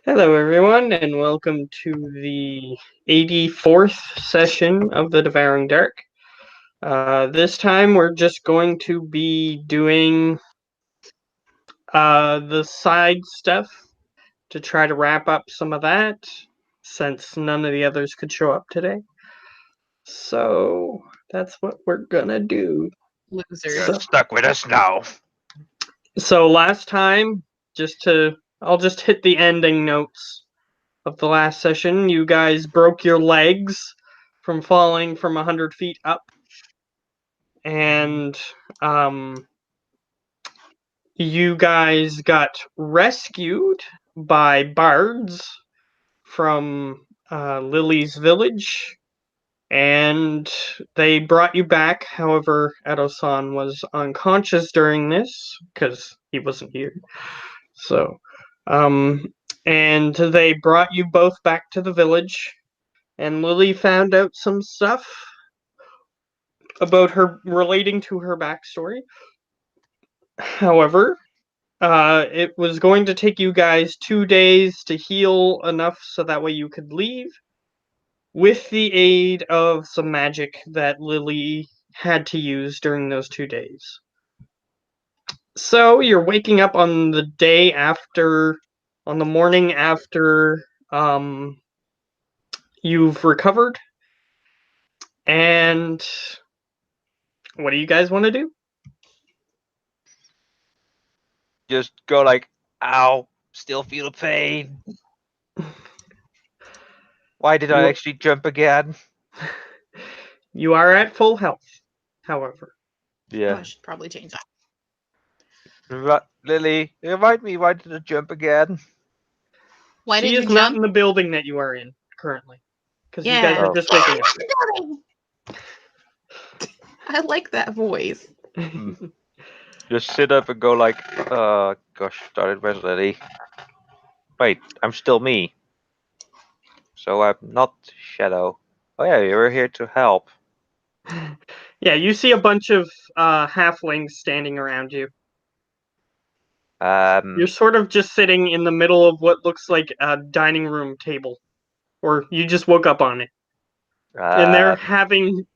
Hello, everyone, and welcome to the 84th session of the Devouring Dark. This time, we're just going to be doing the side stuff to try to wrap up some of that, since none of the others could show up today. So, that's what we're gonna do. You're So, Losers. stuck with us now. last time, I'll just hit the ending notes of the last session. You guys broke your legs from falling from 100 feet up, and you guys got rescued by bards from Lily's village, and they brought you back. However, Edo-san was unconscious during this because he wasn't here. So, um, and they brought you both back to the village, and Lily found out some stuff about her relating to her backstory. However, it was going to take you guys 2 days to heal enough so that way you could leave, with the aid of some magic that Lily had to use during those 2 days. So you're waking up on the day after, on the morning after you've recovered, and what do you guys want to do? Just go like, ow, still feel the pain. Why did I You actually jump again? you are at full health, however. Oh, Yeah. I should probably change that. Lily, remind me, why did I jump again? Why She did is you not jump? in the building that you are in currently, because you guys Yeah. are Oh. just waking I like that voice. up. Hmm. Just sit up and go like, gosh, started with Lily. Wait, I'm still me. So I'm not Shadow. Oh yeah, you were here to help. Yeah, you see a bunch of halflings standing around you. You're Um, sort of just sitting in the middle of what looks like a dining room table, or you just woke up on it, and they're um, having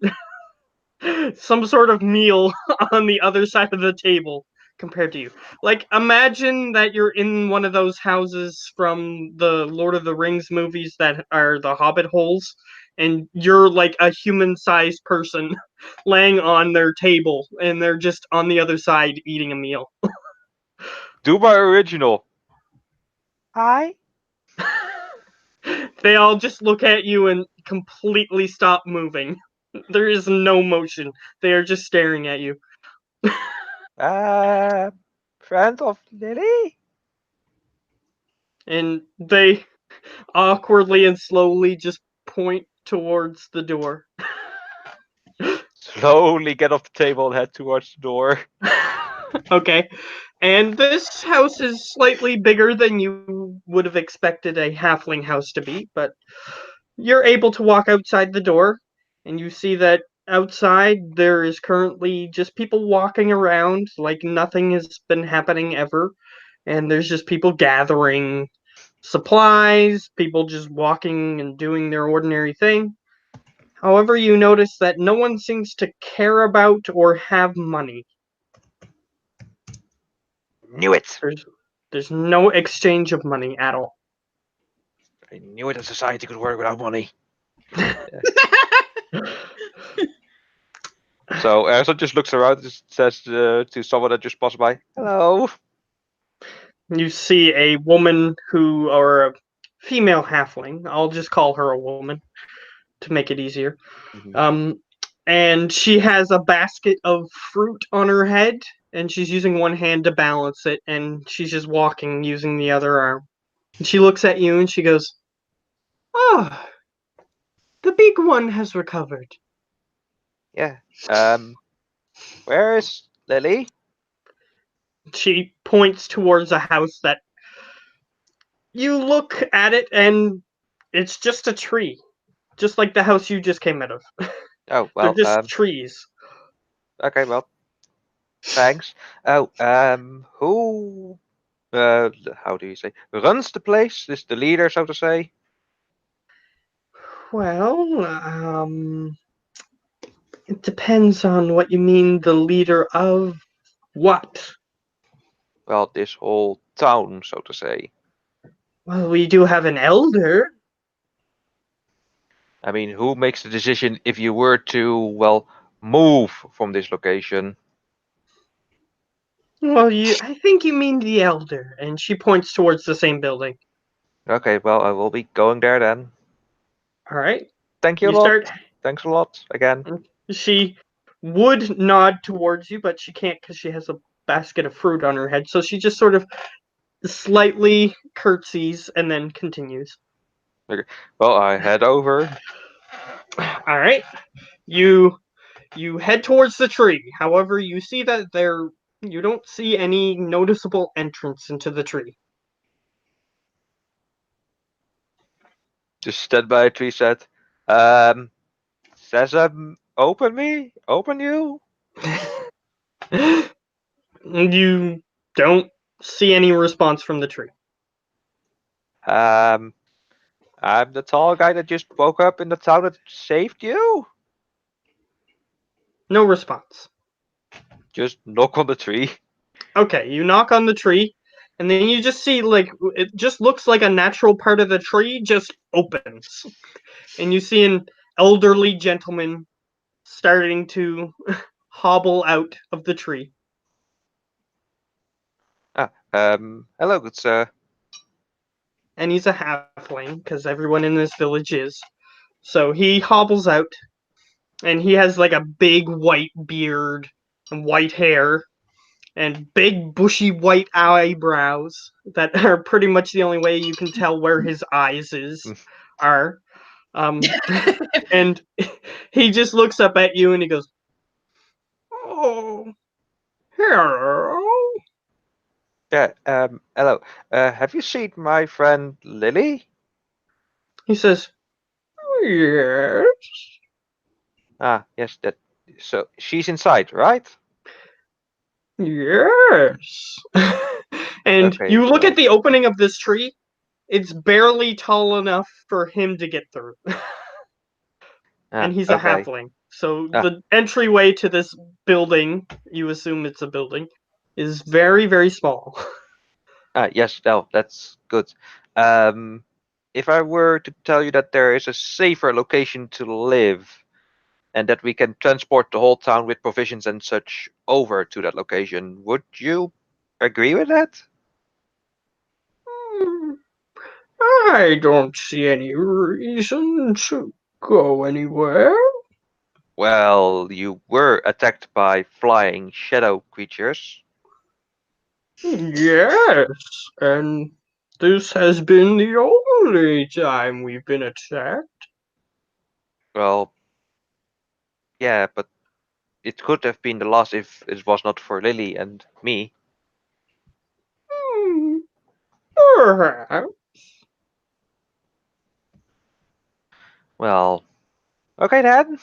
some sort of meal on the other side of the table compared to you. Like, imagine that you're in one of those houses from the Lord of the Rings movies that are the Hobbit holes, and you're like a human-sized person laying on their table, and they're just on the other side eating a meal. do my original. Hi. They all just look at you and completely stop moving. There is no motion. They are just staring at you. Uh, Friend of Lily? And they awkwardly and slowly just point towards the door. Slowly get off the table and head towards the door. Okay. And this house is slightly bigger than you would have expected a halfling house to be, but you're able to walk outside the door, and you see that outside there is currently just people walking around like nothing has been happening ever. And there's just people gathering supplies, people just walking and doing their ordinary thing. However, you notice that no one seems to care about or have money. Knew it. There's there's no exchange of money at all. I knew it. A society could work without money. So Erson just looks around and says to someone that just passed by, "Hello." You see a woman who, or a female halfling, I'll just call her a woman to make it easier. Mhm. Um, and she has a basket of fruit on her head, and she's using one hand to balance it, and she's just walking using the other arm. And she looks at you and she goes, "Oh, the big one has recovered." Yeah. Um. Where is Lily? She points towards a house that you look at it and it's just a tree, just like the house you just came out of. Oh They're well. just trees. Okay. Well. Thanks. Oh. Who? how do you say, runs the place? Is the leader, so to say? Well, it depends on what you mean the leader of what. Well, this whole town, so to say. Well, we do have an elder. I mean, who makes the decision if you were to, well, move from this location? Well, I think you mean the elder, and she points towards the same building. Okay, well, I will be going there then. All right, Thank you a you lot. start. Thanks a lot again. And she would nod towards you, but she can't because she has a basket of fruit on her head. So she just sort of slightly curtsies and then continues. Okay. Well, I head over. All right, you you head towards the tree. However, you see that you don't see any noticeable entrance into the tree. Just stood by a tree, said, um, Sesame, open me? Open you? You don't see any response from the tree. Um, I'm the tall guy that just woke up in the town that saved you? No response. Just knock on the tree. Okay, you knock on the tree, and then you just see like it just looks like a natural part of the tree just opens, and you see an elderly gentleman starting to hobble out of the tree. Hello, good sir. And he's a halfling because everyone in this village is. So he hobbles out, and he has like a big white beard and white hair and big bushy white eyebrows that are pretty much the only way you can tell where his eyes are. Um, and he just looks up at you and he goes, "Oh, hello." Yeah, hello. Have you seen my friend Lily? He says, "Yes, Ah, yes, that. So she's inside, right? yes." And Okay, you look at well, the opening of this tree. It's barely tall enough for him to get through. And he's a okay. halfling. So Ah, the entryway to this building, you assume it's a building, is very, very small. yes, no, that's good. Um, if I were to tell you that there is a safer location to live and that we can transport the whole town with provisions and such over to that location, would you agree with that? Hmm, I don't see any reason to go anywhere. Well, you were attacked by flying shadow creatures. Yes, and this has been the only time we've been attacked. Well, yeah, but it could have been the last if it was not for Lily and me. Hmm, perhaps. Well, okay then.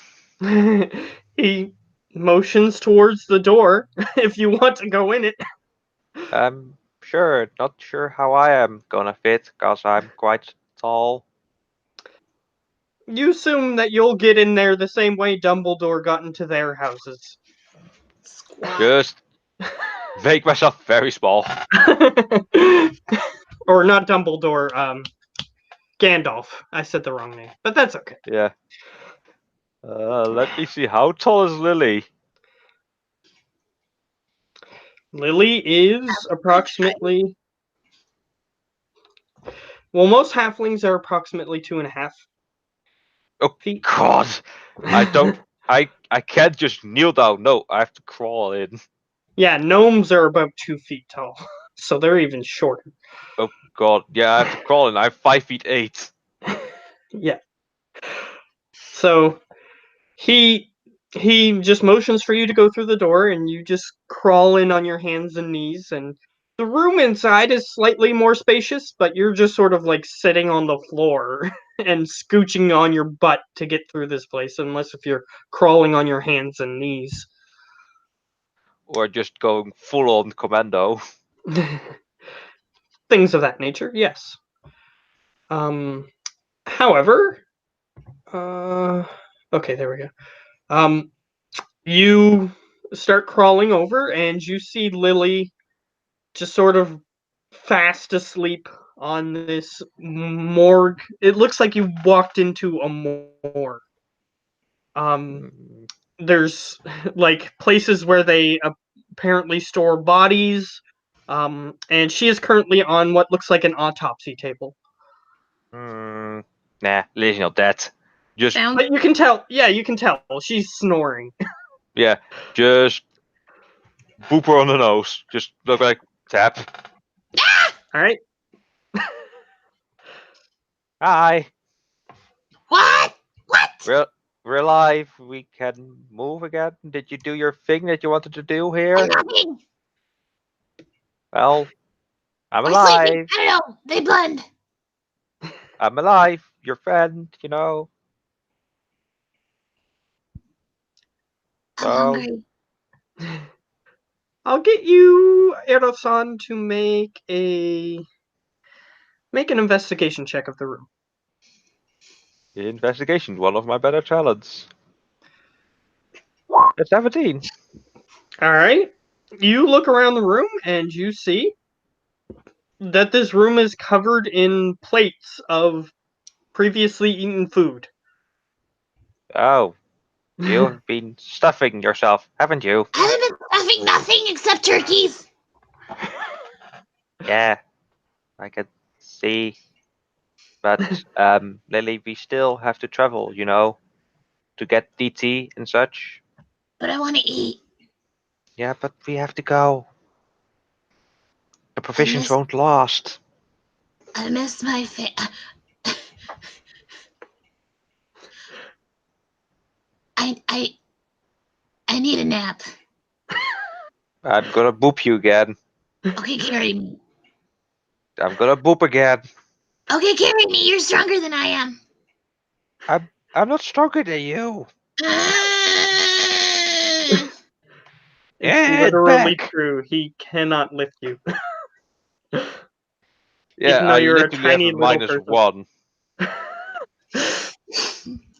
He motions towards the door if you want to go in it. I'm sure, not sure how I am gonna fit, cause I'm quite tall. You assume that you'll get in there the same way Dumbledore got into their houses. Squat. Just make myself very small. Or not Dumbledore, Gandalf. I said the wrong name, but that's okay. Yeah. Let me see. How tall is Lily? Lily is approximately. Well, most halflings are approximately Oh2.5 feet. God, I don't. I can't just kneel down. No, I have to crawl in. Yeah, gnomes are about 2 feet tall, so they're even shorter. Oh God, yeah, I have to crawl in. I'm 5 feet 8. Yeah. So he he just motions for you to go through the door, and you just crawl in on your hands and knees. And the room inside is slightly more spacious, but you're just sort of like sitting on the floor and scooching on your butt to get through this place, unless if you're crawling on your hands and knees. Or just going full on commando. things of that nature. Yes. However, okay, there we go. You start crawling over, and you see Lily just sort of fast asleep on this morgue. It looks like you walked into a morgue. Mm, There's like places where they apparently store bodies. And she is currently on what looks like an autopsy table. nah, Lily's not dead. Just Sounds But you can tell, yeah, you can tell she's snoring. yeah, just boop her on the nose. Just look like tap. All right. Hi, what? What? we're alive. We can move again. Did you do your thing that you wanted to do I'm here? nothing. Well, I'm We're sleeping. alive. I don't know. They blend. I'm alive. Your friend, you know. I'm So hungry. I'll get you, Erosan, to make an investigation check of the room. investigation, one of my better talents. It's 17. All right. You look around the room and you see that this room is covered in plates of previously eaten food. Oh, you have been stuffing yourself, haven't you? I haven't been stuffing nothing except turkeys. Yeah, I can see. But Lily, we still have to travel, you know, to get DT and such. But I want to eat. Yeah, but we have to go. The I provisions miss. won't last. I miss my I. I. I need a nap. I'm gonna boop you again. Okay, carry me. I'm gonna boop again. Okay, carry me. You're stronger than I am. I'm not stronger than you. It's Get literally back. true. He cannot lift you, Yeah, even though I you're a literally have a tiny little minus person. one.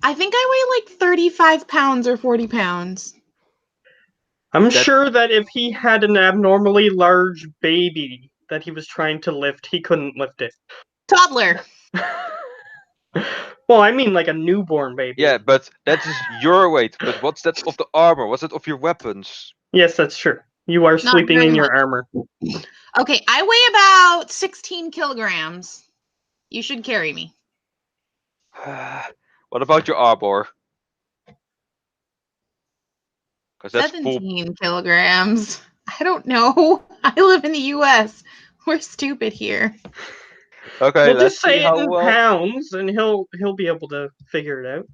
I think I weigh like 35 pounds or 40 pounds. I'm That sure that if he had an abnormally large baby that he was trying to lift, he couldn't lift it. Toddler. Well, I mean like a newborn baby. yeah, but that is your weight. But what's that of the armor? What's that of your weapons? Yes, that's true. You are Not sleeping very in your much. armor. Okay, I weigh about 16 kilograms. You should carry me. What about your armor? Because that's full. 17 kilograms. I don't know. I live in the US. We're stupid here. Okay, Well, let's just see say it how in well. pounds, and he'll be able to figure it out.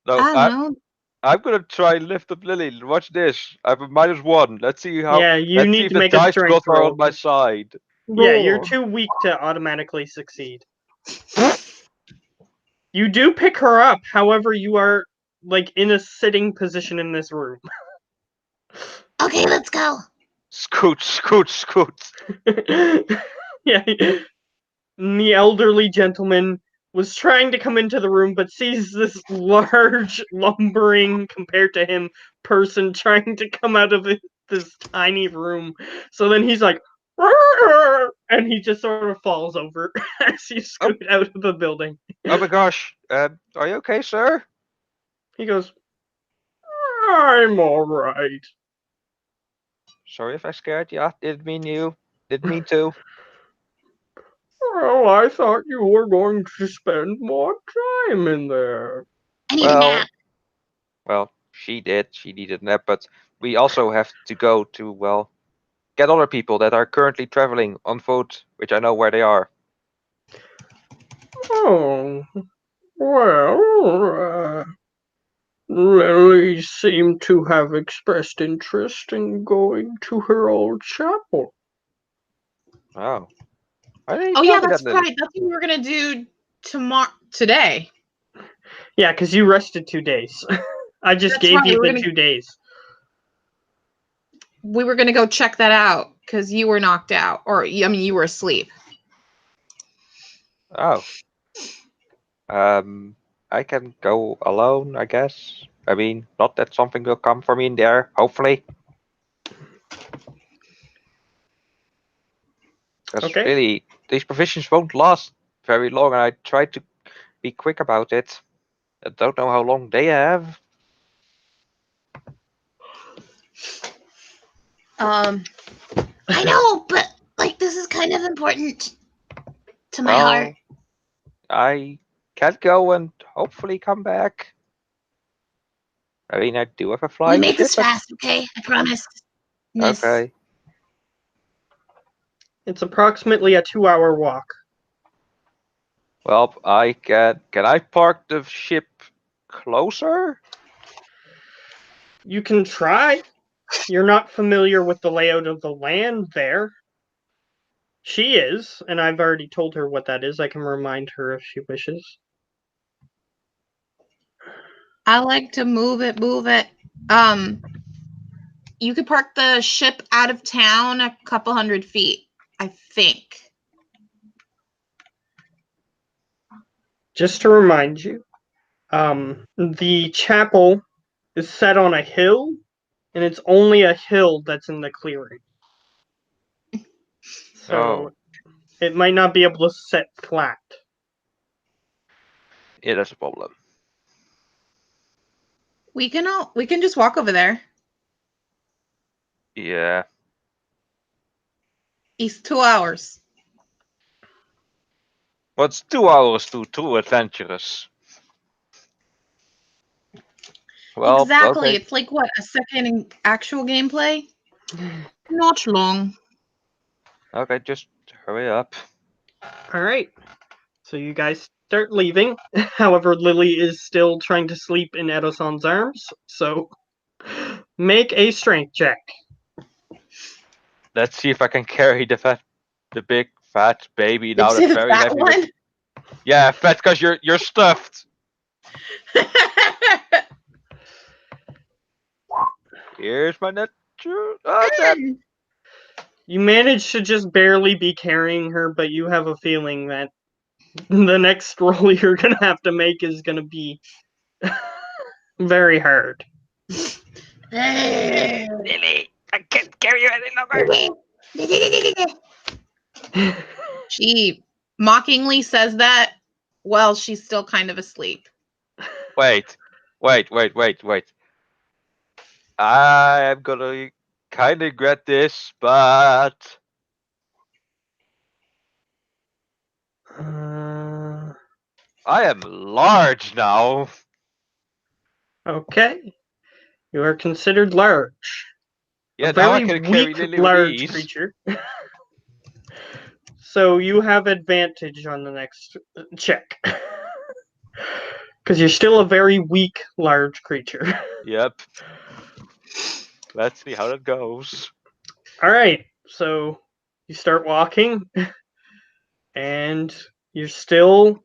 No, I don't know. I'm gonna try and lift up Lily. Watch this. I have a minus one. Let's see how. Yeah, you Let's see need if to the make a dice strength gods are on roll. my side. Yeah, you're Roar. too weak to automatically succeed. You do pick her up, however, you are like in a sitting position in this room. Okay, let's go. Scoot, scoot, scoot. Yeah, the elderly gentleman was trying to come into the room, but sees this large, lumbering, compared to him, person trying to come out of this tiny room. So then he's like, "Arr!" And he just sort of falls over as you Oh, scoot out of the building. oh my gosh. Are you okay, sir? He goes, "I'm all right." Sorry if I scared you. I didn't mean you. Didn't mean to. Well, I thought you were going to spend more time in there. I need a Well, nap. well, she did. She needed a nap, but we also have to go to, well, get other people that are currently traveling on foot, which I know where they are. Oh, well, Lily seemed to have expressed interest in going to her old chapel. Oh. Why didn't you Oh tell yeah, me that, that's Lily? right. That's what we were gonna do today. Yeah, because you rested 2 days. I just That's gave right. you the 2 days. We were gonna go check that out because you were knocked out, or I mean, you were asleep. Oh. I can go alone, I guess. I mean, not that something will come for me in there, hopefully. Because Okay. really, these provisions won't last very long, and I try to be quick about it. I don't know how long they have. I know, but like this is kind of important to my heart. Well, I can go and hopefully come back. I mean, I do have a We flying make ship, this but fast, okay? I promise. Miss. okay. It's approximately a 2-hour walk. Well, I can. Can I park the ship closer? You can try. You're not familiar with the layout of the land there. She is, and I've already told her what that is. I can remind her if she wishes. I like to move it, move it. You could park the ship out of town a couple 100 feet, I think. Just to remind you, the chapel is set on a hill, and it's only a hill that's in the clearing. So Oh, it might not be able to set flat. yeah, that's a problem. We can just walk over there. Yeah. It's 2 hours. What's 2 hours too adventurous? Well, Exactly. okay. It's like what, a second in actual gameplay? Not long. Okay, just hurry up. All right. So you guys start leaving. However, Lily is still trying to sleep in Edoson's arms. So make a strength check. Let's see if I can carry the big fat baby Did now you say that's the very fat heavy with. one? Yeah, fat because you're stuffed. Here's my net. That. You manage to just barely be carrying her, but you have a feeling that the next roll you're gonna have to make is gonna be very hard. Lily, I can't carry you any longer. She mockingly says that while she's still kind of asleep. Wait. I'm gonna kind of regret this, but Uh, I am large now. okay. You are considered large. A Yeah, now I very can carry weak Lily with large ease. creature. So you have advantage on the next check. Because you're still a very weak large creature. Yep. Let's see how that goes. Alright, so you start walking, and you're still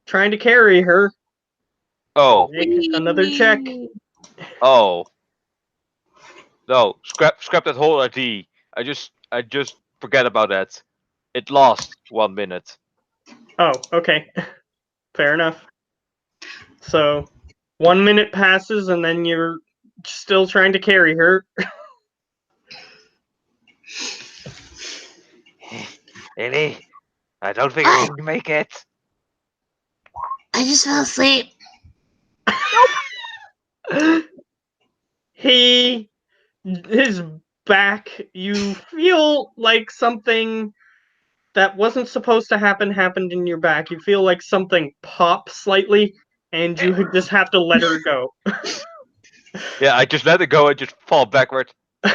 trying to carry her. Oh, Make another check. oh. No, scrap that whole ID. I just forget about that. It lost 1 minute. Oh, okay. Fair enough. So 1 minute passes, and then you're still trying to carry her. Lily, I don't think I can make it. I just fell asleep. He, his back, you feel like something that wasn't supposed to happen happened in your back. You feel like something pops slightly, and you just have to let her go. Yeah, I just let it go and just fall backward. Ow.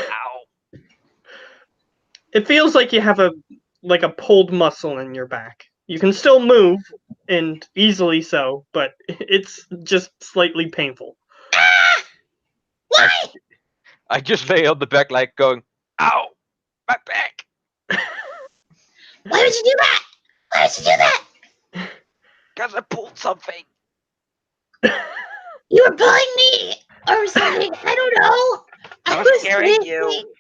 It feels like you have a pulled muscle in your back. You can still move, and easily so, but it's just slightly painful. I, Why? I just lay on the back like going, ow, my back. Why would you do that? Why would you do that? Because I pulled something. You were pulling me or something. I don't know. I I was was carrying you. sleeping.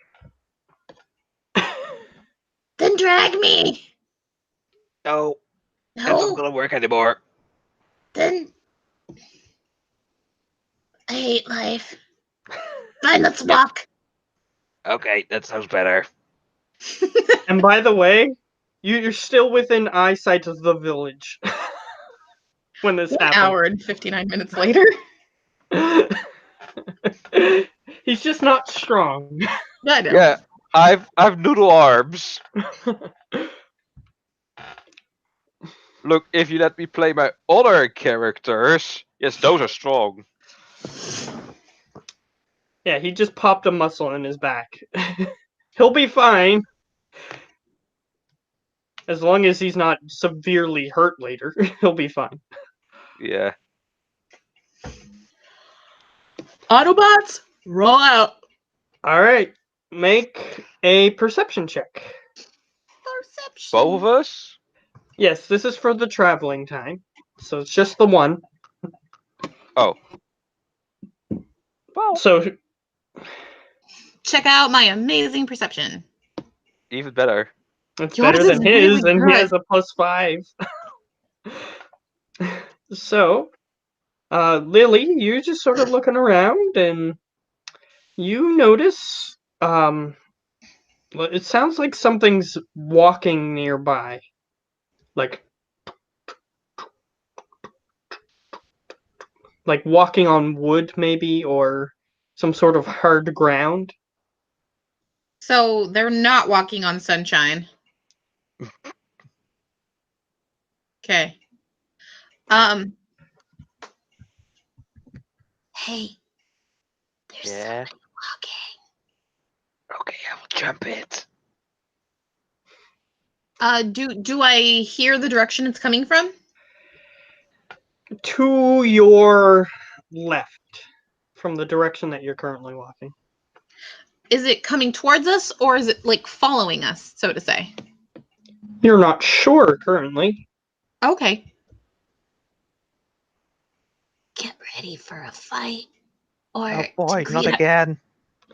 Then drag me. No, No. that's not gonna work anymore. Then I hate life. Fine, let's walk. Okay, that sounds better. And by the way, you're still within eyesight of the village when this 1 happens. hour and 59 minutes later. He's just not strong. I know. Yeah, I've noodle arms. Look, if you let me play my other characters, yes, those are strong. Yeah, he just popped a muscle in his back. He'll be fine. As long as he's not severely hurt later, he'll be fine. Yeah. Autobots, roll out. Alright, make a perception check. Perception. Both of us? Yes, this is for the traveling time. So it's just the one. Oh. Well, So Check out my amazing perception. even better. it's Yours better is than his, really and he good. has a +5. So, Lily, you're just sort of looking around, and you notice, it sounds like something's walking nearby. Like walking on wood, maybe, or some sort of hard ground. So they're not walking on sunshine. Okay. Hey, there's Yeah. somebody walking. Okay, I will jump it. Do I hear the direction it's coming from? To your left, from the direction that you're currently walking. Is it coming towards us or is it like following us, so to say? You're not sure currently. Okay. Get ready for a fight. Or Oh boy, to not greet again.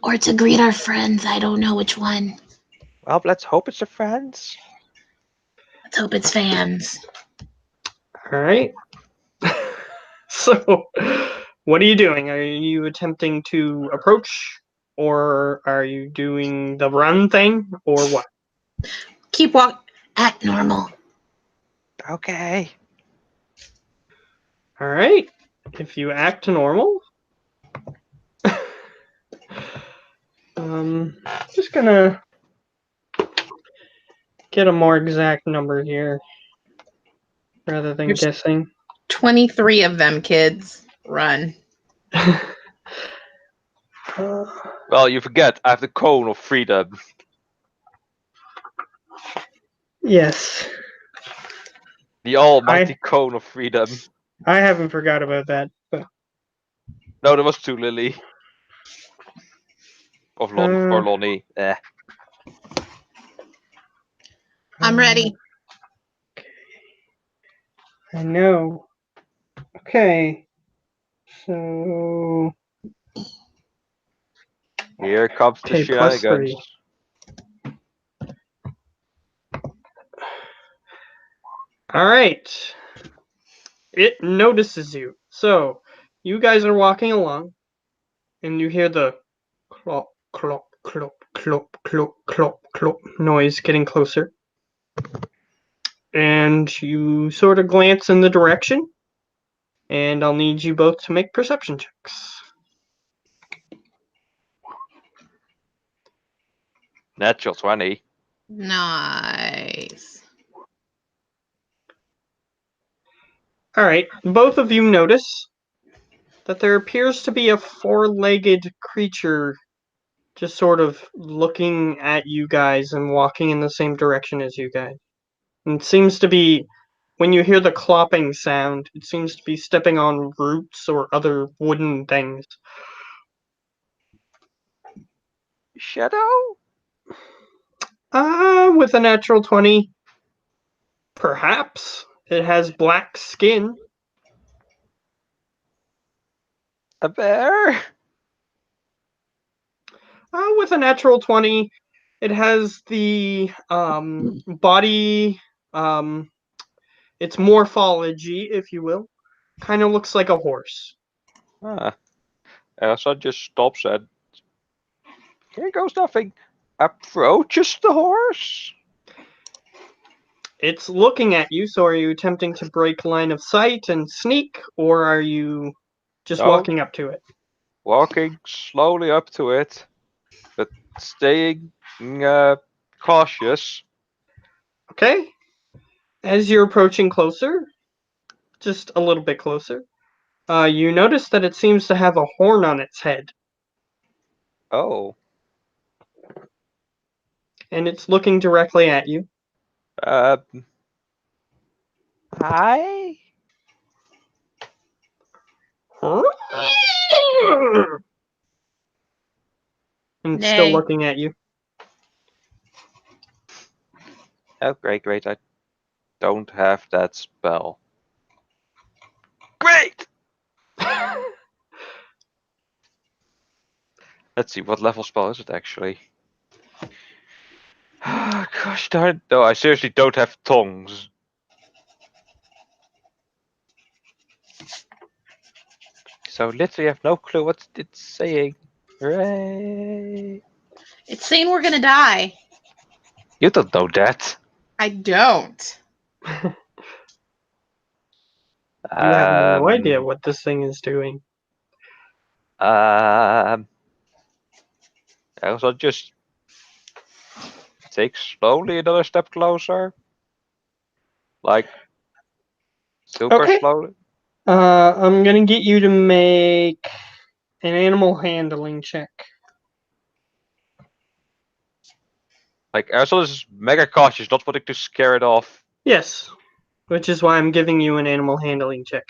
or to greet our friends. I don't know which one. Well, let's hope it's a friends. Let's hope it's fans. Alright. So, what are you doing? Are you attempting to approach? Or are you doing the run thing? Or what? Keep walk. Act normal. Okay. Alright. If you act normal. Just gonna get a more exact number here. Rather than There's guessing. 23 of them, kids. Run. Well, you forget, I have the cone of freedom. Yes. The almighty cone of freedom. I haven't forgot about that. But, No, there was two, Lily. Or Lonnie. I'm ready. I know. Okay. So. Here comes the Okay, plus shenanigans. 3. Alright. It notices you. So, you guys are walking along, and you hear the clop, clop, clop, clop, clop, clop, clop noise getting closer. And you sort of glance in the direction, and I'll need you both to make perception checks. Natural 20. Nice. Alright, both of you notice that there appears to be a four-legged creature just sort of looking at you guys and walking in the same direction as you guys. And it seems to be, when you hear the clopping sound, it seems to be stepping on roots or other wooden things. Shadow? With a natural 20, perhaps. It has black skin. A bear? With a natural 20, it has the body. It's morphology, if you will. Kind of looks like a horse. Elsa just stops and here goes nothing. Approaches the horse. It's looking at you, so are you attempting to break line of sight and sneak, or are you just No, walking up to it? walking slowly up to it, but staying cautious. Okay. As you're approaching closer, just a little bit closer, you notice that it seems to have a horn on its head, Oh, and it's looking directly at you. uh, hi. And it's still Nay. looking at you. Oh, great. I don't have that spell. Great. Let's see, what level spell is it actually? Gosh darn. No, I seriously don't have tongues. So literally I have no clue what it's saying. Hooray. It's saying we're gonna die. You don't know that. I don't. You have no idea Um, what this thing is doing. um, I also just take slowly another step closer. Like, super Okay. slowly. I'm gonna get you to make an animal handling check. Like, Ursula is mega cautious, not wanting to scare it off. Yes, which is why I'm giving you an animal handling check.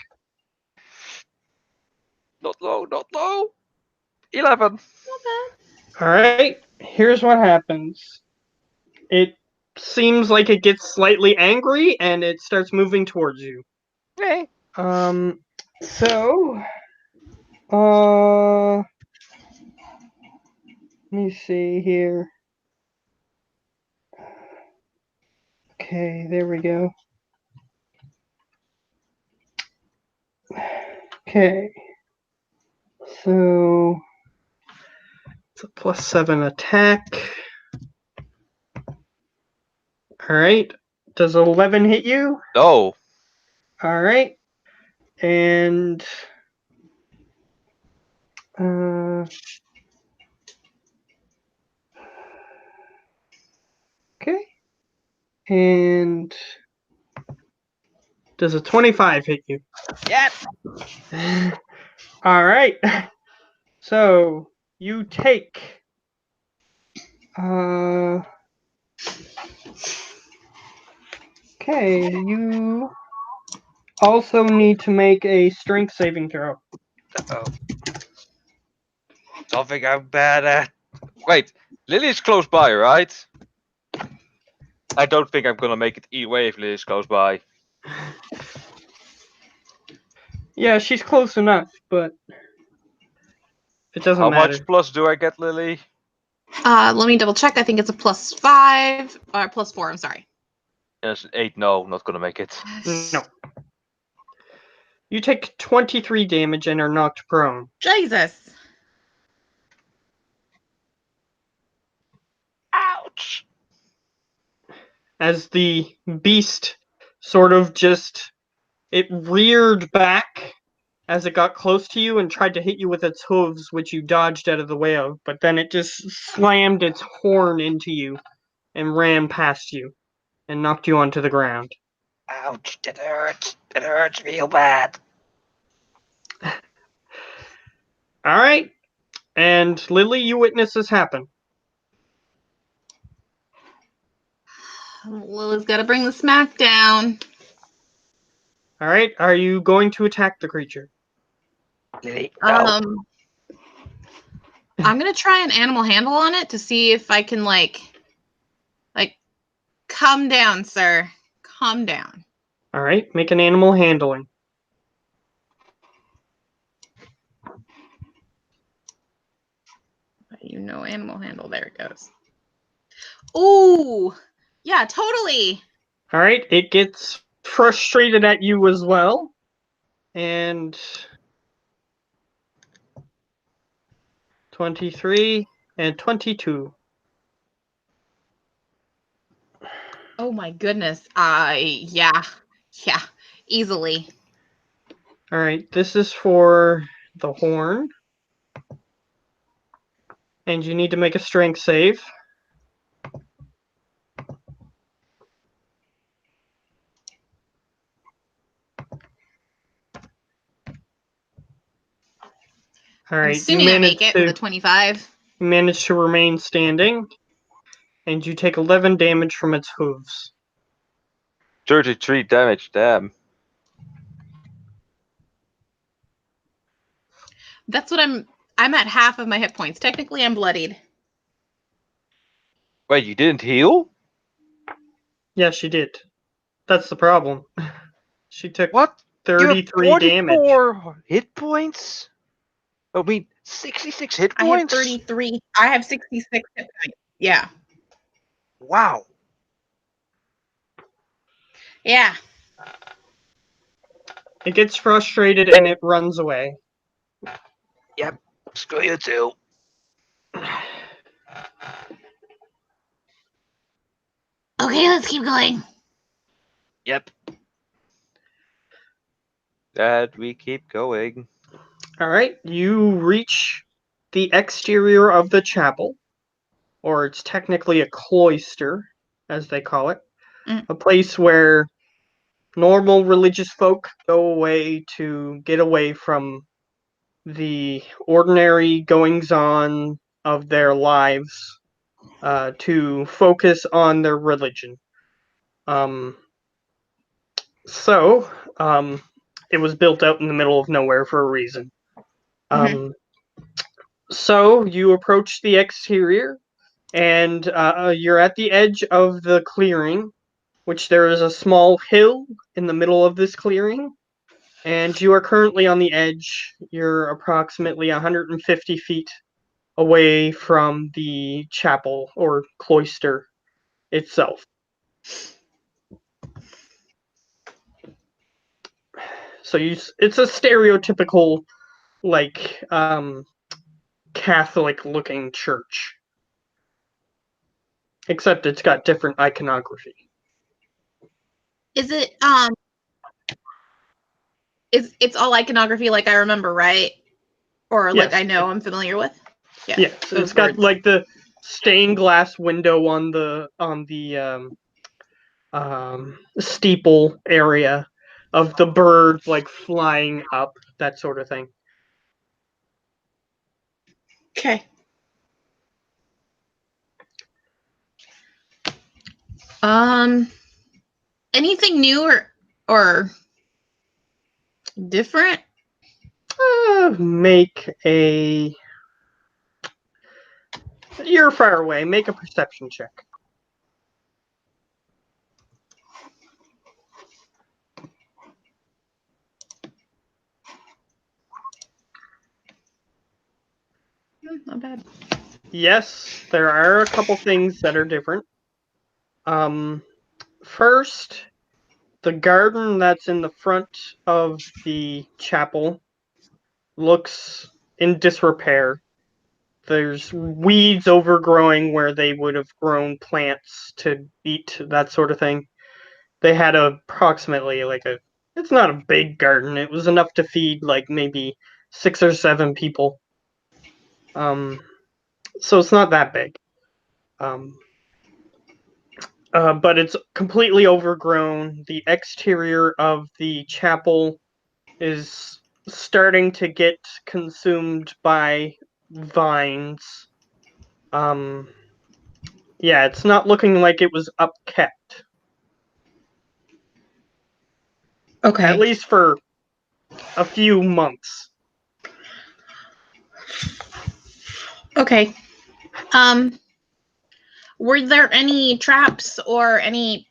Not low. 11. Not bad. All right, here's what happens. It seems like it gets slightly angry and it starts moving towards you. Hey. So, let me see here. Okay, there we go. Okay. So, it's a +7 attack. All right. Does 11 hit you? No. All right. And okay. And does a 25 hit you? Yep. All right. So you take okay, you also need to make a strength saving throw. Uh-oh. Something I'm bad at. Wait, Lily's close by, right? I don't think I'm gonna make it either way if Lily's close by. Yeah, she's close enough, but it doesn't How matter. much plus do I get, Lily? Let me double check. I think it's a +5 or +4. I'm sorry. Yes, 8. No, not gonna make it. No. You take 23 damage and are knocked prone. Jesus. Ouch! As the beast sort of just it reared back as it got close to you and tried to hit you with its hooves, which you dodged out of the way of, but then it just slammed its horn into you and ran past you and knocked you onto the ground. Ouch, that hurts. That hurts real bad. All right. And Lily, you witness this happen. Lily's got to bring the smack down. All right. Are you going to attack the creature? Lily, no. I'm gonna try an animal handle on it to see if I can like calm down, sir. Calm down. All right. Make an animal handling. You know, animal handle. There it goes. Ooh, yeah, totally. All right. It gets frustrated at you as well. And 23 and 22. Oh my goodness. Yeah, easily. All right, this is for the horn. And you need to make a strength save. All I'm right, you assuming I make it with a 25. manage to remain standing, and you take 11 damage from its hooves. 33 damage, damn. That's what I'm at half of my hit points. Technically, I'm bloodied. Wait, you didn't heal? Yes, she did. That's the problem. She took What? You have 33 damage. 44 hit points? I mean, 66 hit I have points? 33. I have 66 hit points. Yeah. Wow. Yeah. It gets frustrated and it runs away. Yep. Screw you too. Okay, let's keep going. Yep. That we keep going. All right, you reach the exterior of the chapel, or it's technically a cloister, as they call it, a place where normal religious folk go away to get away from the ordinary goings on of their lives, to focus on their religion. Um, so, it was built out in the middle of nowhere for a reason. So you approach the exterior, and you're at the edge of the clearing, which there is a small hill in the middle of this clearing, and you are currently on the edge. You're approximately 150 feet away from the chapel or cloister itself. So it's a stereotypical, like, Catholic-looking church, except it's got different iconography. Is it it's all iconography like I remember, right? Or like Yes. I know I'm familiar with? Yeah. Yes, it's got like the stained glass window on the steeple area of the bird like flying up, that sort of thing. Okay. Anything new or different? Make a. You're far away. Make a perception check. Not bad. Yes, there are a couple things that are different. First, the garden that's in the front of the chapel looks in disrepair. There's weeds overgrowing where they would have grown plants to eat, that sort of thing. They had approximately it's not a big garden. It was enough to feed like maybe 6 or 7 people. So it's not that big. But it's completely overgrown. The exterior of the chapel is starting to get consumed by vines. Yeah, it's not looking like it was upkept. Okay. At least for a few months. Okay. Were there any traps or any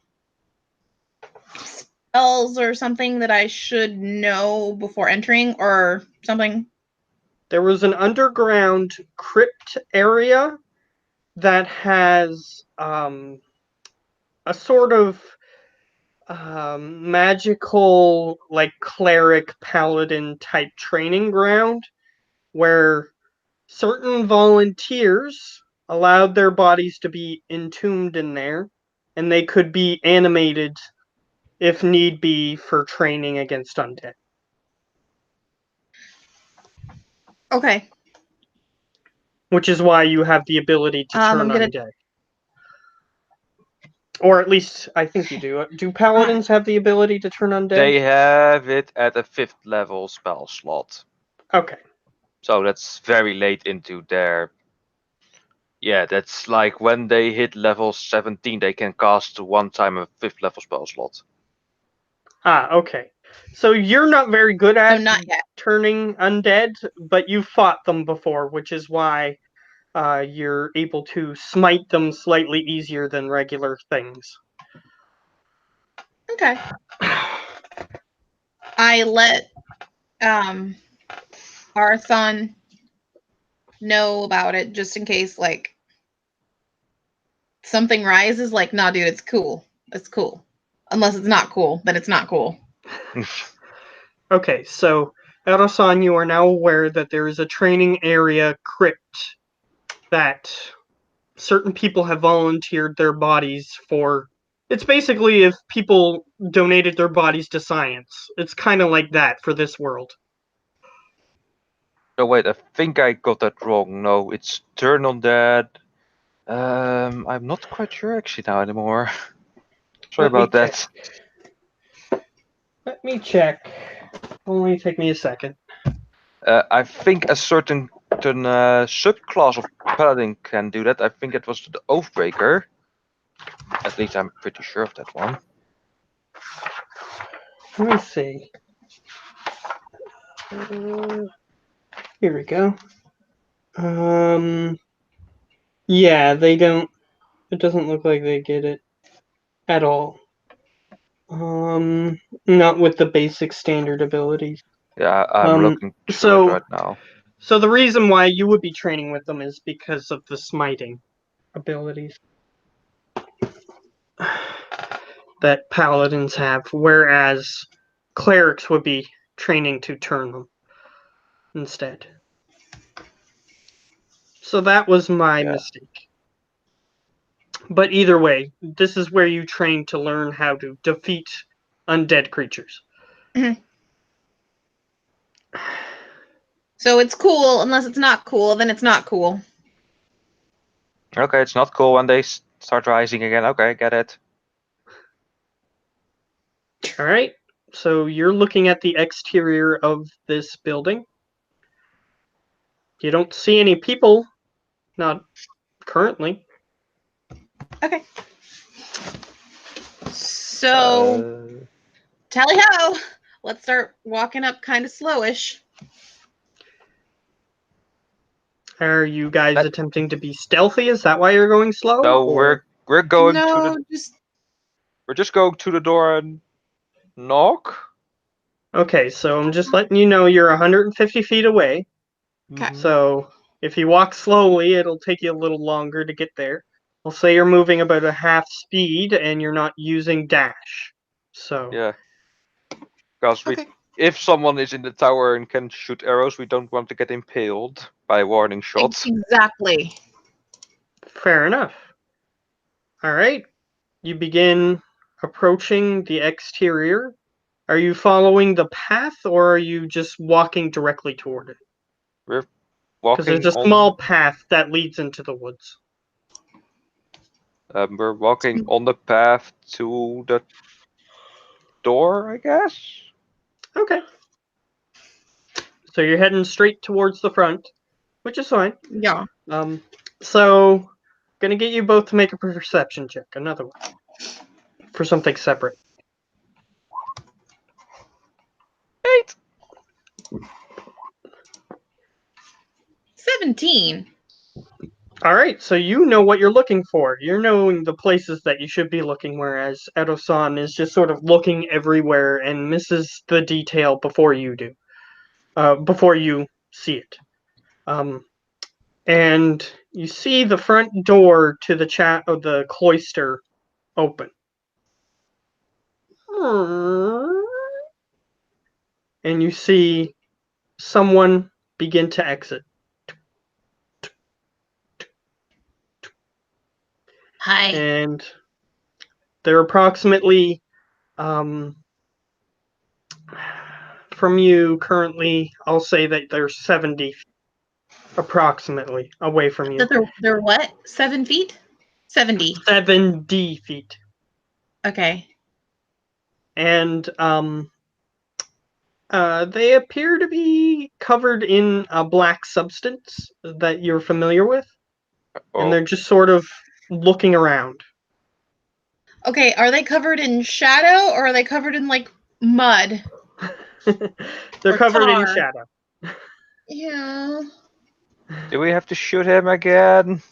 spells or something that I should know before entering or something? There was an underground crypt area that has a sort of magical, like cleric paladin type training ground where certain volunteers allowed their bodies to be entombed in there, and they could be animated if need be for training against undead. Okay. Which is why you have the ability to turn I'm gonna. undead. Or at least I think you do. Do paladins have the ability to turn undead? They have it at a 5th level spell slot. Okay. So that's very late into their. Yeah, that's like when they hit level 17, they can cast one time a 5th level spell slot. Okay. So you're not very good So at not yet. turning undead, but you fought them before, which is why you're able to smite them slightly easier than regular things. Okay. I let Arthon know about it just in case, like, something rises. Like, nah, dude, it's cool. It's cool. Unless it's not cool, then it's not cool. Okay, so Erosan, you are now aware that there is a training area crypt that certain people have volunteered their bodies for. It's basically if people donated their bodies to science. It's kind of like that for this world. Oh wait, I think I got that wrong. No, it's turn on that. I'm not quite sure actually now anymore. Sorry about that. Let me check. Only take me a second. I think a certain subclass of paladin can do that. I think it was the Oathbreaker. At least I'm pretty sure of that one. Let me see. Here we go. Yeah, they don't. It doesn't look like they get it at all. Not with the basic standard abilities. Yeah, I'm looking through it right now. So the reason why you would be training with them is because of the smiting abilities that paladins have, whereas clerics would be training to turn them instead. So that was my mistake. But either way, this is where you train to learn how to defeat undead creatures. Mhm. So it's cool unless it's not cool, then it's not cool. Okay, it's not cool when they start rising again. Okay, get it. Alright, so you're looking at the exterior of this building. You don't see any people, not currently. Okay. So, tally ho! Let's start walking up kind of slowish. Are you guys attempting to be stealthy? Is that why you're going slow? No, or? we're going No, to the. We're just going to the door and knock. Okay, so I'm just letting you know you're 150 feet away. Okay. So if you walk slowly, it'll take you a little longer to get there. I'll say you're moving about a half speed and you're not using dash. So Yeah. Because if someone is in the tower and can shoot arrows, we don't want to get impaled by warning shots. Exactly. Fair enough. All right. You begin approaching the exterior. Are you following the path or are you just walking directly toward it? We're Because walking there's a small path that leads into the woods. We're walking on the path to the door, I guess. Okay. So you're heading straight towards the front, which is fine. Yeah. So gonna get you both to make a perception check, another one. For something separate. 8. 17. Alright, so you know what you're looking for. You're knowing the places that you should be looking, whereas Edo-san is just sort of looking everywhere and misses the detail before you do. Before you see it. And you see the front door to the cloister open. And you see someone begin to exit. Hi. And they're approximately from you currently, I'll say that they're 70 approximately away from you. They're what? 7 feet? 70. 70 feet. Okay. And they appear to be covered in a black substance that you're familiar with. And Oh, they're just sort of looking around. Okay, are they covered in shadow or are they covered in like mud? They're Or covered in tar. shadow. Yeah. do we have to shoot him again?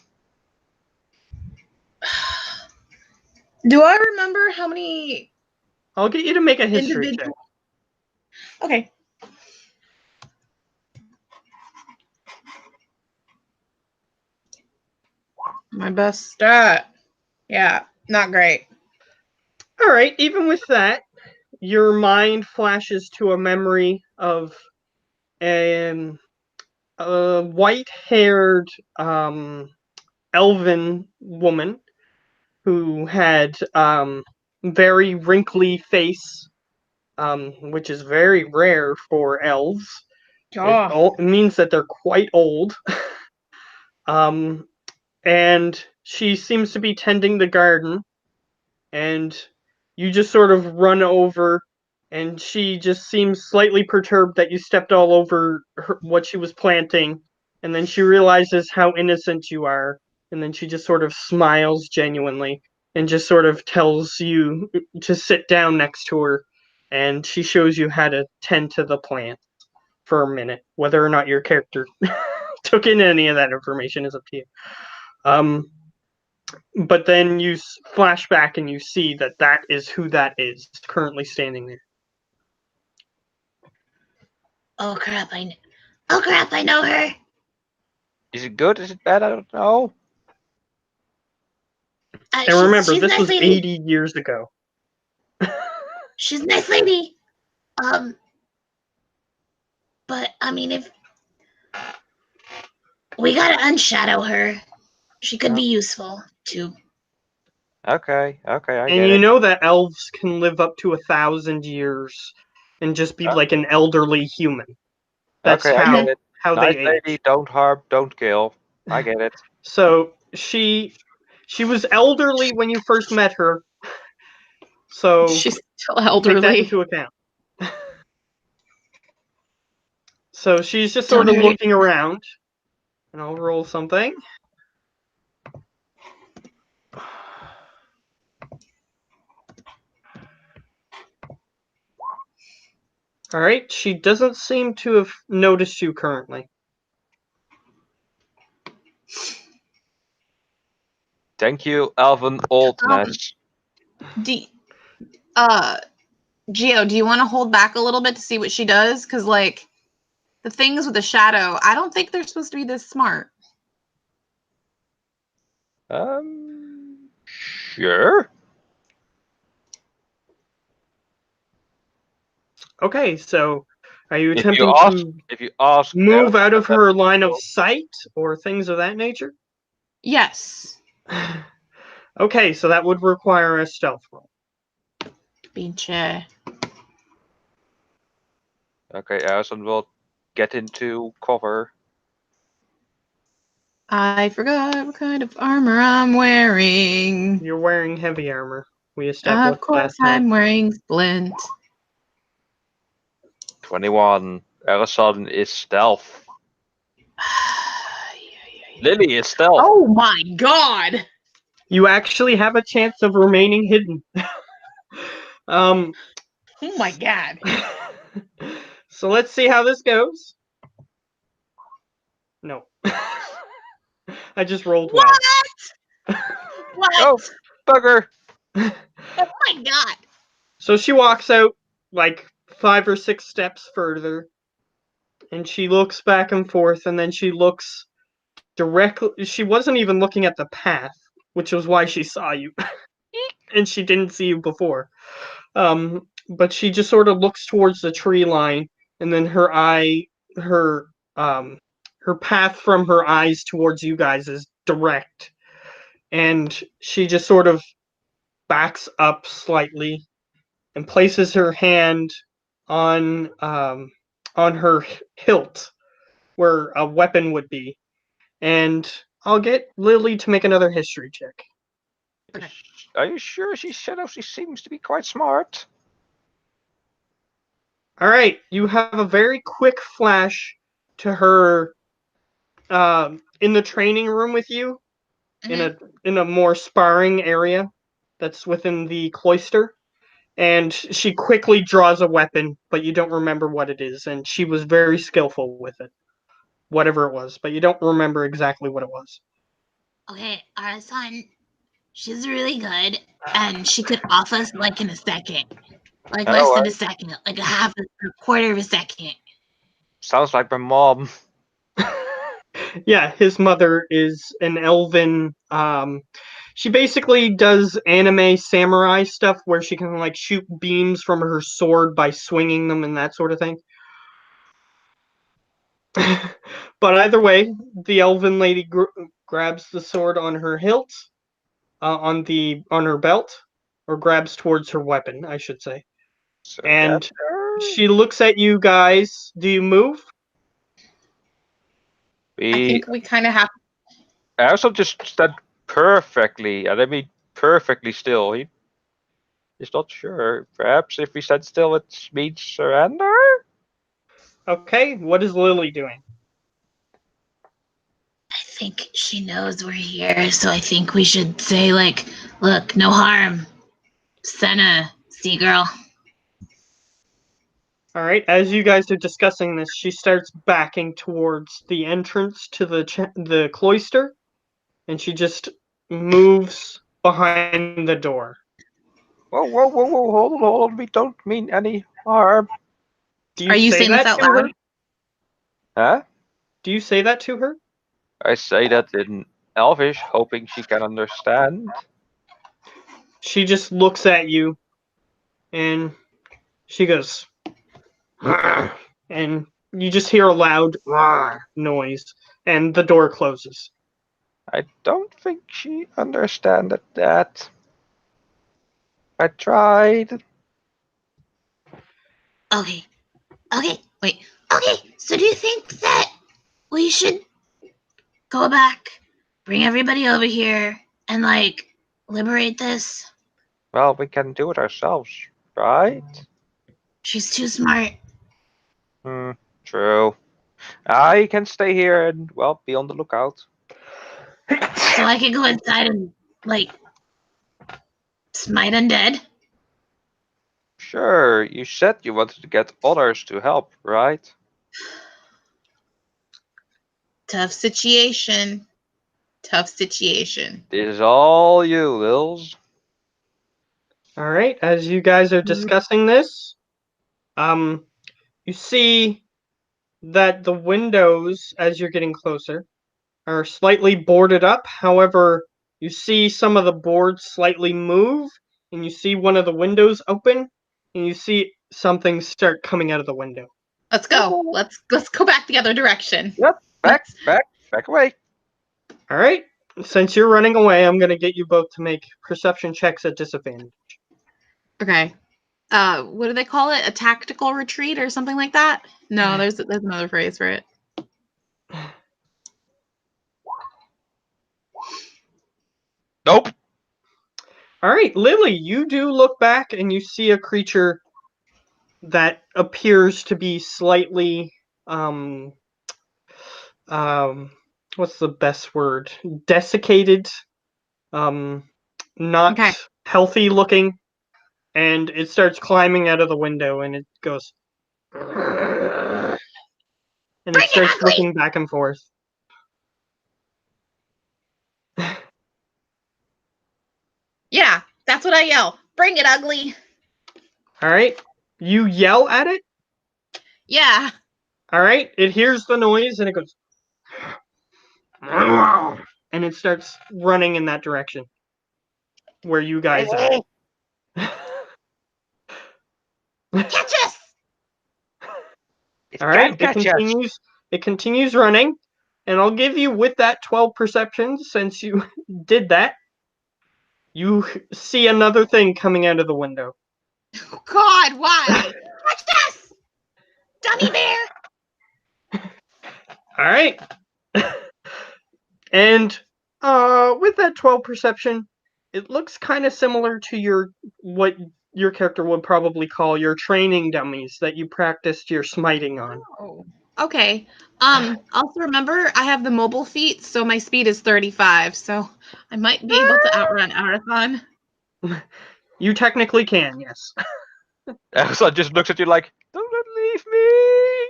Do I remember how many I'll get you to make a history check. individual? Okay. My best stat. Yeah, not great. All right, even with that, your mind flashes to a memory of a white-haired elven woman who had very wrinkly face, which is very rare for elves. Oh. It means that they're quite old. And she seems to be tending the garden, and you just sort of run over, and she just seems slightly perturbed that you stepped all over what she was planting, and then she realizes how innocent you are, and then she just sort of smiles genuinely and just sort of tells you to sit down next to her, and she shows you how to tend to the plant for a minute. Whether or not your character took in any of that information is up to you. But then you flash back and you see that that is who that is currently standing there. Oh crap! I know her. Is it good? Is it bad? I don't know. And remember, She's a this nice was lady. 80 years ago. She's a nice lady. But I mean, if we gotta unshadow her, she could be useful too. Okay, I And get you it. know that elves can live up to 1,000 years and just be like an elderly human. That's Okay, I get it. how Nice they lady, age. don't harm, don't kill. I get it. So she was elderly when you first met her. So She's still take that elderly. into account. So she's just Don't sort of hurt her. looking around. And I'll roll something. All right, she doesn't seem to have noticed you currently. Thank you, Alvin Oldness. Do, Gio, do you want to hold back a little bit to see what she does? Because, like, the things with the shadow, I don't think they're supposed to be this smart. Sure. Okay, so are you If attempting to you ask, move out of her line of Aristotle, sight or things of that nature? Yes. Okay, so that would require a stealth roll. Pinche. okay, Alison will get into cover. I forgot what kind of armor I'm wearing. You're wearing heavy armor. We Of established course, last time. I'm wearing splint. 21. Alison is stealth. Lily is stealth. Oh my god! You actually have a chance of remaining hidden. Oh my god. So let's see how this goes. No. I just rolled well. What? Oh, bugger. Oh my god. So she walks out like 5 or 6 steps further, and she looks back and forth, and then she looks directly. She wasn't even looking at the path, which was why she saw you. and she didn't see you before. But she just sort of looks towards the tree line, and then her um, her path from her eyes towards you guys is direct, and she just sort of backs up slightly and places her hand on her hilt where a weapon would be. And I'll get Lily to make another history check. Okay. Are you sure she said she seems to be quite smart? All right, you have a very quick flash to her in the training room with you in a more sparring area that's within the cloister. And she quickly draws a weapon, but you don't remember what it is. And she was very skillful with it, whatever it was, but you don't remember exactly what it was. Okay, our son, she's really good, and she could off us like in a second. Like less Oh, than a second, like a quarter of a second. sounds like my mom. Yeah, his mother is an elven. She basically does anime samurai stuff where she can like shoot beams from her sword by swinging them and that sort of thing. But either way, the elven lady grabs the sword on her hilt, on her belt, or grabs towards her weapon, I should say. So And she looks at you guys. Do you move? I think we kind of have. I also just stand perfectly, and I mean perfectly still. He's not sure. Perhaps if we stand still, it means surrender? Okay, what is Lily doing? I think she knows we're here, so I think we should say, like, look, no harm. Senna, sea girl. All right, as you guys are discussing this, she starts backing towards the entrance to the cloister, and she just moves behind the door. Whoa, whoa, whoa, whoa, hold on, we don't mean any harm. Do you Are you say saying this that out to her? loud? Huh? Do you say that to her? I say that in Elvish, hoping she can understand. She just looks at you, and she goes, and you just hear a loud noise, and the door closes. I don't think she understood that. I tried. Okay, wait. Okay, so do you think that we should go back, bring everybody over here, and, like, liberate this? Well, we can do it ourselves, right? She's too smart. Hmm, true. I can stay here and, well, be on the lookout. So I can go inside and, like, smite undead? Sure, you said you wanted to get others to help, right? Tough situation. Tough situation. This is all you, Lils. All right, as you guys are discussing this, you see that the windows, as you're getting closer, are slightly boarded up. However, you see some of the boards slightly move, and you see one of the windows open, and you see something start coming out of the window. Let's go. Let's go back the other direction. Yep, back away. All right, since you're running away, I'm gonna get you both to make perception checks at disadvantage. Okay. What do they call it? A tactical retreat or something like that? No, there's another phrase for it. Nope. All right, Lily, you do look back and you see a creature that appears to be slightly um um what's the best word? Desiccated, um not Okay. healthy looking, and it starts climbing out of the window and it goes and Bring it it, starts ugly! looking back and forth. Yeah, that's what I yell. Bring it, ugly. All right, you yell at it. Yeah. All right, it hears the noise and it goes and it starts running in that direction. where you guys are. Catch us! It All right, can't catch us. It continues running, and I'll give you with that 12 perception since you did that. You see another thing coming out of the window. Oh, God, why? Catch us! Dummy bear! All right. And with that 12 perception, it looks kind of similar to what your character would probably call your training dummies that you practiced your smiting on. Oh. Okay. Also remember, I have the mobile feat, so my speed is 35, so I might be able to outrun Arathon. You technically can, yes. Elsa just looks at you like, don't leave me.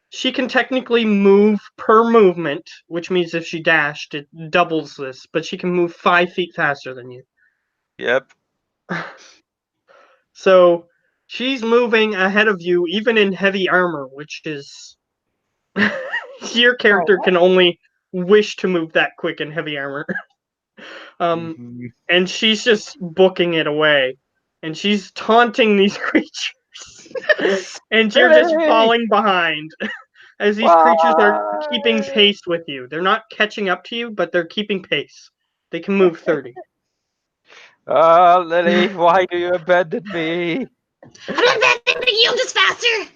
She can technically move per movement, which means if she dashed, it doubles this, but she can move 5 feet faster than you. Yep. So she's moving ahead of you, even in heavy armor, which is. Your character can only wish to move that quick in heavy armor. Mhm. And she's just booking it away. And she's taunting these creatures. And you're just Hey! falling behind as these creatures are keeping Why? pace with you. They're not catching up to you, but they're keeping pace. They can move 30. Ah, Lily, why do you abandon me? I'm advancing the yield is faster!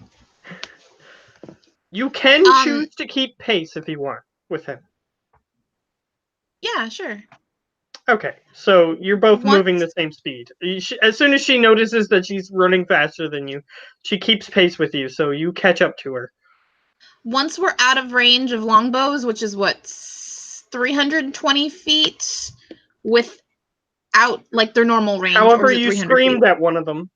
You can choose to keep pace if you want with him. Yeah, sure. Okay, so you're both Once- moving the same speed. As soon as she notices that she's running faster than you, she keeps pace with you, so you catch up to her. Once we're out of range of longbows, which is what, 320 feet, without like their normal range, or However, is it you 300 feet? screamed at one of them,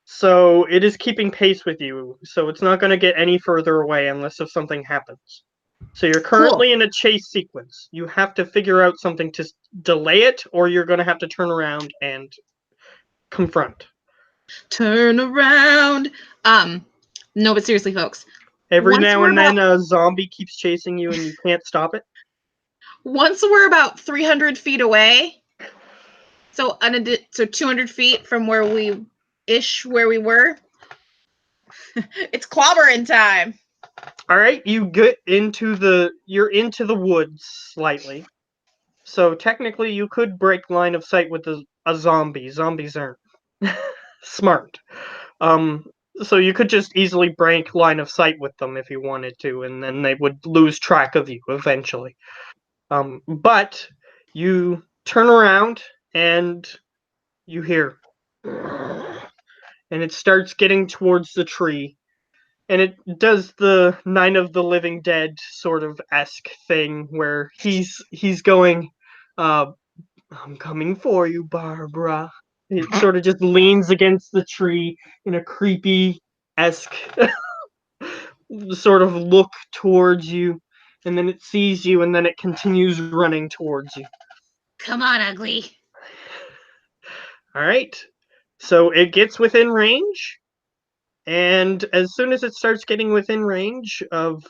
so it is keeping pace with you, so it's not going to get any further away unless if something happens. So you're currently in a chase sequence. You have to figure out something to delay it, or you're going to have to turn around and confront. Turn around. No, but seriously, folks. Every Once now we're and then a zombie keeps chasing you and you can't stop it. Once we're about 300 feet away, so 200 feet from where we were, it's clobbering time. All right, you're into the woods slightly. So technically you could break line of sight with a zombie. Zombies aren't smart. Um so you could just easily break line of sight with them if you wanted to, and then they would lose track of you eventually. But you turn around and you hear, and it starts getting towards the tree, and it does the Night of the Living Dead sort of esque thing where he's going, I'm coming for you, Barbara. It sort of just leans against the tree in a creepy esque sort of look towards you, and then it sees you, and then it continues running towards you. Come on, ugly. All right. So it gets within range, and as soon as it starts getting within range of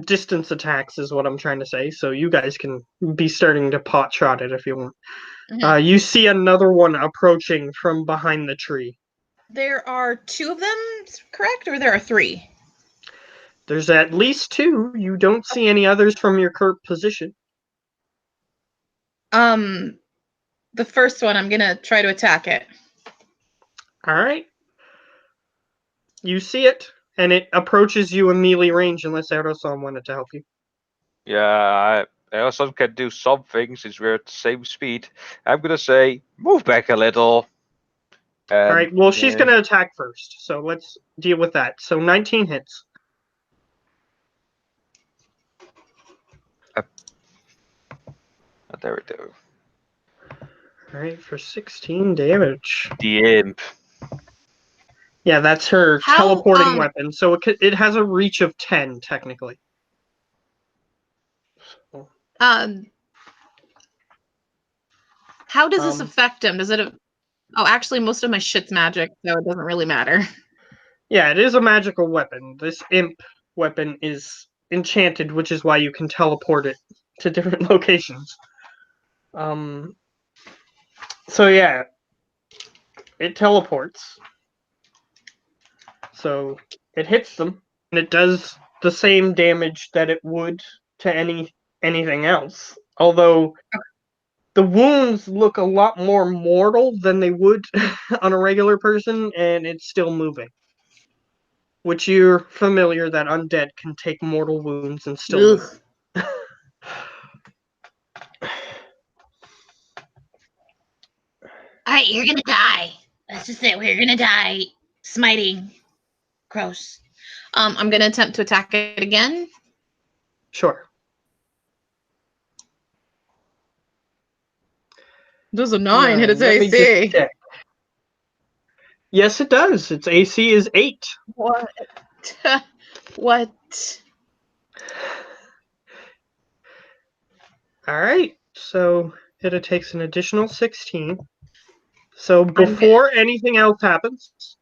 distance attacks, is what I'm trying to say. So you guys can be starting to pot shot it if you want. Mhm. You see another one approaching from behind the tree. There are 2 of them, correct? Or there are 3? There's at least 2. You don't see any others from your current position. The first one, I'm gonna try to attack it. All right. You see it, and it approaches you in melee range unless Erosan wanted to help you. Yeah, I also can do something since we're at the same speed. I'm gonna say, move back a little. All right. Well, she's going to attack first, so let's deal with that. So 19 hits. There we go. All right, for 16 damage. The imp. Yeah, that's her How, teleporting weapon. So it has a reach of 10 technically. How does this affect him? Does it? Oh, actually, most of my shit's magic, so it doesn't really matter. Yeah, it is a magical weapon. This imp weapon is enchanted, which is why you can teleport it to different locations. So yeah, it teleports. So it hits them, and it does the same damage that it would to anything else. Although the wounds look a lot more mortal than they would on a regular person, and it's still moving. Which you're familiar that undead can take mortal wounds and still move. Ugh. All right, you're gonna die. That's just it. We're gonna die. Smiting. Gross. I'm gonna attempt to attack it again. Sure. Does a 9 hit its Let me just AC? check. Yes, it does. Its AC is 8. What? What? Alright, so it takes an additional 16. So before anything else happens,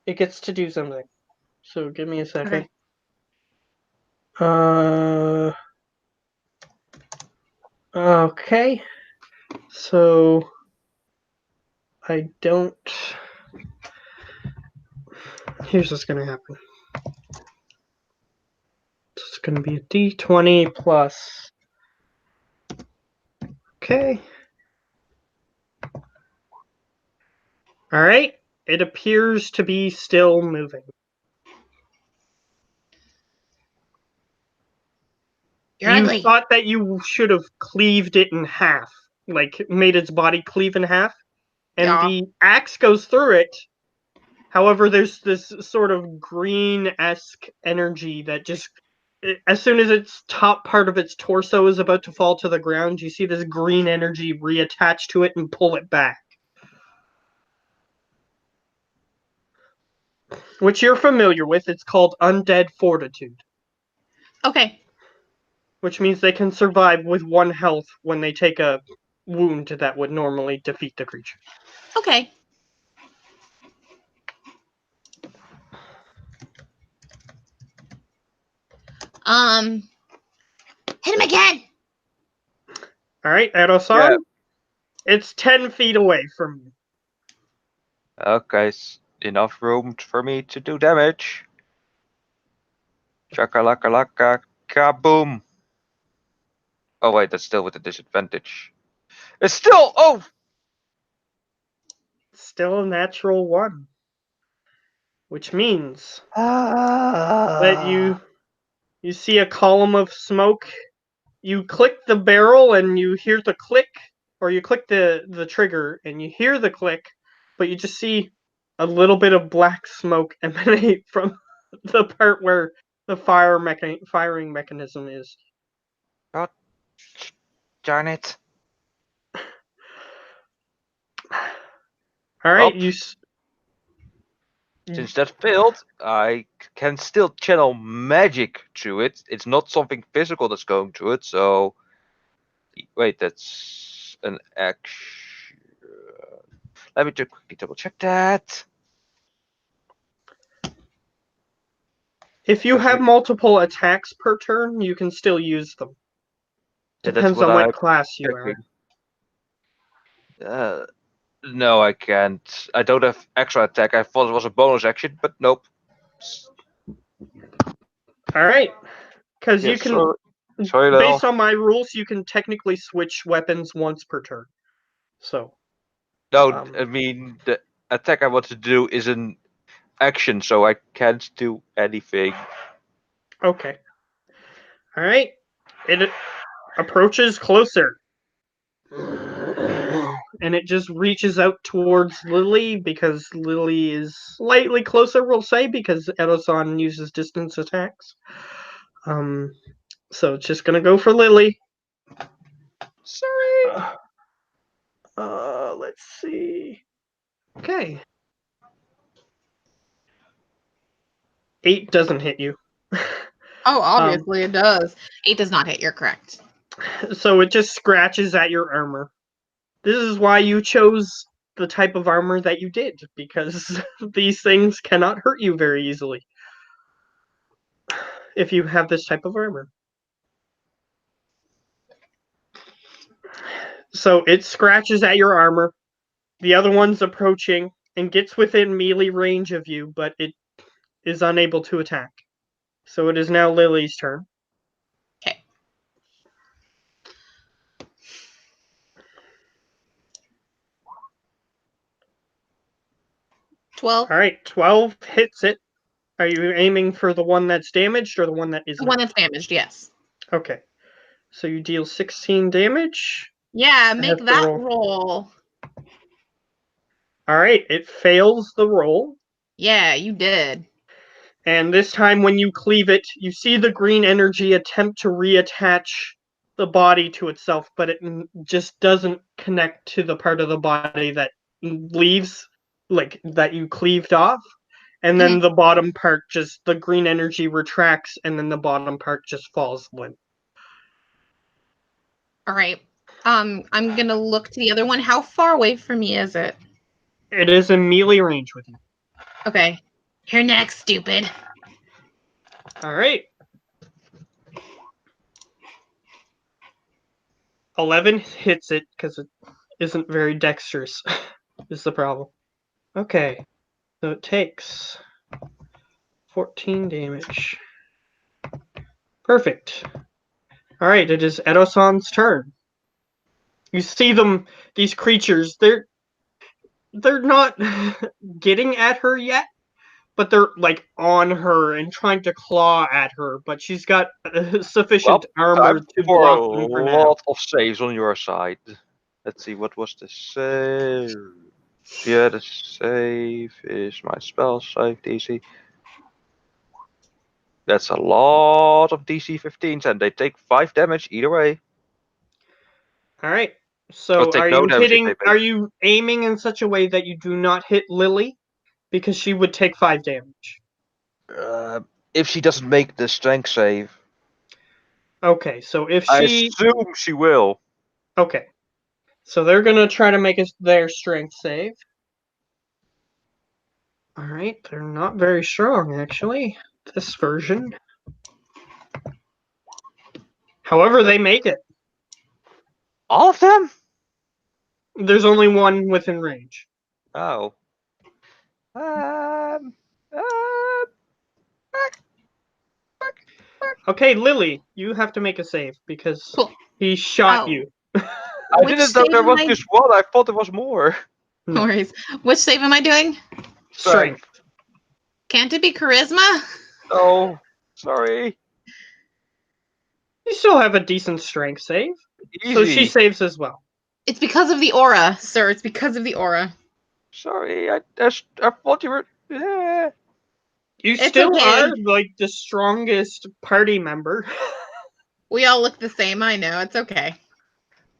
it gets to do something. So give me a second. Okay. So I don't. Here's what's gonna happen. It's gonna be a D20 plus. Okay. Alright. It appears to be still moving. You're You ugly. thought that you should have cleaved it in half, like made its body cleave in half, and Yeah. the axe goes through it. However, there's this sort of green-esque energy that just, as soon as its top part of its torso is about to fall to the ground, you see this green energy reattach to it and pull it back. Which you're familiar with. It's called Undead Fortitude, Okay. which means they can survive with 1 health when they take a wound that would normally defeat the creature. Okay. Hit him again. Alright, Edo-san. Yeah. It's 10 feet away from you. Okay, enough room for me to do damage. Chakalaka laka kaboom. Oh wait, that's still with a disadvantage. It's still Still a natural 1. Which means that Ah. you see a column of smoke. You click the barrel and you hear the click, or you click the trigger and you hear the click, but you just see a little bit of black smoke emanate from the part where the firing mechanism is. God darn it. All right, Well, you since that failed, I can still channel magic through it. It's not something physical that's going through it, so wait, that's an action. Let me just quickly double check that. if you have multiple attacks per turn, you can still use them. Yeah, that's Depends what on what I'm class you are. checking. No, I can't. I don't have extra attack. I thought it was a bonus action, but nope. All right, because you Yes, can, sorry, based Lil. on my rules, you can technically switch weapons once per turn. So, No, I mean the attack I want to do is an action, so I can't do anything. okay. All right. It approaches closer. And it just reaches out towards Lily because Lily is slightly closer, we'll say, because Edo-san uses distance attacks. So it's just gonna go for Lily. Sorry. Let's see. Okay. 8 doesn't hit you. Oh, obviously it does. 8 does not hit. You're correct. So it just scratches at your armor. This is why you chose the type of armor that you did, because these things cannot hurt you very easily if you have this type of armor. So it scratches at your armor. The other one's approaching and gets within melee range of you, but it is unable to attack. So it is now Lily's turn. Okay. All right, 12 hits it. Are you aiming for the one that's damaged or the one that The isn't? one that's damaged, yes. Okay. So you deal 16 damage. Yeah, I make have to that roll. roll. All right, it fails the roll. Yeah, you did. And this time when you cleave it, you see the green energy attempt to reattach the body to itself, but it just doesn't connect to the part of the body that leaves, like that you cleaved off. And then the bottom part the green energy retracts, and then the bottom part just falls limp. All right. I'm gonna look to the other one. How far away from me is it? It is in melee range with you. Okay. You're next, stupid. All right. 11 hits it because it isn't very dexterous, is the problem. Okay, so it takes 14 damage. Perfect. All right, it is Edosan's turn. You see them, these creatures, they're not getting at her yet, but they're like on her and trying to claw at her, but she's got sufficient armor Time to for a block them for now. lot of saves on your side. Let's see, what was the save? Yeah, the save is my spell save DC. That's a lot of DC 15s, and they take 5 damage either way. All right. I'll So take no damage if they are make. you aiming in such a way that you do not hit Lily? Because she would take 5 damage. If she doesn't make the strength save, Okay, so if I she assume she will. okay. So they're gonna try to make their strength save. Alright, they're not very strong actually, this version. However, they make it. All of them? There's only one within range. Oh. Um. Uh, Okay, Lily, you have to make a save because Cool. he shot Oh. you. I Which didn't know save there am was I- just one. I thought there was more. No worries. Which save am I doing? Strength. Can't it be charisma? Oh, sorry. You still have a decent strength save. Easy. So she saves as well. It's because of the aura, sir. It's because of the aura. Sorry, I thought you were. You It's still okay. are like the strongest party member. We all look the same. I know. It's okay.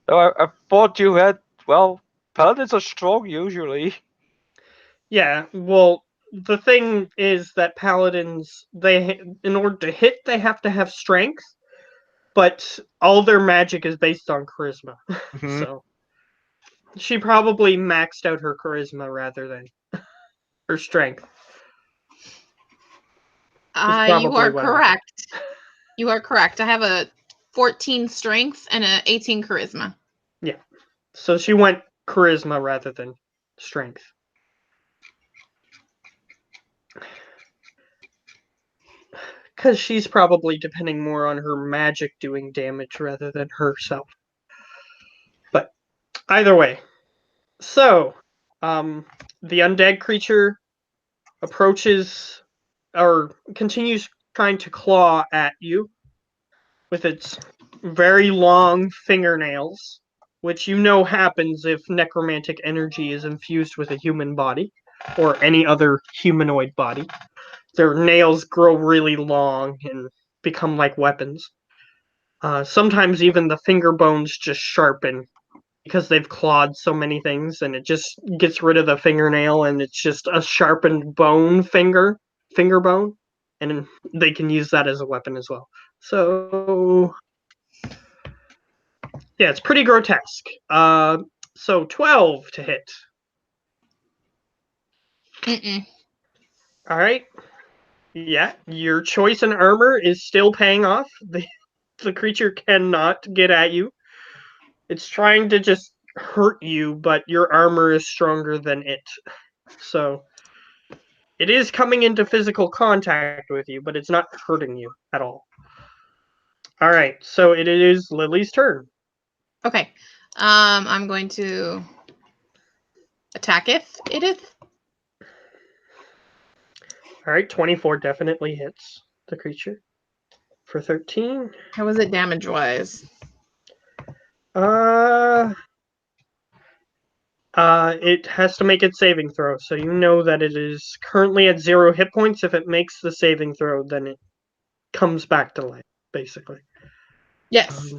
No, I thought you had. Well, paladins are strong usually. Yeah, well, the thing is that paladins, in order to hit, they have to have strength, but all their magic is based on charisma. Mhm. So she probably maxed out her charisma rather than her strength. You are correct. You are correct. I have a 14 strength and a 18 charisma. Yeah. So she went charisma rather than strength. Because she's probably depending more on her magic doing damage rather than herself. But either way. So, the undead creature approaches or continues trying to claw at you with its very long fingernails, which you know happens if necromantic energy is infused with a human body or any other humanoid body. Their nails grow really long and become like weapons. Sometimes even the finger bones just sharpen because they've clawed so many things, and it just gets rid of the fingernail, and it's just a sharpened finger bone, and they can use that as a weapon as well. So yeah, it's pretty grotesque. So 12 to hit. Mm-mm. All right. Yeah, your choice in armor is still paying off. The creature cannot get at you. It's trying to just hurt you, but your armor is stronger than it. So it is coming into physical contact with you, but it's not hurting you at all. All right, so it is Lily's turn. Okay. I'm going to attack Edith. All right, 24 definitely hits the creature for 13. How is it damage-wise? It has to make its saving throw, so you know that it is currently at 0 hit points. If it makes the saving throw, then it comes back to life, basically. Yes.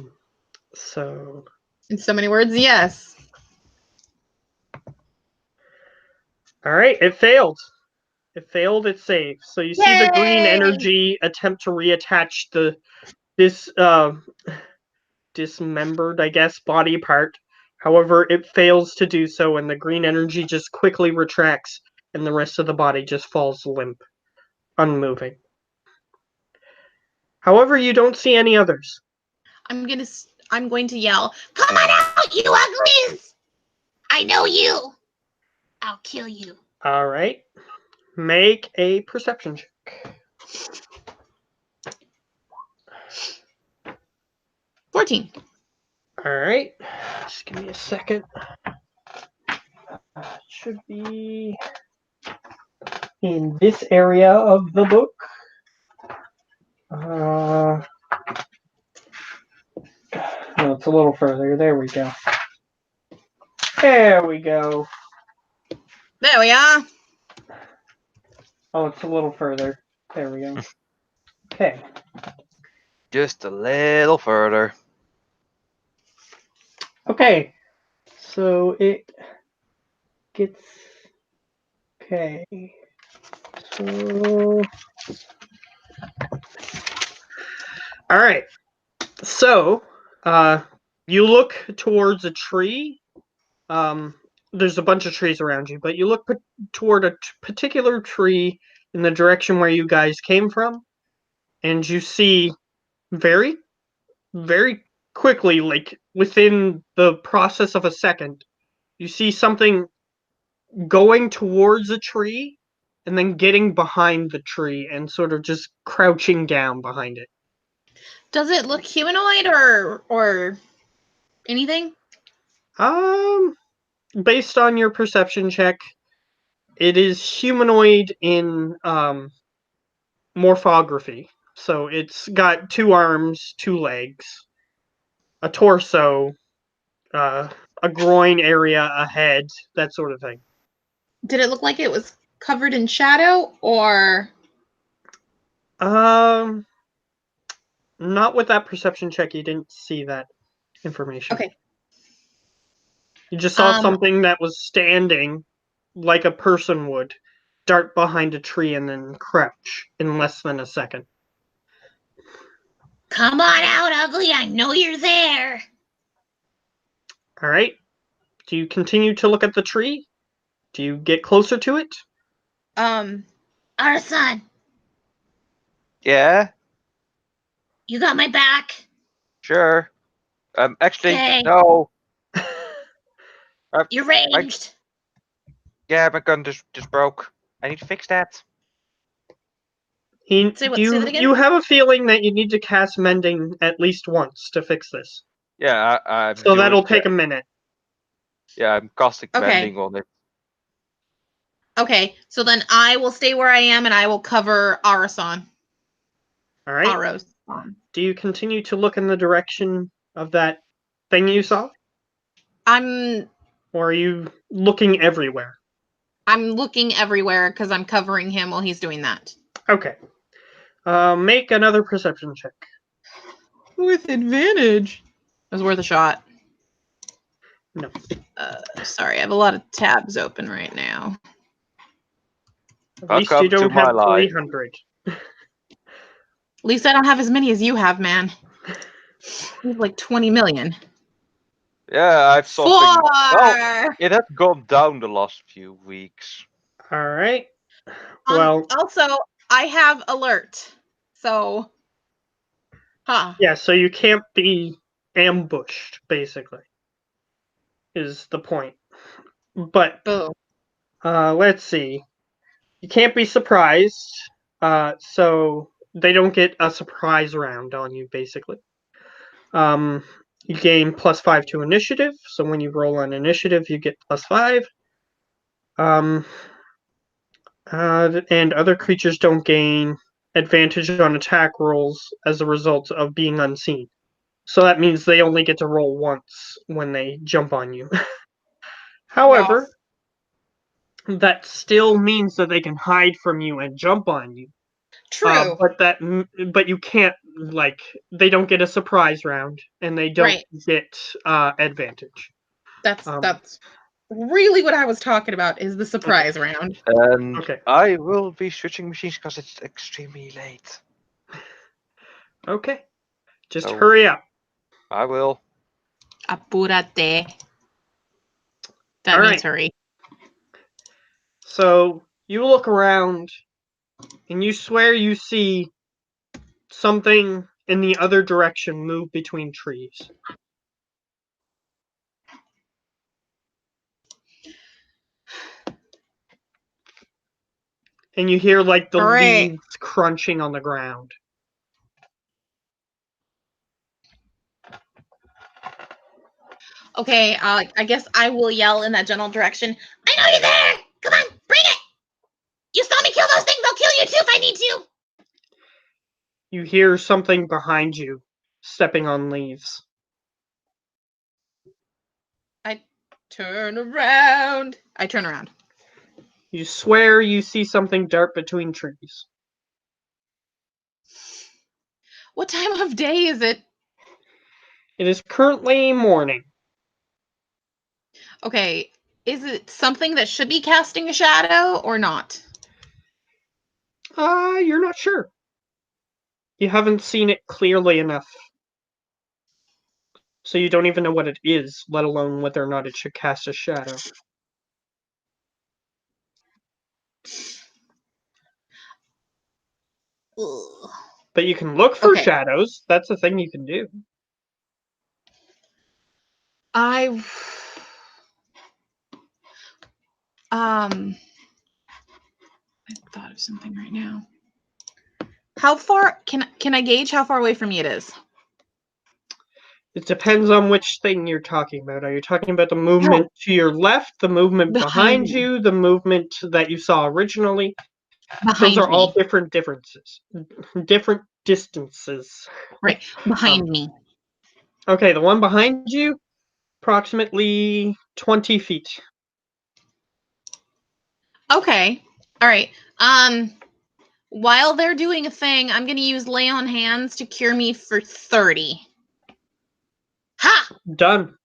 So In so many words, yes. all right, it failed. It failed its save. So you see the green Yay! energy attempt to reattach this dismembered, I guess, body part. However, it fails to do so, and the green energy just quickly retracts, and the rest of the body just falls limp, unmoving. However, you don't see any others. I'm going to yell, Come on out, you uglies! I know you. I'll kill you. All right. Make a perception check. 14. All right. Just give me a second. It should be in this area of the book. No, it's a little further. There we go. There we go. There we are. Oh, it's a little further. There we go. Okay. Just a little further. Okay. So it gets. Okay. So. All right. So, you look towards a tree. There's a bunch of trees around you, but you look toward a particular tree in the direction where you guys came from, and you see very, very quickly, like within the process of a second, you see something going towards a tree and then getting behind the tree and sort of just crouching down behind it. Does it look humanoid or anything? Based on your perception check, it is humanoid in morphography. So it's got 2 arms, 2 legs, a torso, a groin area, a head, that sort of thing. Did it look like it was covered in shadow or? Not with that perception check. You didn't see that information. Okay. You just saw something that was standing like a person would, dart behind a tree and then crouch in less than a second. Come on out, ugly. I know you're there. All right. Do you continue to look at the tree? Do you get closer to it? Our son, Yeah, you got my back. sure. Actually, Okay. no. You're ranged. Yeah, my gun just broke. I need to fix that. Say that again? You have a feeling that you need to cast mending at least once to fix this. Yeah, I'm So that'll doing take a minute. Yeah, I'm casting Okay. mending on it. Okay, so then I will stay where I am and I will cover Arasan. All right. Arasan. Do you continue to look in the direction of that thing you saw? Or are you looking everywhere? I'm looking everywhere because I'm covering him while he's doing that. Okay. Make another perception check. With advantage. It was worth a shot. No. Sorry, I have a lot of tabs open right now. At least you don't have 300. At least I don't have as many as you have, man. You have like 20 million. Yeah, I've something. 4! Well, it has gone down the last few weeks. All right. Well. Also, I have alert. So. Yeah, so you can't be ambushed, basically. is the point. But Boo. let's see. You can't be surprised, so they don't get a surprise round on you, basically. You gain +5 to initiative, so when you roll on initiative, you get +5. And other creatures don't gain advantage on attack rolls as a result of being unseen. So that means they only get to roll once when they jump on you. However, that still means that they can hide from you and jump on you. True. But you can't, like, they don't get a surprise round and they don't Right. get advantage. That's really what I was talking about, is the surprise round. And Okay. I will be switching machines because it's extremely late. Okay. Just So- hurry up. I will. Apúrate. That All means right. hurry. So you look around and you swear you see something in the other direction move between trees. And you hear like the All right. leaves crunching on the ground. Okay, I guess I will yell in that general direction. I know you're there. Come on, bring it. You saw me kill those things. I'll kill you too if I need to. You hear something behind you stepping on leaves. Turn around. I turn around. You swear you see something dart between trees. What time of day is it? It is currently morning. Okay, is it something that should be casting a shadow or not? You're not sure. You haven't seen it clearly enough. So you don't even know what it is, let alone whether or not it should cast a shadow. Ugh. But you can look for Okay. shadows. That's a thing you can do. I thought of something right now. How far can I gauge how far away from me it is? It depends on which thing you're talking about. Are you talking about the movement to your left, the movement Behind behind me. you, the movement that you saw originally? Those Behind are all me. different differences. Different distances. Right. Behind me. Okay, the one behind you, approximately 20 feet. Okay. All right. While they're doing a thing, I'm gonna use lay on hands to cure me for 30. Ha! Done.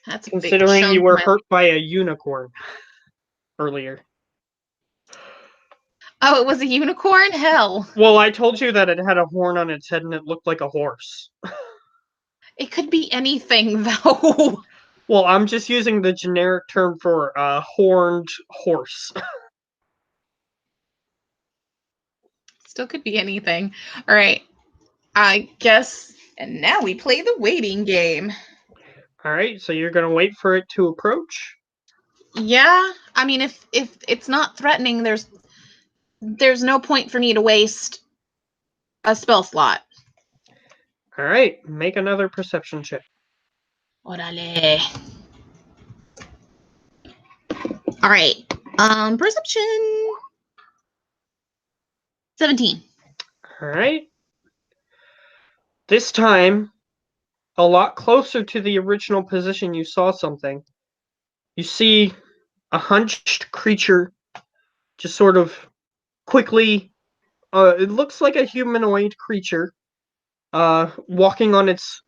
That's a big Considering chunk you of were my... hurt by a unicorn earlier. Oh, it was a unicorn? Hell. Well, I told you that it had a horn on its head and it looked like a horse. It could be anything, though. Well, I'm just using the generic term for a horned horse. Still could be anything. All right. I guess. And now we play the waiting game. All right, so you're gonna wait for it to approach. Yeah. I mean, if it's not threatening, there's no point for me to waste a spell slot. All right, make another perception check. Orale. All right. Perception. 17. All right. This time, a lot closer to the original position you saw something. You see a hunched creature just sort of quickly, it looks like a humanoid creature, walking on its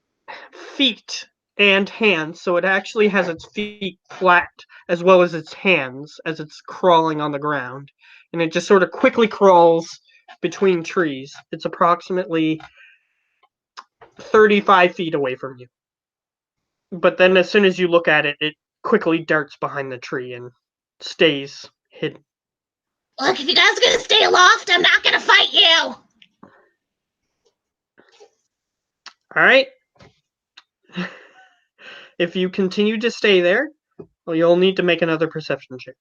feet and hands, so it actually has its feet flat as well as its hands as it's crawling on the ground. And it just sort of quickly crawls between trees. It's approximately 35 feet away from you. But then as soon as you look at it, it quickly darts behind the tree and stays hidden. Look, if you guys are gonna stay aloft, I'm not gonna fight you. All right. If you continue to stay there, well, you'll need to make another perception check.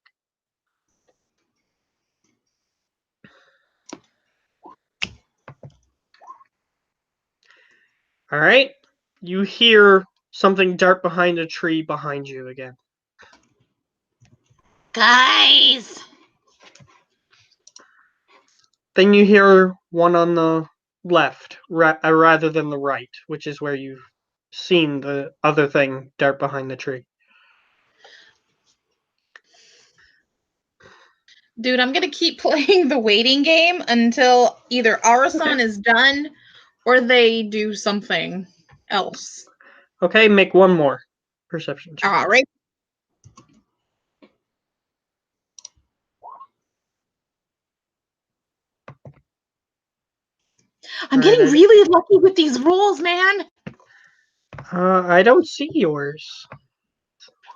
All right. You hear something dart behind a tree behind you again. Guys! Then you hear one on the left, rather than the right, which is where you've seen the other thing dart behind the tree. Dude, I'm gonna keep playing the waiting game until either Arasan is done or they do something else. Okay, make one more perception check. All right. I'm All right, getting really lucky with these rolls, man. I don't see yours.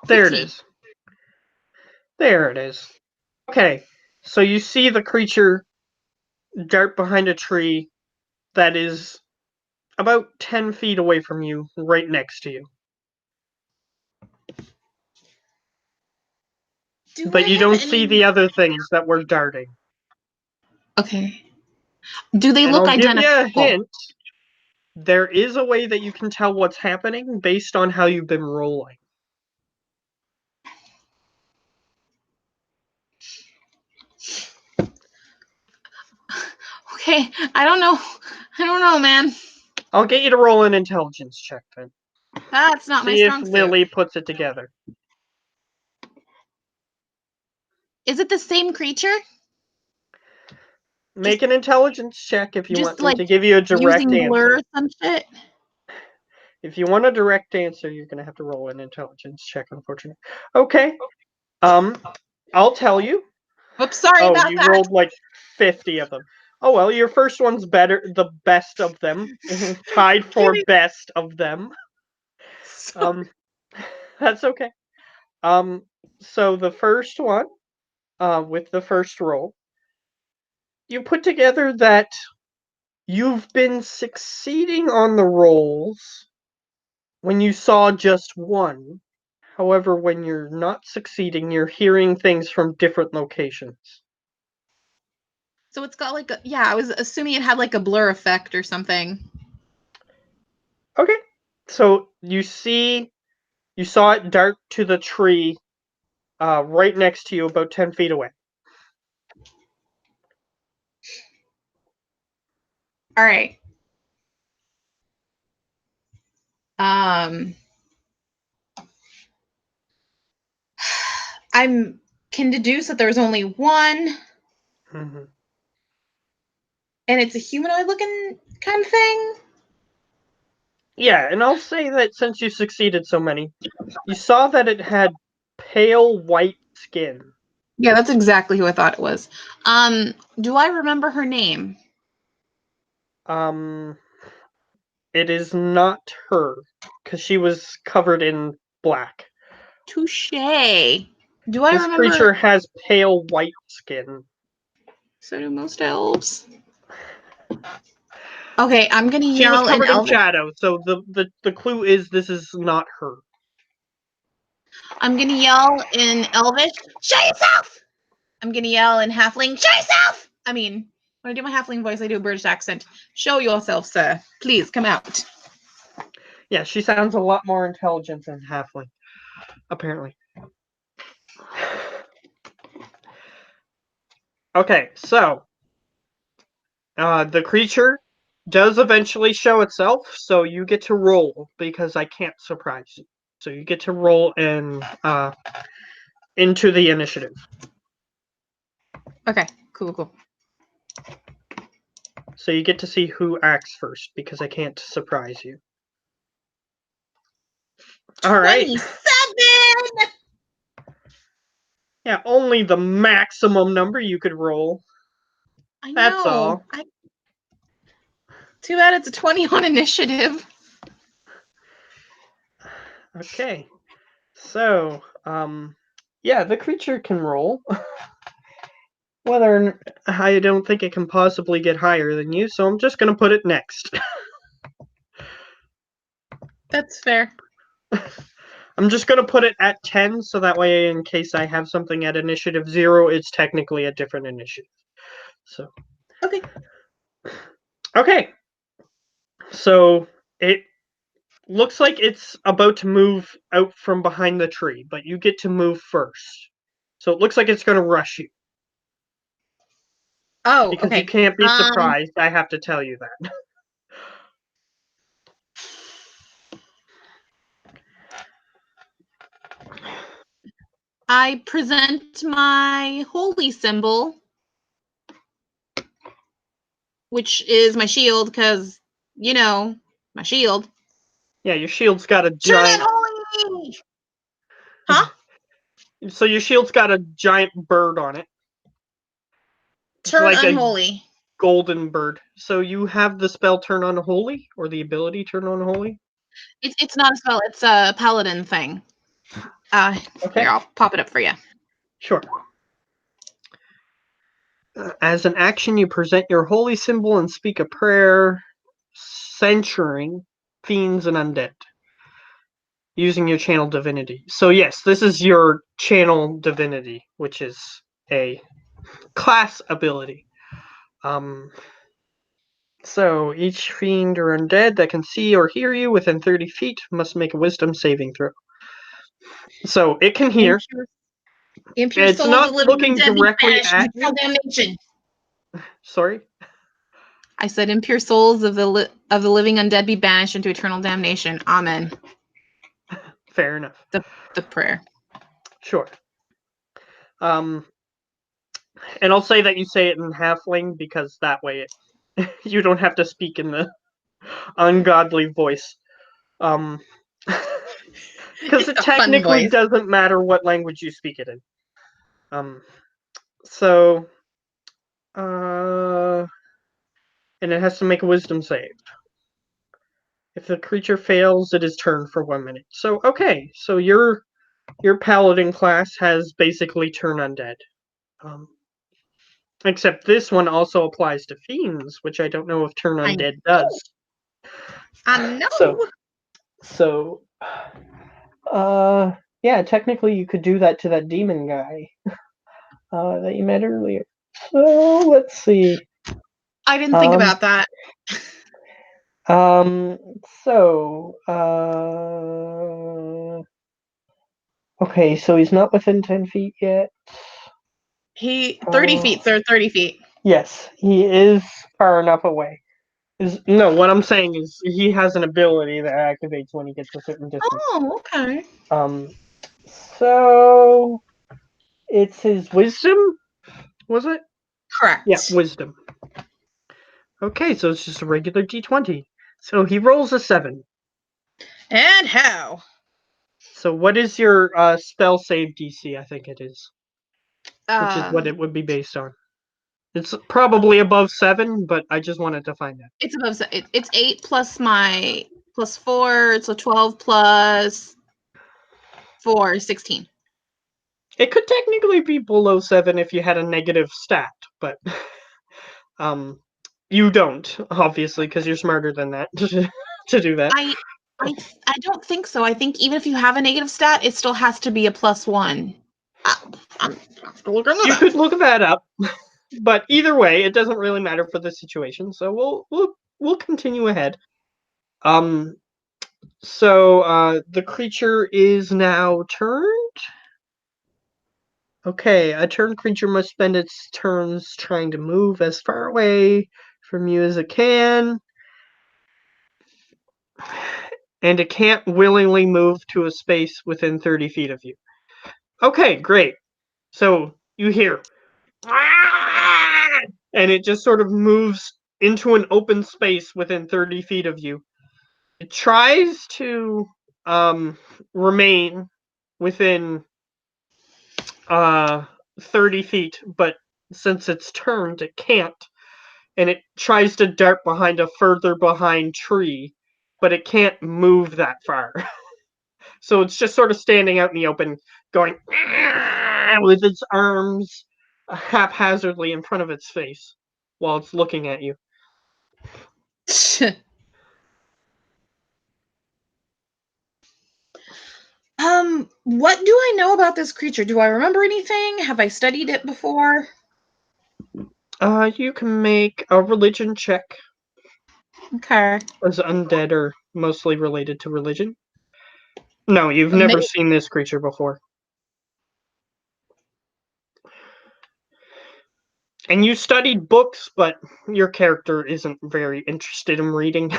There it 15. is. There it is. Okay, so you see the creature dart behind a tree that is about 10 feet away from you, right next to you. But you don't see the other things that were darting. Okay. Do they And look I'll give you a identical? hint. There is a way that you can tell what's happening based on how you've been rolling. Okay, I don't know, man. I'll get you to roll an intelligence check then. That's not my See if strong suit. Lily puts it together. Is it the same creature? Make an intelligence check if you Just want me like to give you a direct using blur answer. or some shit? If you want a direct answer, you're going to have to roll an intelligence check, unfortunately. Okay. I'll tell you. Oops, sorry about You that. rolled like 50 of them. Oh well, your first one's better, the best of them, tied for Kidding. best of them. That's okay. So the first one, with the first roll, you put together that you've been succeeding on the rolls when you saw just one. However, when you're not succeeding, you're hearing things from different locations. So it's got like I was assuming it had like a blur effect or something. Okay. So you saw it dart to the tree right next to you, about 10 feet away. All right. I can deduce that there's only one, Mm-hmm. and it's a humanoid-looking kind of thing. Yeah, and I'll say that since you succeeded so many, you saw that it had pale white skin. Yeah, that's exactly who I thought it was. Do I remember her name? It is not her, because she was covered in black. Touche. Do I This remember? creature has pale white skin. So do most elves. Okay, I'm gonna She was yell in covered in Elvish. shadow, so the clue is this is not her. I'm gonna yell in Elvish. Show yourself! I'm gonna yell in Halfling. Show yourself! I mean, when I do my Halfling voice, I do a British accent. Show yourself, sir. Please come out. Yeah, she sounds a lot more intelligent than Halfling, apparently. Okay, so the creature does eventually show itself, so you get to roll because I can't surprise you. So you get to roll into the initiative. Okay, cool. So you get to see who acts first because I can't surprise you. All right. 27! Yeah, only the maximum number you could roll. I know. That's all. Too bad it's a 20 on initiative. Okay. So, yeah, the creature can roll. Whether I don't think it can possibly get higher than you, so I'm just going to put it next. That's fair. I'm just going to put it at 10, so that way, in case I have something at initiative 0, it's technically a different initiative. So. Okay. Okay. So it looks like it's about to move out from behind the tree, but you get to move first. So it looks like it's going to rush you. Oh, Because okay. you can't be surprised, I have to tell you that. I present my holy symbol, which is my shield, because, my shield. Yeah, your shield's got a Turn giant. that holy! Huh? So your shield's got a giant bird on it. It's Turn like unholy. a golden bird. So you have the spell Turn Unholy, or the ability Turn Unholy? It's not a spell, it's a paladin thing. Okay. Here, I'll pop it up for you. Sure. As an action, you present your holy symbol and speak a prayer censuring fiends and undead using your channel divinity. So yes, this is your channel divinity, which is a class ability. So each fiend or undead that can see or hear you within 30 feet must make a wisdom saving throw. So it can hear. Impure It's souls not of living looking undead be directly banished at into you. damnation. Sorry? I said, impure souls of the living undead be banished into eternal damnation. Amen. Fair enough. The prayer. Sure. And I'll say that you say it in halfling because that way you don't have to speak in the ungodly voice. Because it technically doesn't matter what language you speak it in. And it has to make a wisdom save. If the creature fails, it is turned for 1 minute. So okay, so your paladin class has basically turn undead. Except this one also applies to fiends, which I don't know if turn undead does. I know. So, yeah, technically you could do that to that demon guy that you met earlier. So let's see. I didn't think about that. Okay, so he's not within 10 feet yet. 30 feet, sir, 30 feet. Yes, he is far enough away. No, what I'm saying is he has an ability that activates when he gets a certain distance. Oh, okay. So it's his wisdom, was it? Correct. Yeah, wisdom. Okay, so it's just a regular D20. So he rolls a 7. And how? So what is your spell save DC? I think it is. Which is what it would be based on. It's probably above 7, but I just wanted to find out. It's above. It's 8 plus my plus 4. So 12 plus 4, 16. It could technically be below 7 if you had a negative stat, but you don't, obviously, because you're smarter than that to do that. I don't think so. I think even if you have a negative stat, it still has to be a +1. You could look that up, but either way, it doesn't really matter for this situation. So we'll continue ahead. So the creature is now turned. Okay, a turned creature must spend its turns trying to move as far away from you as it can. And it can't willingly move to a space within 30 feet of you. Okay, great. So you hear, and it just sort of moves into an open space within 30 feet of you. It tries to remain within 30 feet, but since it's turned, it can't. And it tries to dart behind a further behind tree, but it can't move that far. So it's just sort of standing out in the open, going with its arms haphazardly in front of its face while it's looking at you. What do I know about this creature? Do I remember anything? Have I studied it before? You can make a religion check, Okay. as undead are mostly related to religion. No, you've never Maybe. seen this creature before. And you studied books, but your character isn't very interested in reading.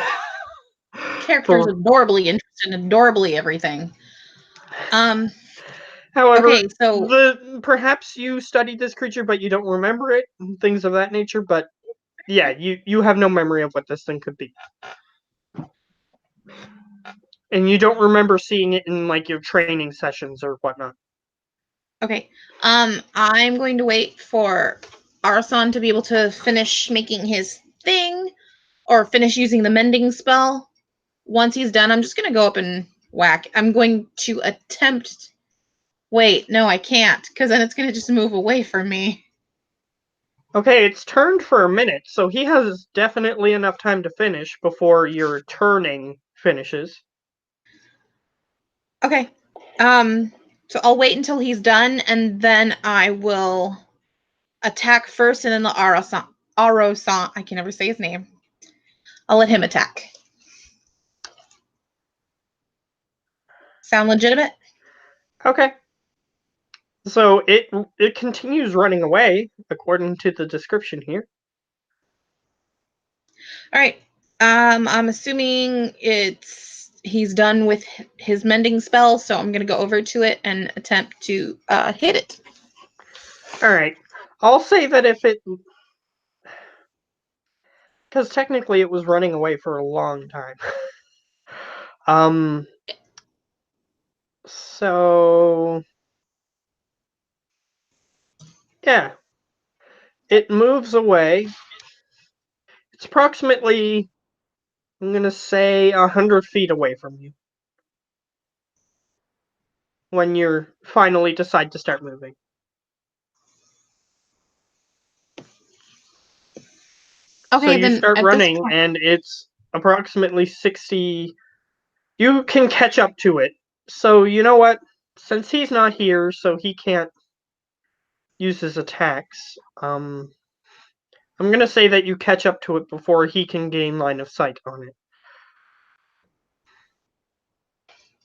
Character's adorably interested in adorably everything. However, Okay, so perhaps you studied this creature, but you don't remember it, and things of that nature. But yeah, you have no memory of what this thing could be, and you don't remember seeing it in like your training sessions or whatnot. okay. I'm going to wait for Arson to be able to finish making his thing or finish using the mending spell. Once he's done, I'm just going to go up and whack. I'm going to attempt. Wait, no, I can't, because then it's going to just move away from me. Okay, it's turned for a minute, so he has definitely enough time to finish before your turning finishes. Okay. So I'll wait until he's done, and then I will attack first, and then the Arosan. I can never say his name. I'll let him attack. Sound legitimate? Okay. So it continues running away, according to the description here. All right. I'm assuming he's done with his mending spell, so I'm gonna go over to it and attempt to hit it. Alright. I'll say that if it... Because technically it was running away for a long time. So... Yeah. It moves away. It's approximately, I'm gonna say, 100 feet away from you. When you finally decide to start moving. Okay, So you then start at this running, point, and it's approximately 60. You can catch up to it. So you know what? Since he's not here, so he can't use his attacks. I'm gonna say that you catch up to it before he can gain line of sight on it.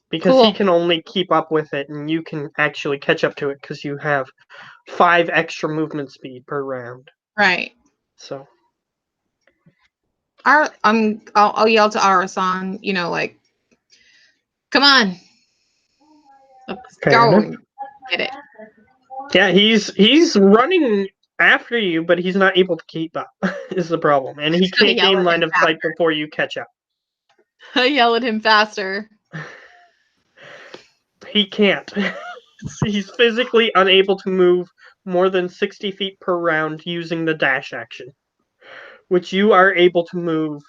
Because he cool. can only keep up with it, and you can actually catch up to it because you have 5 extra movement speed per round. Right. So I'll yell to Arasan, like, come on, let's fair go enough. and get it. Yeah, he's running after you, but he's not able to keep up. Is the problem, and he I can't yell gain at line him of sight faster. before you catch up. I yell at him faster. He can't. He's physically unable to move more than 60 feet per round using the dash action, which you are able to move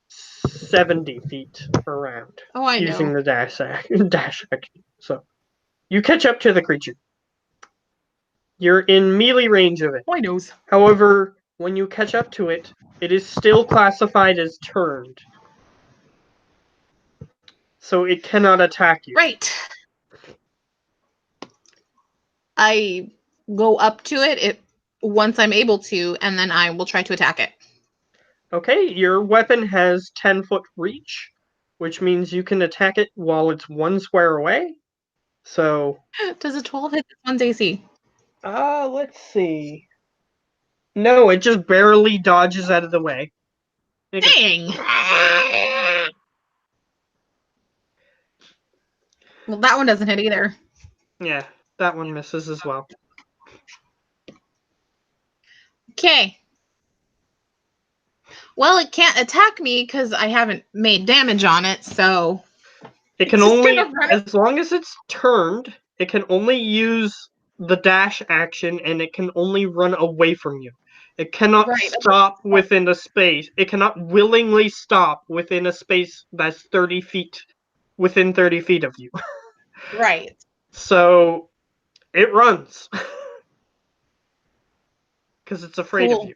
70 feet per round Oh, I using know. the dash action. So you catch up to the creature. You're in melee range of it. Oh, I knows. However, when you catch up to it, it is still classified as turned. So it cannot attack you. Right. I go up to it once I'm able to, and then I will try to attack it. Okay, your weapon has 10-foot reach, which means you can attack it while it's 1 square away. So, Does a 12 hit this one's AC? let's see. No, it just barely dodges out of the way. It goes, Dang! Well, that one doesn't hit either. yeah, that one misses as well. Okay. Well, it can't attack me because I haven't made damage on it, so It can it's just only, gonna run. as long as it's turned, it can only use the dash action and it can only run away from you. It cannot Right. stop within a space. It cannot willingly stop within a space that's 30 feet, within 30 feet of you. Right. So it runs because it's afraid of Cool. you.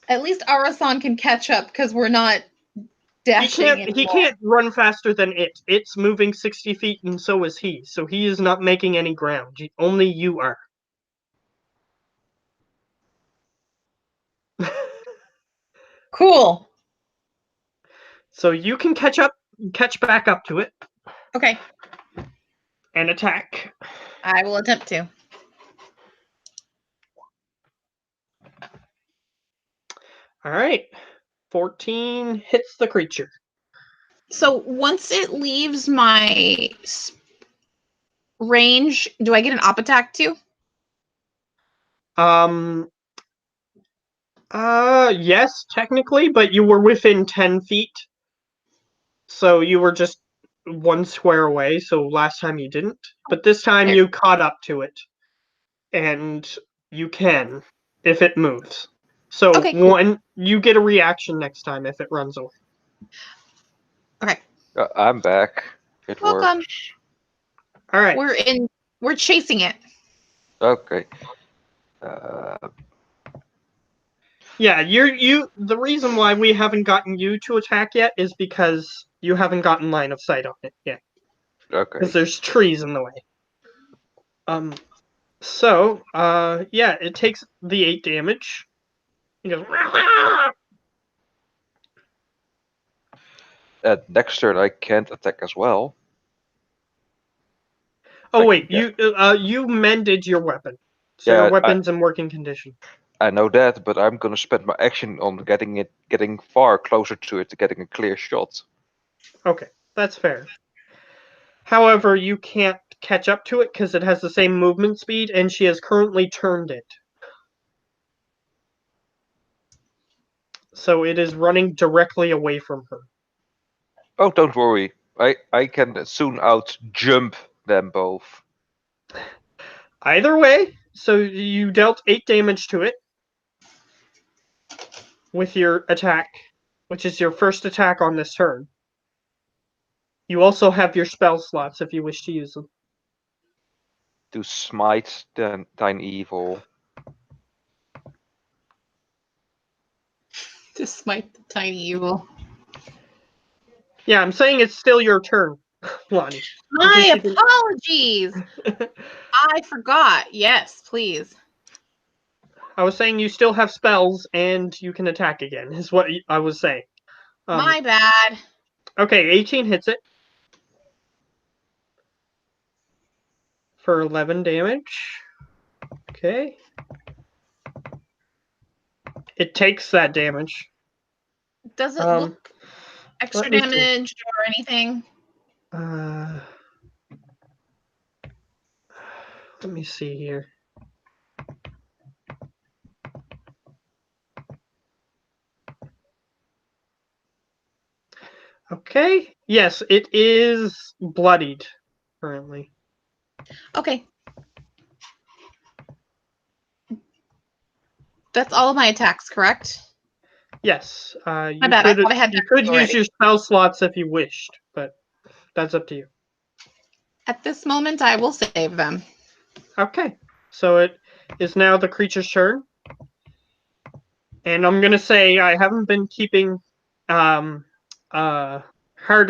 At least Arasan can catch up because we're not dashing. He can't run faster than it. It's moving 60 feet, and so is he. So he is not making any ground. Only you are. Cool. So you can catch back up to it, Okay, and attack. I will attempt to. All right. 14 hits the creature. So once it leaves my range, do I get an op attack too? Yes, technically, but you were within 10 feet. So you were just one square away, so last time you didn't. But this time There. you caught up to it. And you can, if it moves. So Okay, cool. you get a reaction next time if it runs away. Okay. I'm back. It Welcome. works. All right. We're chasing it. Okay. Yeah, the reason why we haven't gotten you to attack yet is because you haven't gotten line of sight on it yet. Okay. Because there's trees in the way. So, yeah, it takes the 8 damage. It goes. Next turn I can't attack as well. Oh I wait, can you mended your weapon, so Yeah, your weapon's in working condition. I know that, but I'm gonna spend my action on getting far closer to it, to getting a clear shot. Okay, that's fair. However, you can't catch up to it because it has the same movement speed, and she has currently turned it. So it is running directly away from her. Oh, don't worry. I can soon out jump them both. Either way, so you dealt 8 damage to it with your attack, which is your first attack on this turn. You also have your spell slots if you wish to use them. To smite thine evil. To smite the tiny evil. Yeah, I'm saying it's still your turn, Lonnie. My Because apologies. I forgot. Yes, please. I was saying you still have spells and you can attack again, is what I was saying. My bad. Okay, 18 hits it for 11 damage. Okay. It takes that damage. Does it look extra let me see. damage or anything? Let me see here. Okay. Yes, it is bloodied currently. Okay. That's all of my attacks, correct? Yes. My bad. I thought I had you that could use already. your spell slots if you wished, but that's up to you. At this moment, I will save them. Okay. So it is now the creature's turn. And I'm gonna say I haven't been keeping hard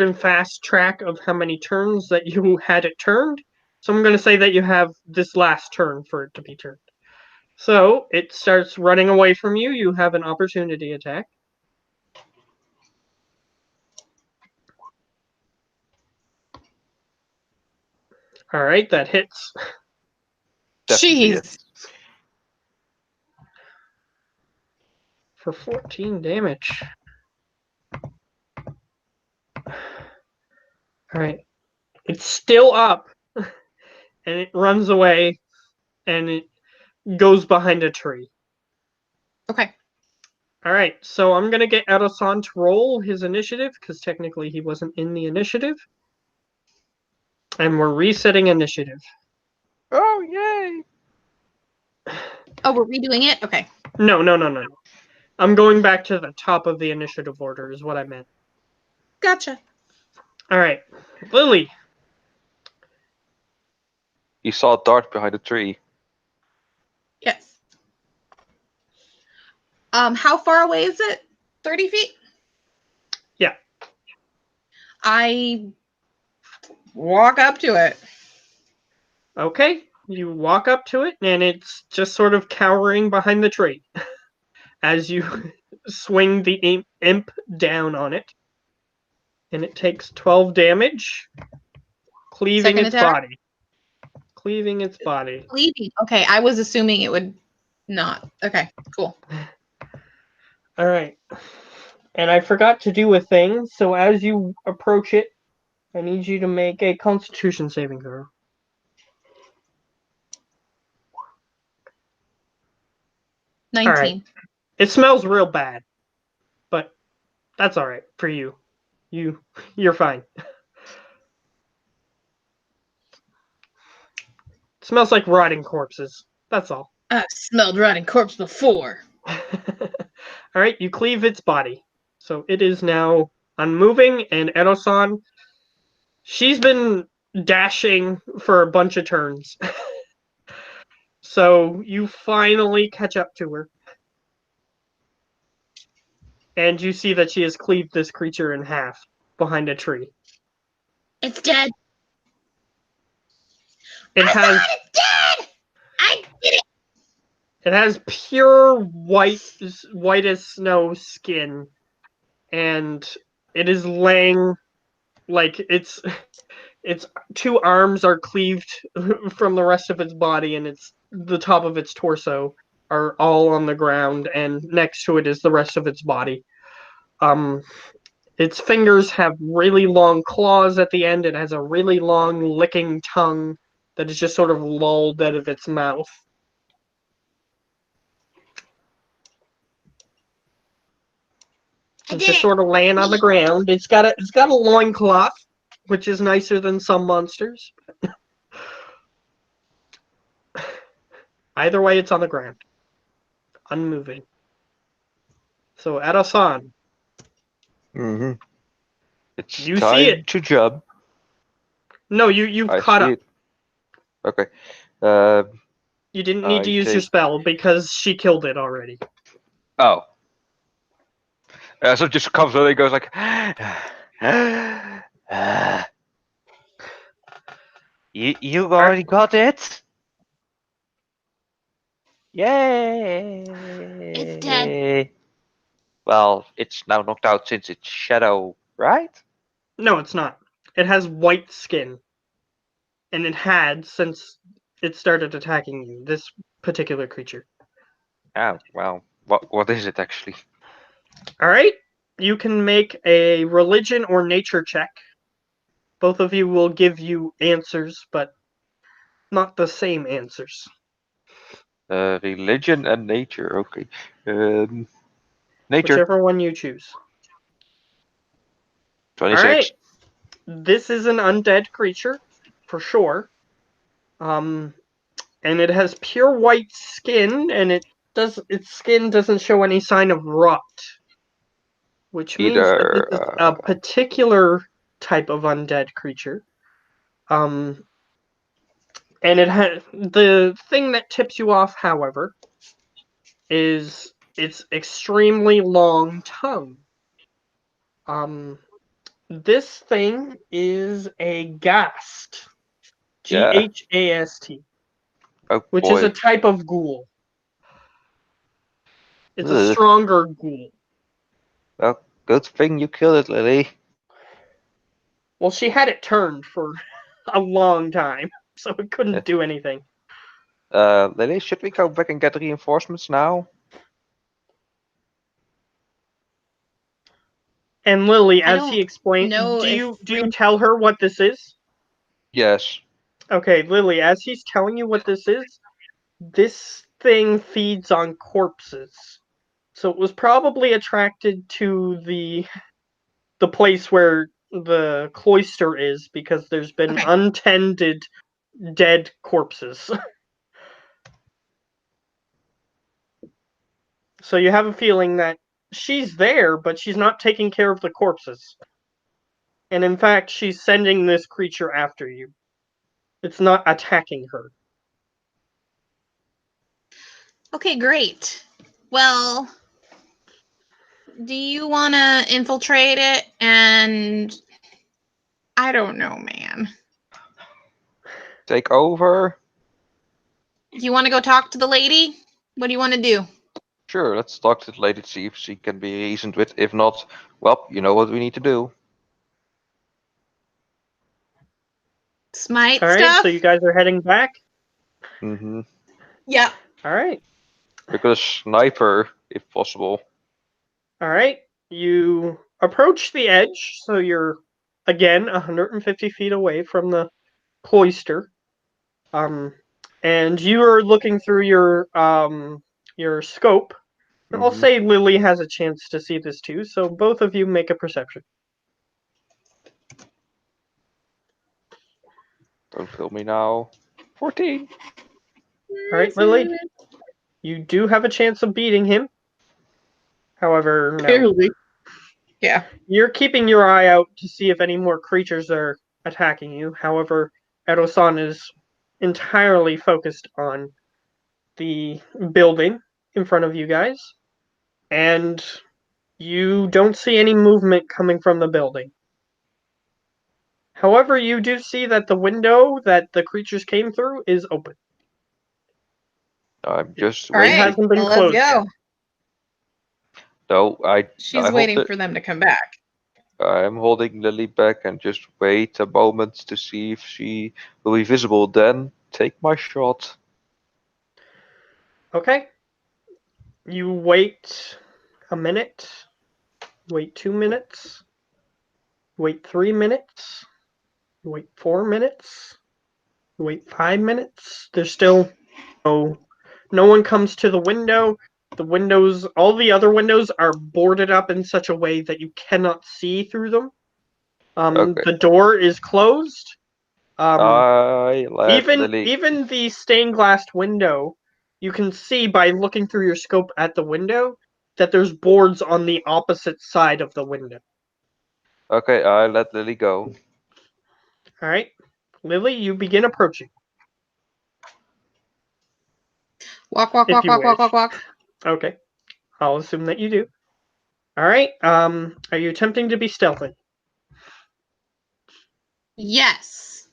and fast track of how many turns that you had it turned. So I'm gonna say that you have this last turn for it to be turned. So it starts running away from you. You have an opportunity attack. All right, that hits Definitely Jeez. is. for 14 damage. All right, it's still up, and it runs away, and it goes behind a tree. Okay. All right, so I'm gonna get Edosan to roll his initiative because technically he wasn't in the initiative, and we're resetting initiative. Oh yay! Oh, we're redoing it? Okay. No. I'm going back to the top of the initiative order, is what I meant. Gotcha. All right, Lily. You saw a dart behind a tree. Yes. How far away is it? 30 feet? Yeah. I walk up to it. Okay, you walk up to it, and it's just sort of cowering behind the tree as you swing the imp down on it. And it takes 12 damage, cleaving Second its attack? body. Cleaving its body. Leaving. Okay, I was assuming it would not. Okay, cool. Alright. And I forgot to do a thing, so as you approach it, I need you to make a Constitution saving throw. 19. Alright. It smells real bad, but that's alright for you. You're fine. It smells like rotting corpses. That's all. I've smelled rotting corpse before. Alright, you cleave its body. So it is now unmoving, and Edosan, she's been dashing for a bunch of turns. So you finally catch up to her. And you see that she has cleaved this creature in half behind a tree. It's dead. It I has thought it's dead. I did it. it has pure white as snow skin, and it is laying like its two arms are cleaved from the rest of its body, and the top of its torso are all on the ground, and next to it is the rest of its body. Its fingers have really long claws at the end. It has a really long licking tongue that is just sort of lolled out of its mouth. I It's did just it. sort of laying on the ground. It's got a loincloth, which is nicer than some monsters. Either way, it's on the ground, unmoving. So, Edosan, Mm-hmm. It's you see it. time to jump. No, you've I caught see up. it. Okay. Uh, You didn't need to I use your take. spell because she killed it already. Oh. So it just comes and it goes like. You already got it? Yay! It's dead. Well, it's now knocked out since it's shadow, right? No, it's not. It has white skin. And it had since it started attacking you, this particular creature. Oh, well, what is it actually? Alright? You can make a religion or nature check. Both of you will give you answers, but not the same answers. Religion and nature, okay. Nature, Whichever one you choose. 26. Alright. This is an undead creature, for sure. And it has pure white skin, and its skin doesn't show any sign of rot. Which means that this is Either, a particular type of undead creature. And it has the thing that tips you off, however, is its extremely long tongue. This thing is a ghast, yeah. Ghast, Oh which is a boy. type of ghoul. It's a Ugh. stronger ghoul. Well, good thing you killed it, Lily. Well, she had it turned for a long time, so it couldn't Yeah. do anything. Lily, should we go back and get reinforcements now? And Lily, I as he don't explained, know do if you tell her what this is? Yes. Okay, Lily, as he's telling you what this thing feeds on corpses. So it was probably attracted to the place where the cloister is because there's been Okay. untended dead corpses. So you have a feeling that she's there, but she's not taking care of the corpses. And in fact, she's sending this creature after you. It's not attacking her. Okay, great. Well, do you want to infiltrate it and I don't know, man. Take over. Do you want to go talk to the lady? What do you want to do? Sure, let's talk to the lady to see if she can be reasoned with. If not, well, you know what we need to do. Smite All right, stuff? so you guys are heading back. Mm-hmm. Yeah. All right. We're gonna sniper if possible. All right. You approach the edge, so you're again 150 feet away from the cloister. And you are looking through your scope. I'll Mm-hmm. say Lily has a chance to see this too, so both of you make a perception. Don't kill me now. 14. All right, Lily. You do have a chance of beating him. However, no. Barely. Yeah. You're keeping your eye out to see if any more creatures are attacking you. However, Edo-san is entirely focused on the building in front of you guys, and you don't see any movement coming from the building. However, you do see that the window that the creatures came through is open. I'm just All It waiting. right. hasn't been Well, let's closed yet. go. No, I She's hold waiting the, for them to come back. I'm holding Lily back and just wait a moment to see if she will be visible. Then take my shot. Okay. You wait a minute, wait 2 minutes, wait 3 minutes, wait 4 minutes, wait 5 minutes. There's still no one comes to the window. The windows, all the other windows are boarded up in such a way that you cannot see through them. Okay. The door is closed. I let Even Lily. even the stained glass window, you can see by looking through your scope at the window that there's boards on the opposite side of the window. Okay, I let Lily go. All right, Lily, you begin approaching Walk, walk, if walk, you walk, walk, wish. walk, walk. Okay, I'll assume that you do. All right. Are you attempting to be stealthy? Yes.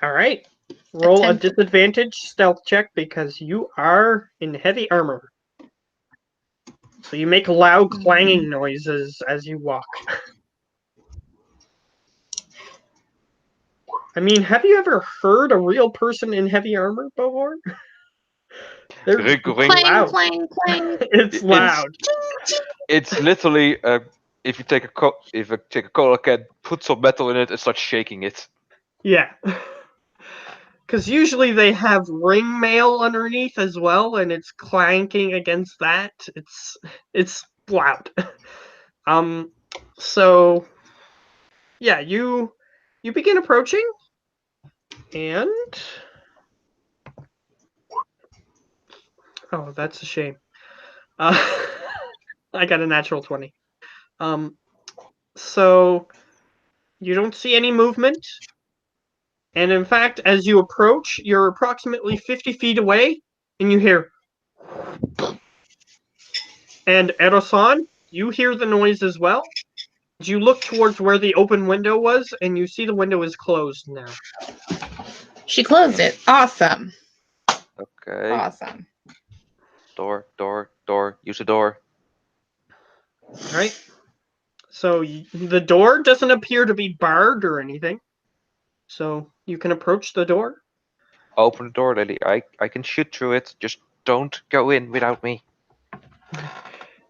All right. Roll a Attempt. disadvantage stealth check because you are in heavy armor. So you make loud clanging noises as you walk. I mean, have you ever heard a real person in heavy armor before? They're Rink, rink. Clang, loud. clang, clang. It's It's loud. it's literally if you take a cola can, put some metal in it, and start shaking it. Yeah. Because usually they have ring mail underneath as well, and it's clanking against that. It's loud. So yeah, you begin approaching, and oh, that's a shame. Uh, I got a natural 20. So you don't see any movement, and in fact, as you approach, you're approximately 50 feet away, and you hear. And Erosan, you hear the noise as well. You look towards where the open window was, and you see the window is closed now. She closed it. Awesome. Okay. Awesome. Door. Use the door. All right. So the door doesn't appear to be barred or anything. So you can approach the door. Open the door, Lily. I can shoot through it. Just don't go in without me.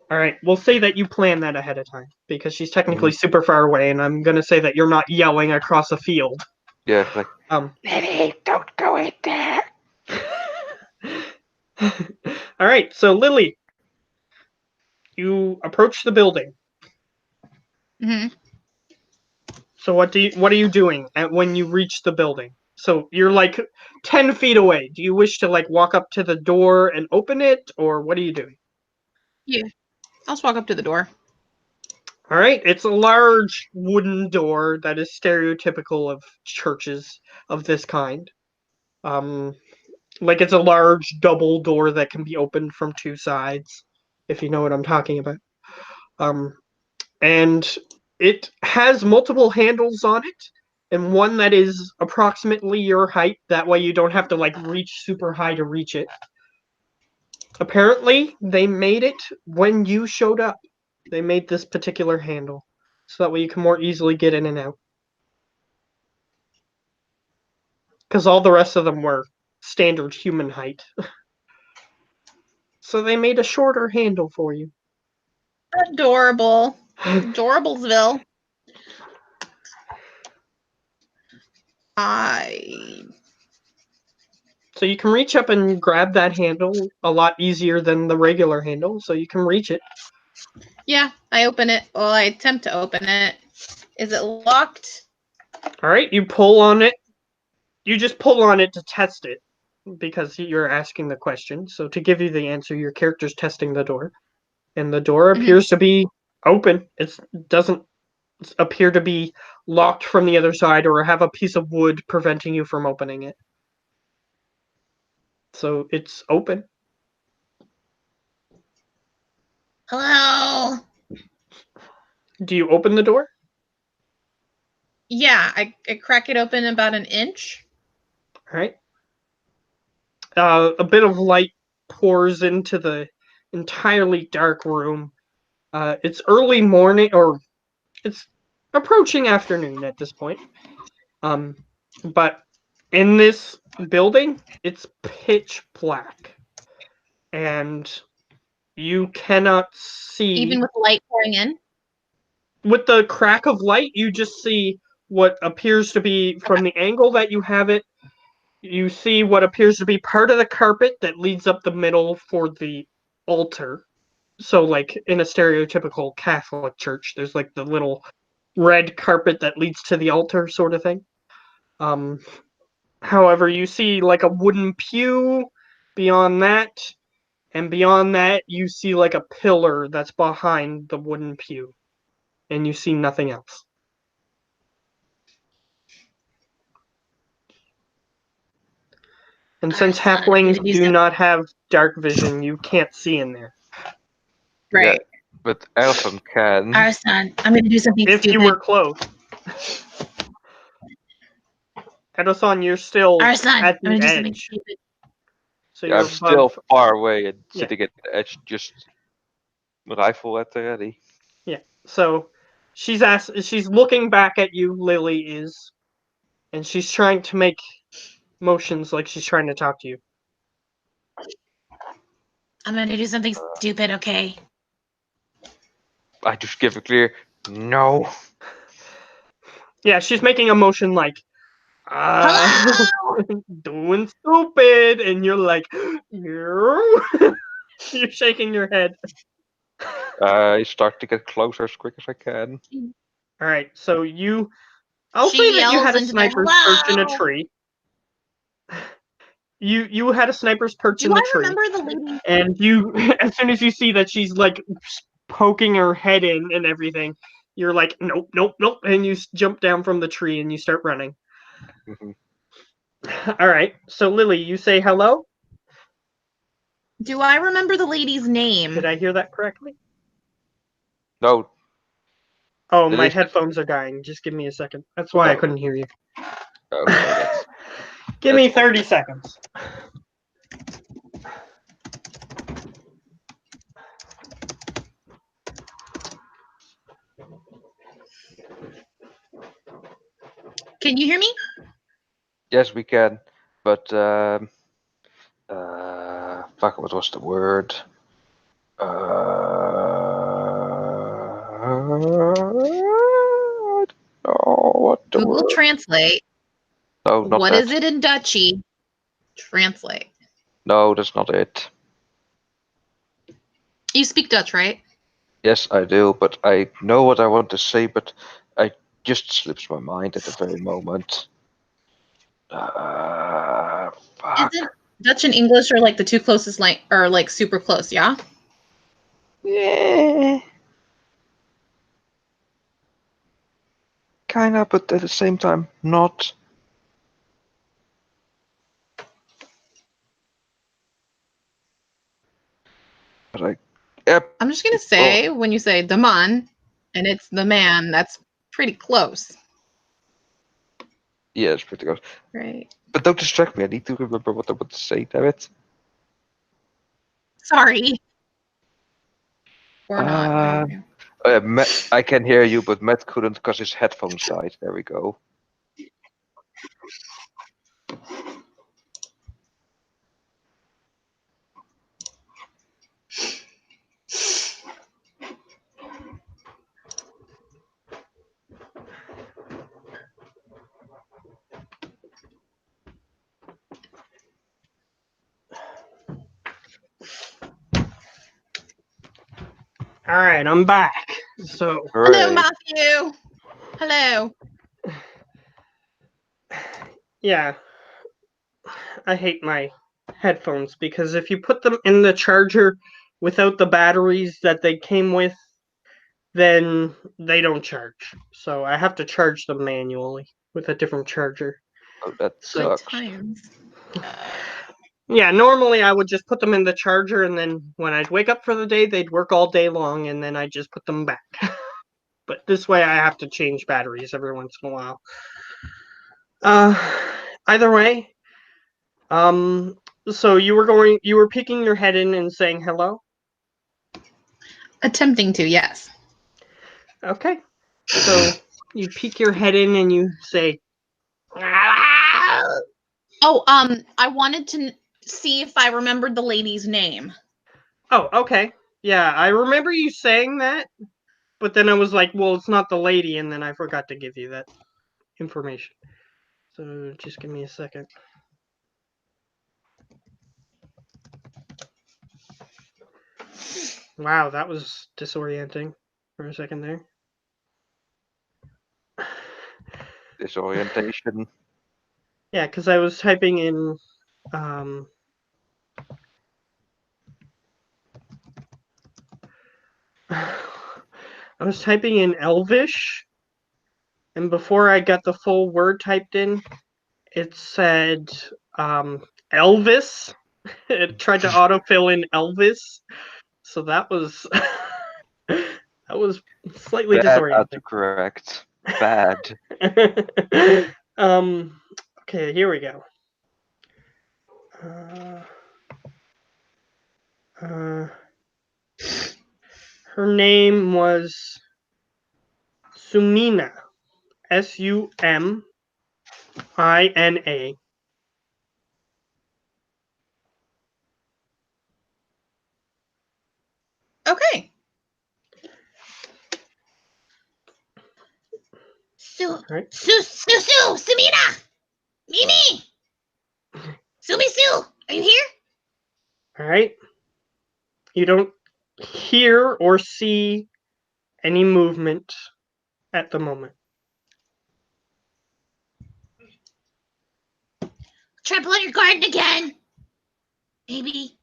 All right. We'll say that you plan that ahead of time because she's technically super far away, and I'm gonna say that you're not yelling across a field. Yeah, like Lily, don't go in there. All right. So Lily, you approach the building. Mm-hmm. So what are you doing when you reach the building? So you're like 10 feet away. Do you wish to like walk up to the door and open it, or what are you doing? Yeah. I'll just walk up to the door. All right, it's a large wooden door that is stereotypical of churches of this kind. Um, like it's a large double door that can be opened from two sides, if you know what I'm talking about. And It has multiple handles on it, and one that is approximately your height. That way you don't have to like reach super high to reach it. Apparently, they made it when you showed up. They made this particular handle, so that way you can more easily get in and out. Because all the rest of them were standard human height. So they made a shorter handle for you. Adorable. Adorablesville. So you can reach up and grab that handle a lot easier than the regular handle, so you can reach it. Yeah, I open it. Well, I attempt to open it. Is it locked? All right, you pull on it. You just pull on it to test it because you're asking the question. So to give you the answer, your character's testing the door, and the door appears to be open. It doesn't appear to be locked from the other side or have a piece of wood preventing you from opening it. So it's open. Hello. Do you open the door? Yeah, I crack it open about an inch. All right. A bit of light pours into the entirely dark room. It's early morning, or it's approaching afternoon at this point. But in this building, it's pitch black, and you cannot see. Even with light pouring in? With the crack of light, you just see what appears to be, from the angle that you have it, you see what appears to be part of the carpet that leads up the middle for the altar. So, like in a stereotypical Catholic church, there's like the little red carpet that leads to the altar, sort of thing. However, you see like a wooden pew beyond that, and beyond that, you see like a pillar that's behind the wooden pew, and you see nothing else. And since Alright, son, I'm halflings gonna do do something. not have dark vision, you can't see in there. Right. But Elson can. Alright, son, I'm gonna do something If you stupid. were close. Edosan, you're still Alright, son, at I'm the gonna do something edge. stupid. So Yeah, you're I'm still above. far away and Yeah. sitting at the edge, just rifle at the ready. Yeah. So she's looking back at you, Lily is, and she's trying to make motions like she's trying to talk to you. I'm gonna do something stupid, okay? I just give a clear no. Yeah, she's making a motion like Hello! doing stupid, and you're like you're shaking your head. I start to get closer as quick as I can. All right, so I'll say She that you yells had a into their sniper's perch in a hello. tree. You had a sniper's perch Do in the I tree, remember the lady? and you as soon as you see that she's like poking her head in and everything, you're like nope, nope, nope, and you jump down from the tree and you start running. Mhm. All right, so Lily, you say hello. Do I remember the lady's name? Did I hear that correctly? No, Oh, my Lily's. headphones are dying. Just give me a second. That's why I Oh. couldn't hear you. Okay, that's. Give that's me 30 seconds. Can you hear me? Yes, we can, but fuck, what was the word? I don't know what the Google word. Translate. No, not What that. is it in Dutchy? Translate. No, that's not it. You speak Dutch, right? Yes, I do, but I know what I want to say, but I just slips my mind at the very moment. Fuck. Isn't Dutch and English are like the two closest are like super close, yeah? Yeah. Kinda, but at the same time, not. But I. Yep. I'm just gonna say when you say the man and it's the man. That's pretty close, Yeah, it's pretty good. right? But don't distract me. I need to remember what I want to say. Damn it. Sorry. Or not. I don't know. I can hear you, but Matt couldn't because his headphones died. There we go. All right, I'm back. So Hello, Hooray. Matthew. Hello. yeah, I hate my headphones because if you put them in the charger without the batteries that they came with, then they don't charge. So I have to charge them manually with a different charger. Oh, that Good sucks. times. Yeah, normally I would just put them in the charger and then when I'd wake up for the day, they'd work all day long and then I just put them back. But this way I have to change batteries every once in a while. Either way, so you were peeking your head in and saying hello? Attempting to, yes. Okay. So you peek your head in and you say, Oh, I wanted to see if I remembered the lady's name. oh, okay. Yeah, I remember you saying that, but then I was like, well, it's not the lady, and then I forgot to give you that information. So just give me a second. Wow, that was disorienting for a second there. Disorientation. Yeah, because I was typing in um I was typing in Elvish, and before I got the full word typed in, it said Elvis. It tried to autofill in Elvis, so that was that was slightly Bad disorienting. autocorrect. Bad. Okay, here we go. Her name was Sumina. Sumina. Okay. Right. Sumina! Mimi! Sue! Are you here? All right. You don't hear or see any movement at the moment. Try pulling your garden again. Maybe.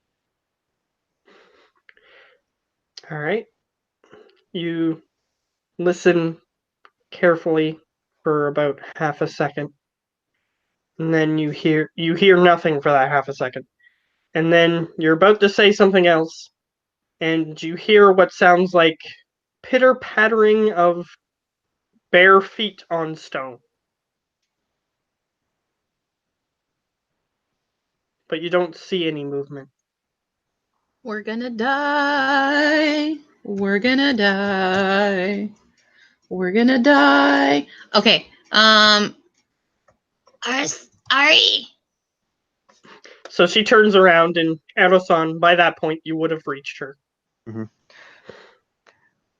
All right. You listen carefully for about half a second. And then you hear nothing for that half a second. And then you're about to say something else and you hear what sounds like pitter-pattering of bare feet on stone. But you don't see any movement. We're gonna die. We're gonna die. We're gonna die. Okay. Ari! So she turns around, and Erosan, by that point, you would have reached her.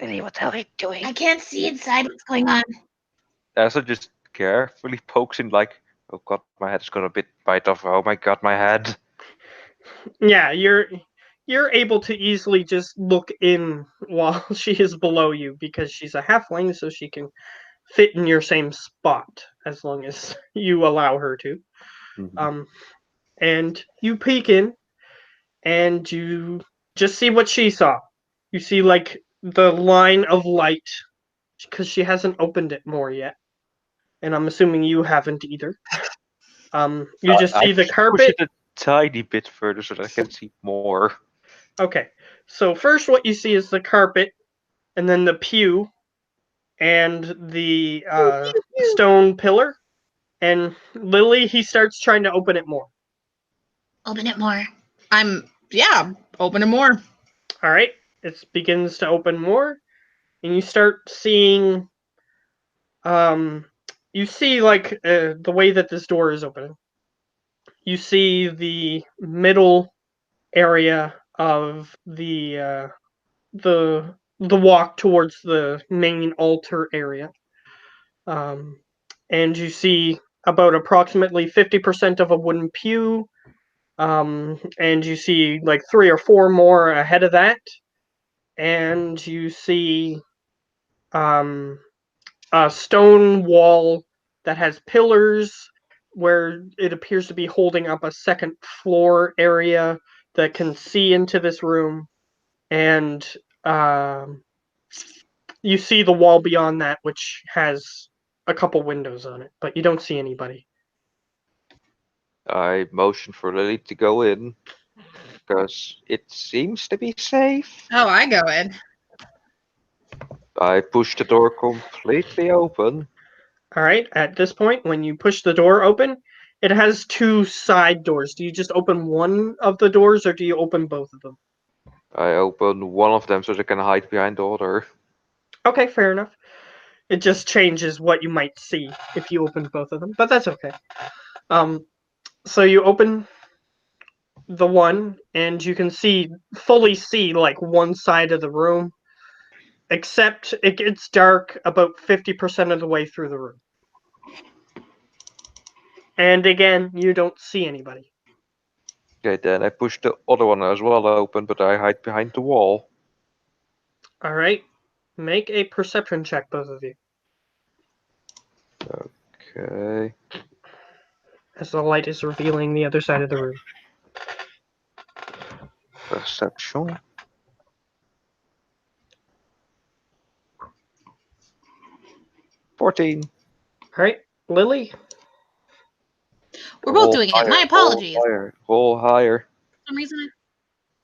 Lily, what the hell are you doing? I can't see inside what's going on. Asa just carefully pokes in like, oh god, my head is gonna bite off. Oh my god, my head. Yeah, you're able to easily just look in while she is below you because she's a halfling, so she can fit in your same spot as long as you allow her to. And you peek in, and you just see what she saw. You see like the line of light because she hasn't opened it more yet, and I'm assuming you haven't either. You just see the Push carpet. it a tiny bit further so that I can see more. Okay, so first what you see is the carpet, and then the pew, and the stone pillar. And Lily, he starts trying to open it more. Open it more. Open it more. All right, it begins to open more, and you start seeing, you see like the way that this door is opening. You see the middle area of the walk towards the main altar area, and you see about approximately 50% of a wooden pew, and you see like 3 or 4 more ahead of that, and you see a stone wall that has pillars where it appears to be holding up a second floor area that can see into this room, and you see the wall beyond that, which has a couple windows on it, but you don't see anybody. I motion for Lily to go in because it seems to be safe. Oh, I go in. I push the door completely open. All right, at this point, when you push the door open, it has 2 side doors. Do you just open one of the doors, or do you open both of them? I open one of them so they can hide behind the other. Okay, fair enough. It just changes what you might see if you open both of them, but that's okay. So you open the one, and you can fully see like one side of the room, except it gets dark about 50% of the way through the room. And again, you don't see anybody. Okay, then I push the other one as well open, but I hide behind the wall. All right, make a perception check, both of you, Okay. as the light is revealing the other side of the room. Perception. $14. All right, Lily. We're both doing it. My apologies. Roll higher. For some reason, I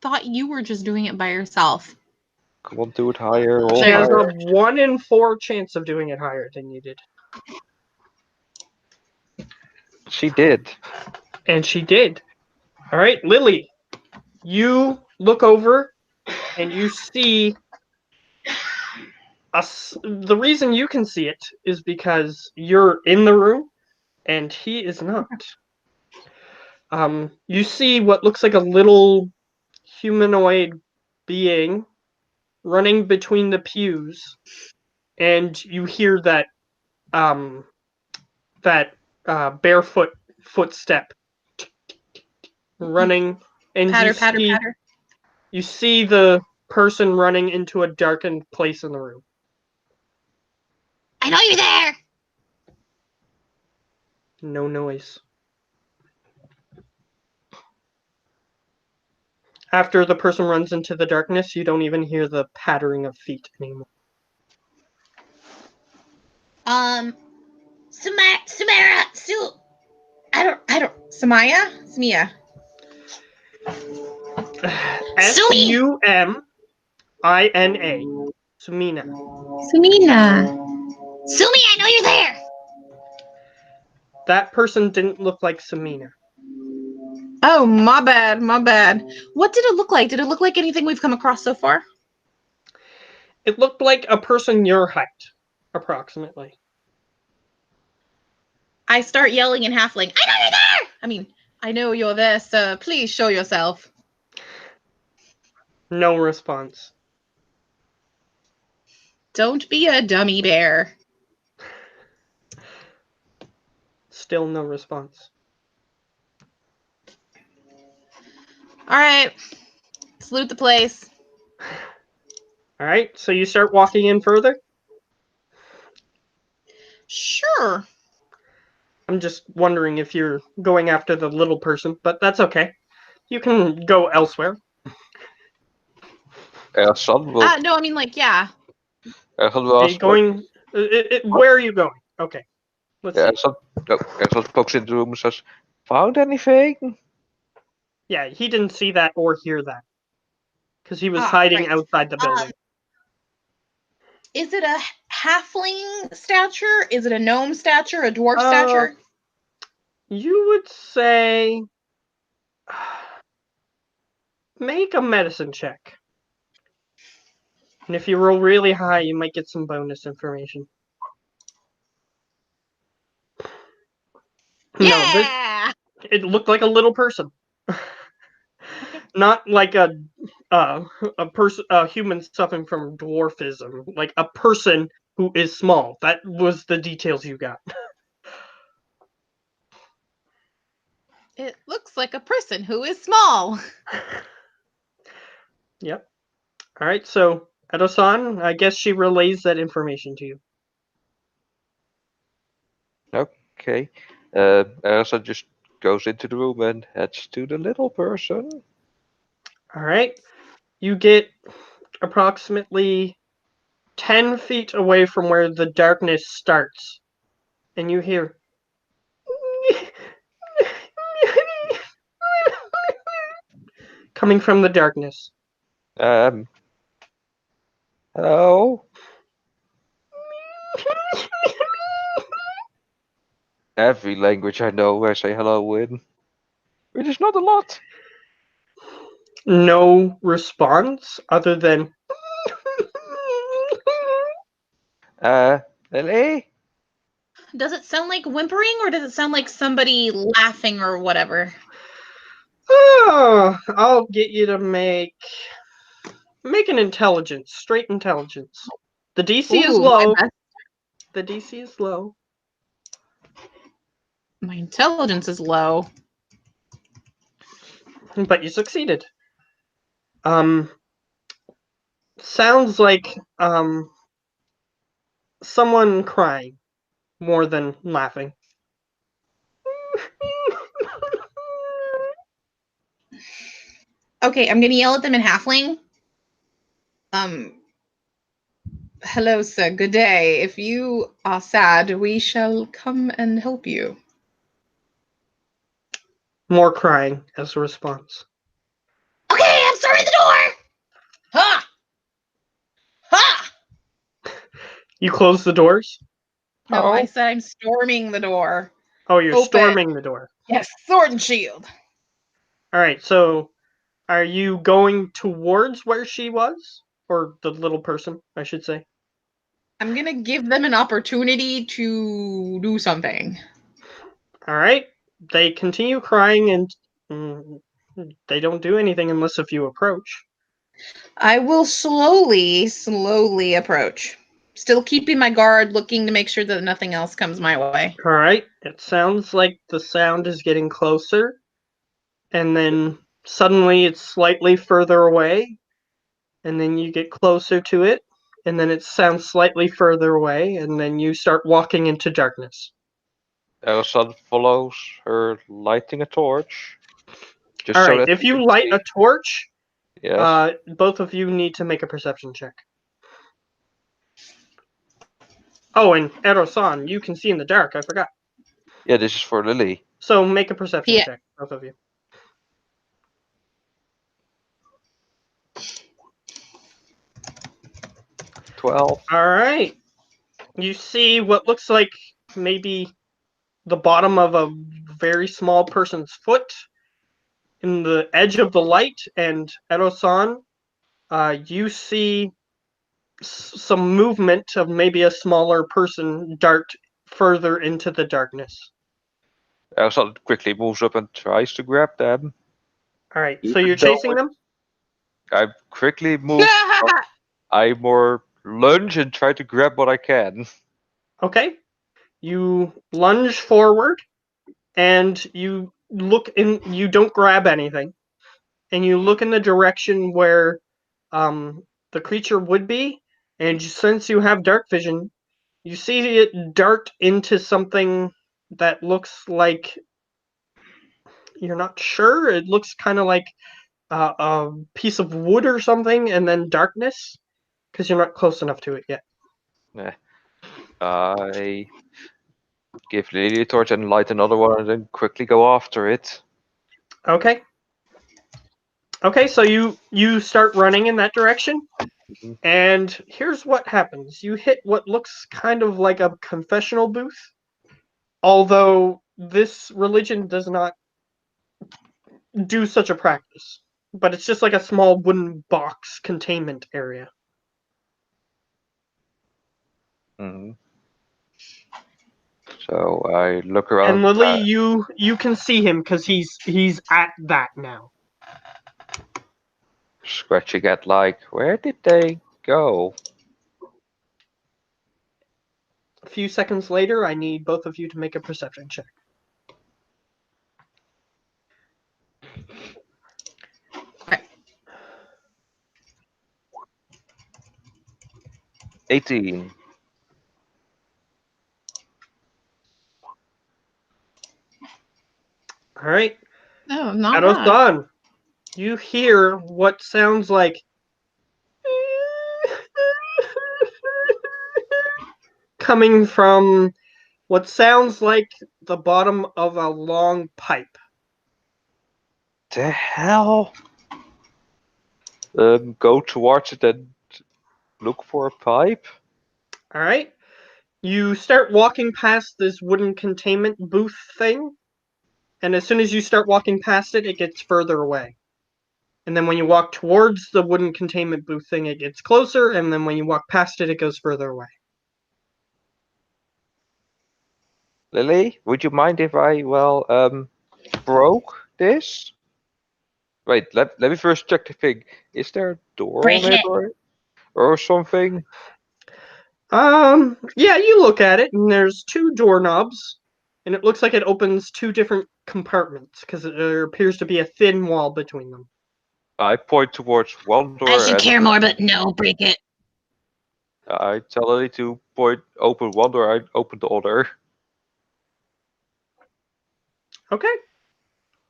thought you were just doing it by yourself. Come on, do it higher. Roll She has higher. a 1 in 4 chance of doing it higher than you did. She did. And she did. All right, Lily, you look over and you see the reason you can see it is because you're in the room and he is not. You see what looks like a little humanoid being running between the pews, and you hear that barefoot footstep running, and Patter, patter, patter. you see the person running into a darkened place in the room. I know you're there. No noise. After the person runs into the darkness, you don't even hear the pattering of feet anymore. Samara, I don't. Samaya? Smia. Sumina. Sumina. Sumina. Sumi, I know you're there. That person didn't look like Sumina. Oh, my bad, my bad. What did it look like? Did it look like anything we've come across so far? It looked like a person your height, approximately. I start yelling in halfling, I know you're there! I mean, I know you're there, sir. Please show yourself. No response. Don't be a dummy bear. Still no response. All right. Salute the place. All right, so you start walking in further? Sure. I'm just wondering if you're going after the little person, but that's okay. You can go elsewhere. Son will. No, I mean, like, yeah. Are you going? Where are you going? Okay. Let's see. Son pokes into the room and says, "Found anything?" Yeah, he didn't see that or hear that because he was Ah, hiding right. outside the building. Is it a halfling stature? Is it a gnome stature? A dwarf stature? You would say make a medicine check. And if you roll really high, you might get some bonus information. No, Yeah. it looked like a little person. Not like a human suffering from dwarfism, like a person who is small. That was the details you got. It looks like a person who is small. Yep. All right, so Edo-san, I guess she relays that information to you. Okay. Elsa just goes into the room and heads to the little person. All right, you get approximately 10 feet away from where the darkness starts, and you hear coming from the darkness. Hello? Every language I know I say hello in. It is not a lot. No response other than LA? Does it sound like whimpering or does it sound like somebody laughing or whatever? oh, I'll get you to make an intelligence, straight intelligence. The DC is Ooh, low. my best. The DC is low. My intelligence is low. But you succeeded. Sounds like someone crying more than laughing. Okay, I'm gonna yell at them in halfling. Hello, sir. Good day. If you are sad, we shall come and help you. More crying as a response. Okay, I'm starting the door. Ha! Ha! You close the doors? No, Oh. I said I'm storming the door. Oh, you're Open. storming the door. Yes, sword and shield. All right, so are you going towards where she was? Or the little person, I should say. I'm gonna give them an opportunity to do something. All right. They continue crying and they don't do anything unless if you approach. I will slowly approach. Still keeping my guard, looking to make sure that nothing else comes my way. All right. It sounds like the sound is getting closer. And then suddenly it's slightly further away. And then you get closer to it. And then it sounds slightly further away. And then you start walking into darkness. Elsa follows her lighting a torch. Just All so right. that If she can you light see. a torch, Yes. both of you need to make a perception check. Oh, and Edo-san, you can see in the dark. I forgot. Yeah, this is for Lily. So make a perception Yeah. check, both of you. 12. All right. You see what looks like maybe the bottom of a very small person's foot in the edge of the light, and Edo-san, you see some movement of maybe a smaller person dart further into the darkness. Elsa quickly moves up and tries to grab them. All right, so Even you're though chasing them? I quickly move. I more lunge and try to grab what I can. Okay. You lunge forward, and you look in. You don't grab anything, and you look in the direction where the creature would be, and since you have dark vision, you see it dart into something that looks like you're not sure. It looks kind of like a piece of wood or something, and then darkness because you're not close enough to it yet. I give Lily a torch and light another one and then quickly go after it. Okay. Okay, so you start running in that direction. And here's what happens. You hit what looks kind of like a confessional booth, although this religion does not do such a practice. But it's just like a small wooden box containment area. Mhm. So I look And around. Lily, you can see him because he's at that now. Scratching at like, where did they go? A few seconds later, I need both of you to make a perception check. Okay. 18. All right, Oh, not bad. Ado-san, you hear what sounds like coming from what sounds like the bottom of a long pipe. The hell? Go towards it and look for a pipe. All right, you start walking past this wooden containment booth thing, and as soon as you start walking past it, it gets further away. And then when you walk towards the wooden containment booth thing, it gets closer, and then when you walk past it, it goes further away. Lily, would you mind if I, broke this? Wait, let me first check the thing. Is there a door on Break it it. or something? Yeah, you look at it, and there's two doorknobs, and it looks like it opens two different compartments because there appears to be a thin wall between them. I point towards one I door should and care more, but no, break it. I tell Lily to open one door, I open the other. Okay.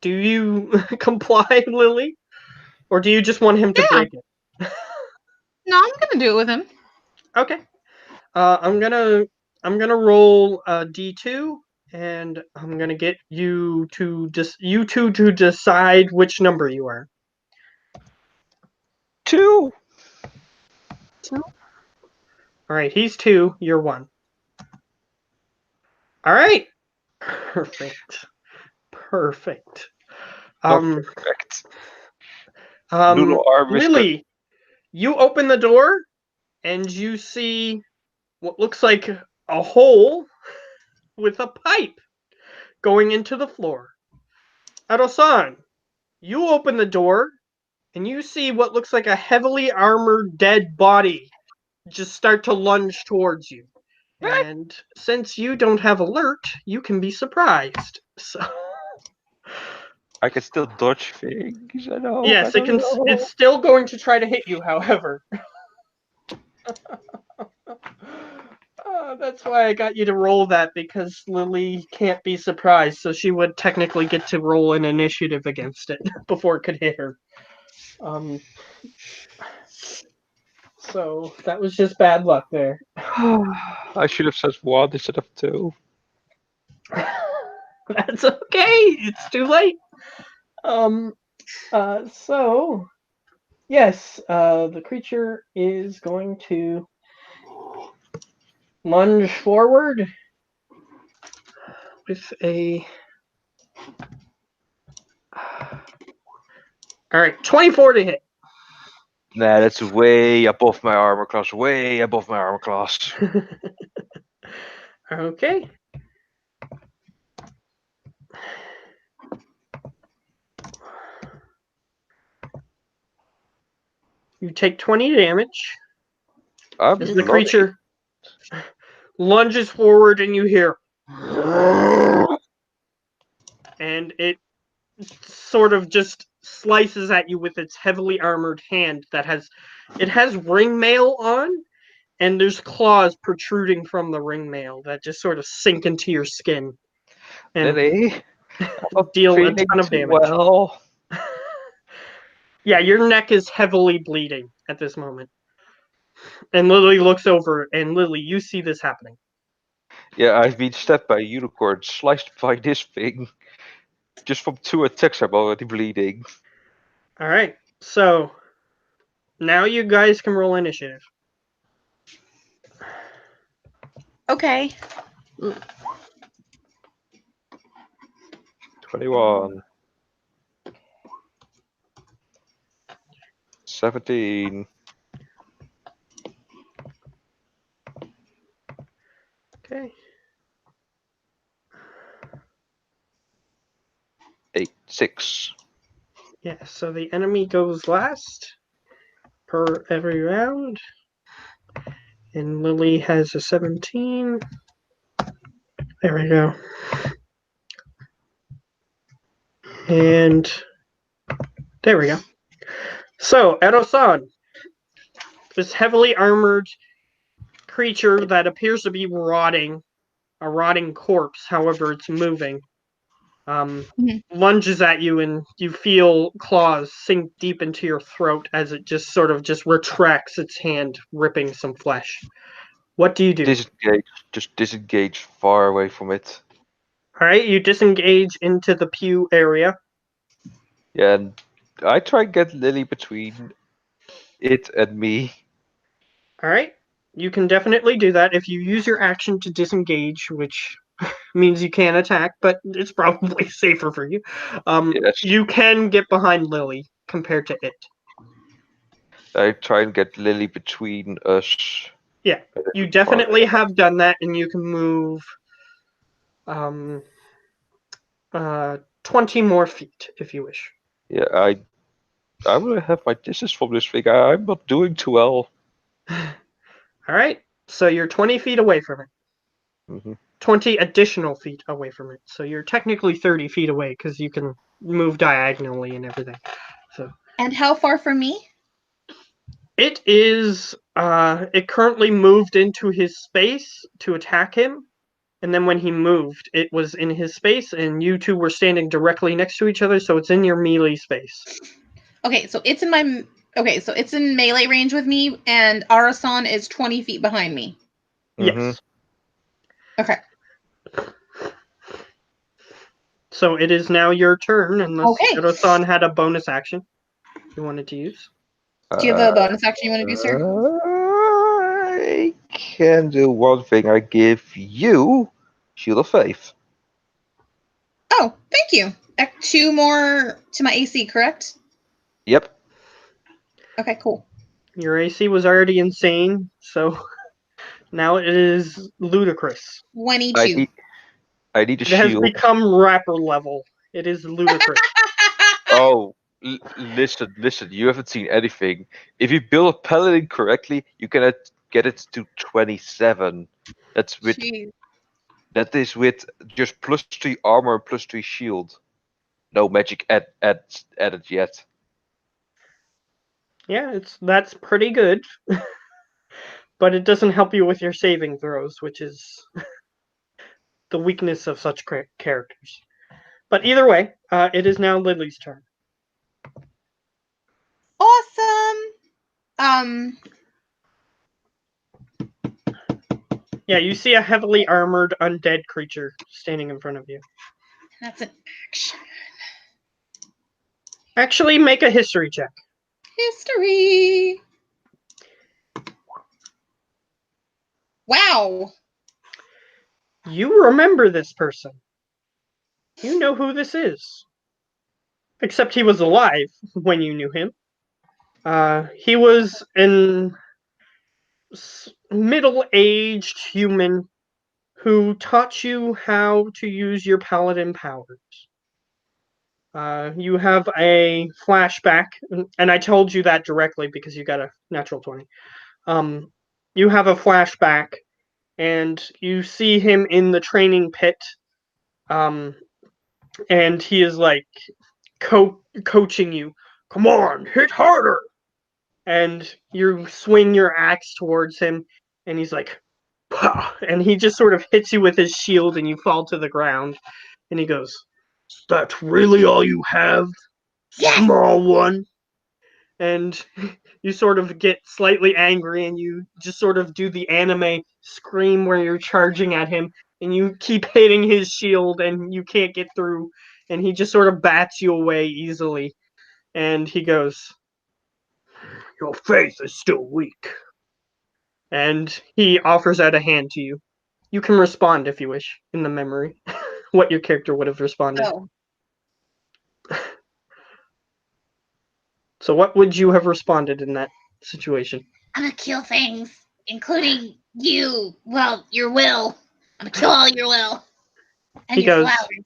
Do you comply, Lily? Or do you just want him to Yeah. break it? No, I'm gonna do it with him. Okay. I'm gonna roll a D2, and I'm gonna get you to you two to decide which number you are. 2. All right, he's 2, you're 1. All right. Perfect. Perfect. Not perfect. Noodle arm is good. Lily, you open the door and you see what looks like a hole with a pipe going into the floor. Ado-san, you open the door and you see what looks like a heavily armored dead body just start to lunge towards you. And since you don't have alert, you can be surprised. So I can still dodge things. I know. yes, it can. It's still going to try to hit you, however. That's why I got you to roll that, because Lily can't be surprised, so she would technically get to roll an initiative against it before it could hit her. So that was just bad luck there. I should have said 1 instead of 2. That's okay. It's too late. So yes, the creature is going to lunge forward with a. All right, 24 to hit. Nah, that's way above my armor class. Way above my armor class. Okay. You take 20 damage I'm as the bloody. creature lunges forward, and you hear, and it sort of just slices at you with its heavily armored hand that has ring mail on, and there's claws protruding from the ring mail that just sort of sink into your skin and Lily, I'm not deal a feeling ton of too damage. well. Yeah, your neck is heavily bleeding at this moment. And Lily looks over, and Lily, you see this happening. Yeah, I've been stabbed by a unicorn, sliced by this thing. Just from 2 attacks, I'm already bleeding. All right, so Now you guys can roll initiative. Okay. 21. 17. Okay. 8. 6. Yeah, so the enemy goes last per every round. And Lily has a 17. There we go. And there we go. So, Edo-san, this heavily armored creature that appears to be rotting, a rotting corpse, however it's moving, lunges at you, and you feel claws sink deep into your throat as it just sort of just retracts its hand, ripping some flesh. What do you do? Disengage. Just disengage far away from it. All right, you disengage into the pew area. Yeah, and I try and get Lily between it and me. All right, you can definitely do that if you use your action to disengage, which means you can't attack, but it's probably safer for you. Yes. You can get behind Lily compared to it. I try and get Lily between us. Yeah, you definitely have done that, and you can move 20 more feet if you wish. Yeah, I'm gonna have my distance from this thing. I'm not doing too well. All right, so you're 20 feet away from it. Hmm 20 additional feet away from it. So you're technically 30 feet away because you can move diagonally and everything. So And how far from me? it is. It currently moved into his space to attack him, and then when he moved, it was in his space, and you two were standing directly next to each other, so it's in your melee space. Okay, so it's in my. Okay, so it's in melee range with me, and Arasan is 20 feet behind me. Yes. Okay. So it is now your turn, unless Okay. Edo-san had a bonus action you wanted to use. Do you have a bonus action you want to do, sir? I can do one thing. I give you Shield of Faith. Oh, thank you. 2 more to my AC, correct? Yep. Okay, cool. Your AC was already insane, so now it is ludicrous. 22. I need a It has shield. become rapper level. It is ludicrous. Oh, listen. You haven't seen anything. If you build a paladin correctly, you can get it to 27. That's with Jeez. that is with just +3 armor and +3 shield. No magic added yet. Yeah, that's pretty good. But it doesn't help you with your saving throws, which is the weakness of such characters. But either way, it is now Lily's turn. Awesome. Um, Yeah, you see a heavily armored undead creature standing in front of you. that's an action. Actually, make a history check. History. Wow. You remember this person. You know who this is. Except he was alive when you knew him. He was an middle-aged human who taught you how to use your paladin powers. You have a flashback, and I told you that directly because you got a natural 20. You have a flashback, and you see him in the training pit, and he is like coaching you. Come on, hit harder! And you swing your axe towards him, and he's like, "Pah!" And he just sort of hits you with his shield, and you fall to the ground. And he goes, "Is that really all you have, Yes. small one?" And you sort of get slightly angry, and you just sort of do the anime scream where you're charging at him, and you keep hitting his shield, and you can't get through, and he just sort of bats you away easily. And he goes, Your faith is still weak. And he offers out a hand to you. You can respond if you wish in the memory. What your character would have responded. Oh. So what would you have responded in that situation? I'm gonna kill things, including you. Well, your will. I'm gonna kill all your will. And He your goes, flowers.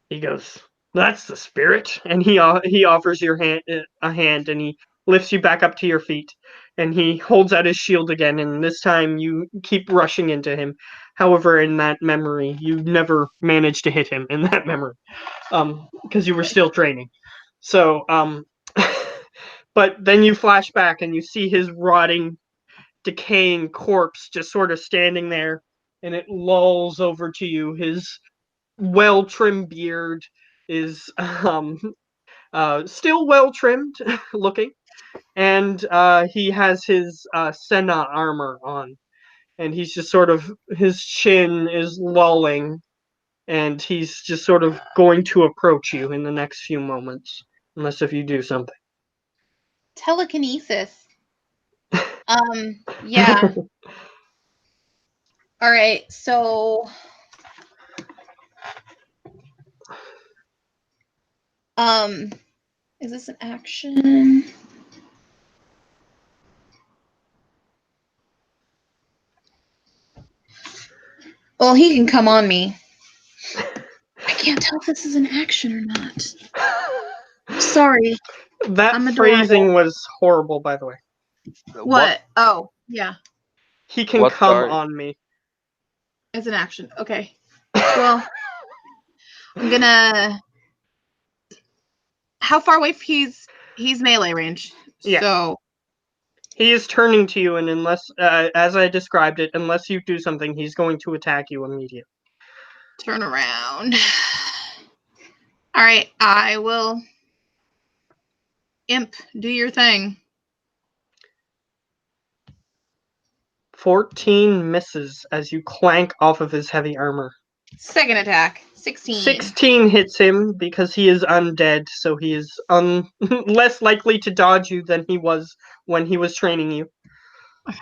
He goes, "That's the spirit." And he offers your hand a hand, and he lifts you back up to your feet, and he holds out his shield again. And this time you keep rushing into him. However, in that memory, you never managed to hit him in that memory, because you were still training. So, but then you flash back and you see his rotting, decaying corpse just sort of standing there, and it lolls over to you. His well-trimmed beard is still well-trimmed looking, and he has his Senna armor on, and he's just sort of, his chin is lolling, and he's just sort of going to approach you in the next few moments, unless if you do something. Telekinesis. Yeah. All right. So, is this an action? Well, he can come on me. I can't tell if this is an action or not. Sorry. That I'm phrasing adorable. was horrible, by the way. What? Oh, yeah. He can What come are- on me. It's an action. Okay. Well, I'm gonna. How far away? He's melee range. Yeah. So He is turning to you, and unless, as I described it, unless you do something, he's going to attack you immediately. turn around. All right. I will. Imp, do your thing. 14 misses as you clank off of his heavy armor. Second attack. 16. 16 hits him because he is undead, so he is less likely to dodge you than he was when he was training you. Okay.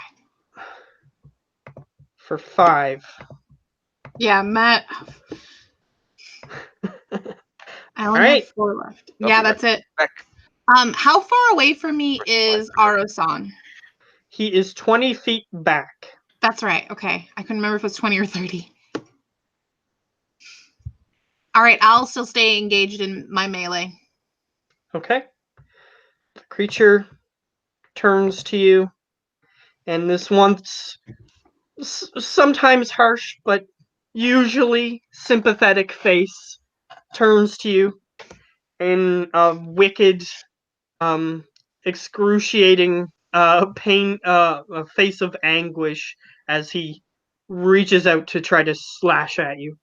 For 5. Yeah, Matt. I only Alright. have 4 left. I'll Yeah, be that's it. back. How far away from me is Aro-san? He is 20 feet back. That's right. Okay. I couldn't remember if it was 20 or 30. All right. I'll still stay engaged in my melee. Okay. The creature turns to you, and this once sometimes harsh, but usually sympathetic face turns to you in a wicked, excruciating pain, a face of anguish as he reaches out to try to slash at you.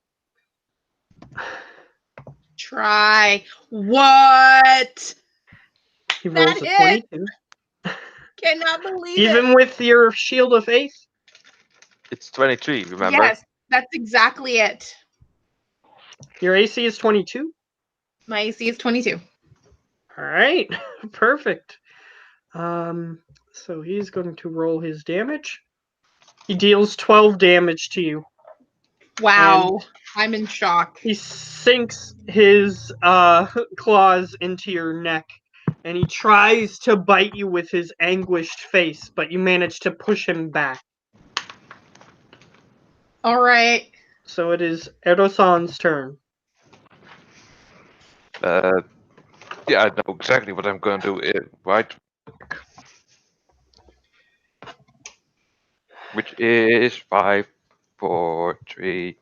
Try. What? He rolls That a hit! 22. Cannot believe Even it. with your shield of faith? It's 23, remember? Yes, that's exactly it. Your AC is 22? My AC is 22. Alright, perfect. So he's going to roll his damage. He deals 12 damage to you. Wow. I'm in shock. He sinks his claws into your neck, and he tries to bite you with his anguished face, but you manage to push him back. All right. So it is Edo-san's turn. Yeah, I know exactly what I'm going to do. Right. Which is 5, 4, 3,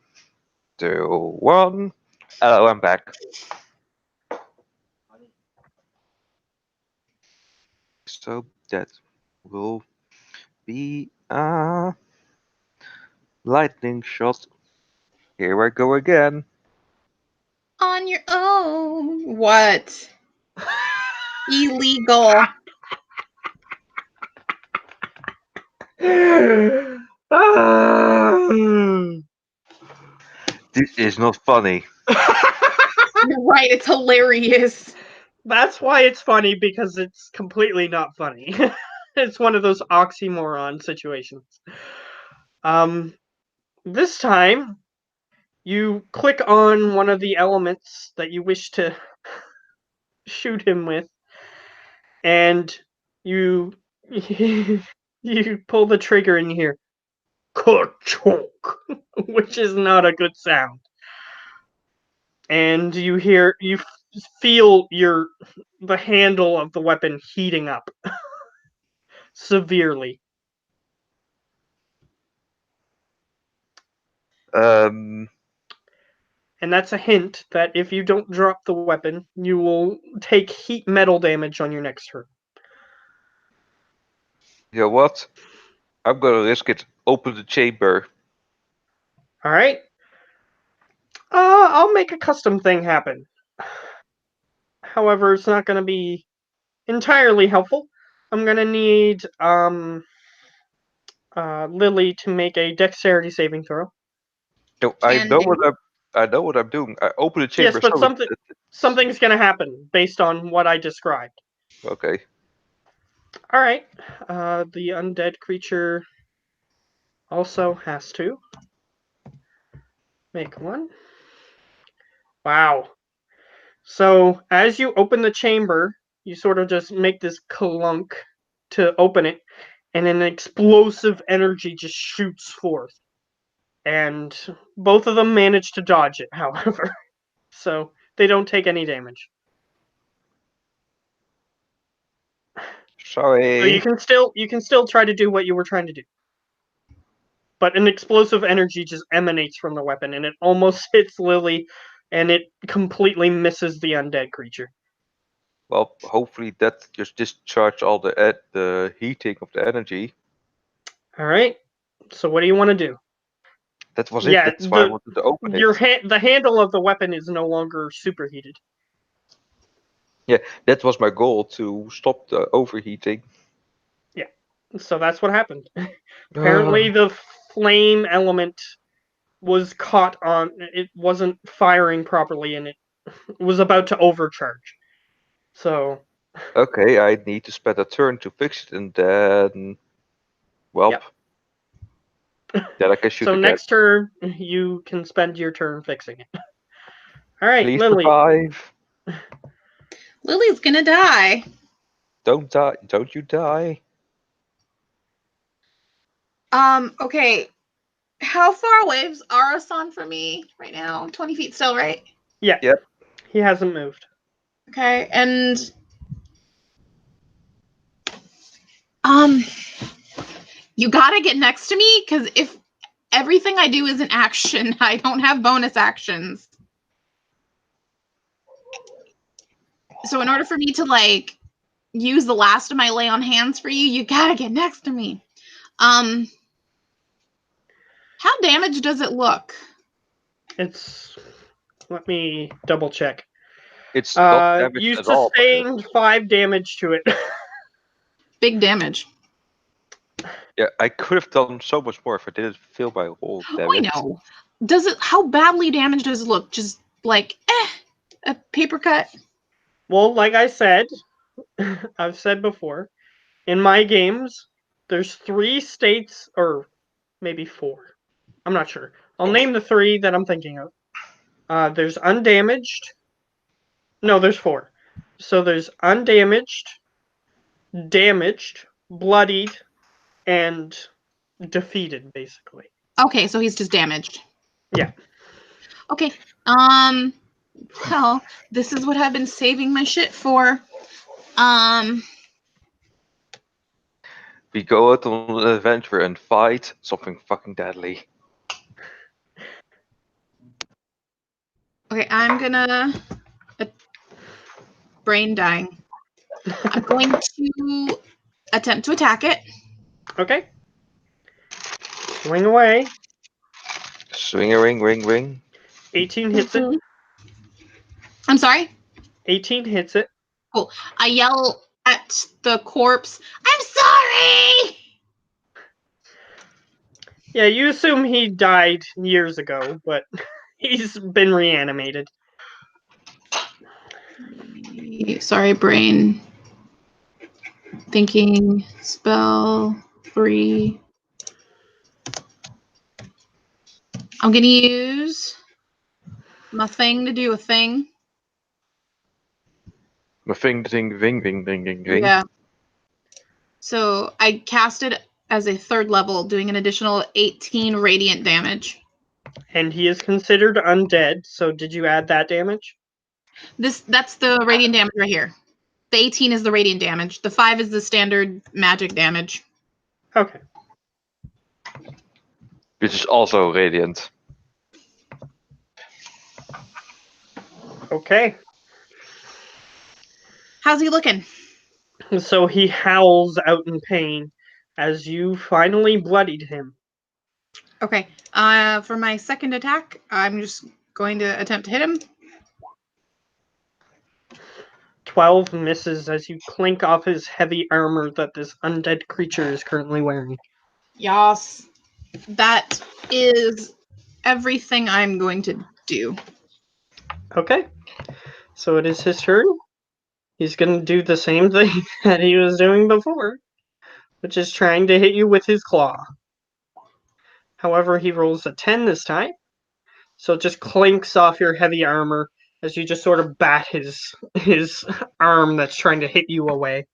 2, 1. Hello, I'm back. So that will be a lightning shot. Here I go again. On your own. What? Illegal. Ah! This is not funny. You're right. It's hilarious. That's why it's funny, because it's completely not funny. It's one of those oxymoron situations. This time, you click on one of the elements that you wish to shoot him with, and you you pull the trigger and you hear ka-chonk, which is not a good sound. And you feel the handle of the weapon heating up severely. Um, And that's a hint that if you don't drop the weapon, you will take heat metal damage on your next turn. you know what? I'm gonna risk it. Open the chamber. Alright? I'll make a custom thing happen. However, it's not going to be entirely helpful. I'm going to need Lily to make a dexterity saving throw. No, Can do. I know what I'm doing. I open the Yes, chamber. but So something's going to happen based on what I described. okay. All right. The undead creature also has to make one. Wow. So as you open the chamber, you sort of just make this clunk to open it, and an explosive energy just shoots forth. And both of them manage to dodge it, however. So they don't take any damage. So you Sorry. can still try to do what you were trying to do. But an explosive energy just emanates from the weapon, and it almost hits Lily, and it completely misses the undead creature. Well, hopefully that just discharge all the heating of the energy. All right. So what do you want to do? That was it. Yeah, That's why I wanted to open it. the handle of the weapon is no longer superheated. Yeah, that was my goal, to stop the overheating. Yeah. So that's what happened. Apparently the flame element was caught on, it wasn't firing properly, and it was about to overcharge. So Okay, I need to spend a turn to fix it, and then, well, yep. then I can shoot So again. next turn you can spend your turn fixing it. All right, Please Lily. survive. Lily's gonna die. Don't die. Don't you die. Okay. How far away is Arasan from me right now? 20 feet still, right? Yeah. Yep. He hasn't moved. Okay, and um you gotta get next to me, because if everything I do is an action, I don't have bonus actions. So in order for me to like use the last of my lay on hands for you, you gotta get next to me. How damaged does it look? It's, let me double check. It's not damaged You at all. But sustained 5 damage to it. Big damage. yeah, I could have done so much more if I didn't feel my whole Oh, I damage. know. Does it? How badly damaged does it look? Just like a paper cut? Well, like I said, I've said before, in my games, there's 3 states, or maybe 4. I'm not sure. I'll name the 3 that I'm thinking of. There's undamaged. No, there's 4. So there's undamaged, damaged, bloodied, and defeated, basically. Okay, so he's just damaged. Yeah. Okay. Well, this is what I've been saving my shit for. We go out on an adventure and fight something fucking deadly. Okay, I'm gonna brain dying. I'm going to attempt to attack it. Okay. Swing away. Swing a ring, ring, ring. 18 hits it. I'm sorry. 18 hits it. Cool. I yell at the corpse, I'm sorry! Yeah, you assume he died years ago, but he's been reanimated. Sorry, brain. Thinking. Spell 3. I'm gonna use my thing to do a thing. My thing, ding. Yeah. So I cast it as a 3rd level, doing an additional 18 radiant damage. And he is considered undead, so did you add that damage? That's the radiant damage right here. The 18 is the radiant damage. The 5 is the standard magic damage. Okay. Which is also radiant. Okay. How's he looking? So he howls out in pain as you finally bloodied him. Okay. For my second attack, I'm just going to attempt to hit him. 12 misses as you clink off his heavy armor that this undead creature is currently wearing. Yas. That is everything I'm going to do. Okay. So it is his turn. He's going to do the same thing that he was doing before, which is trying to hit you with his claw. However, he rolls a 10 this time, so it just clinks off your heavy armor as you just sort of bat his arm that's trying to hit you away.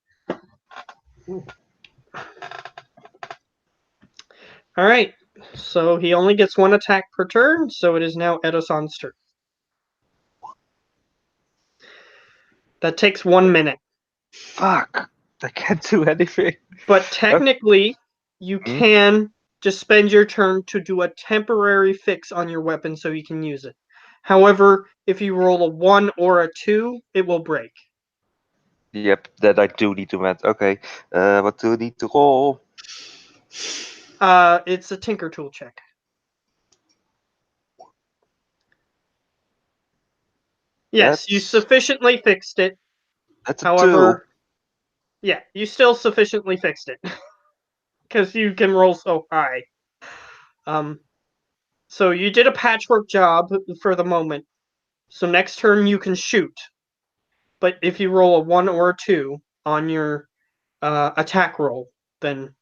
Alright, so he only gets 1 attack per turn, so it is now Edosan's turn. That takes 1 minute. Fuck! I can't do anything. But technically, you can just spend your turn to do a temporary fix on your weapon so you can use it. However, if you roll a 1 or a 2, it will break. Yep, that I do need to match. Okay, what do I need to roll? It's a Tinker Tool check. Yes, you sufficiently fixed it. That's a However, yeah, you still sufficiently fixed it. Because you can roll so high. So you did a patchwork job for the moment. So next turn you can shoot. But if you roll a 1 or a 2 on your attack roll, then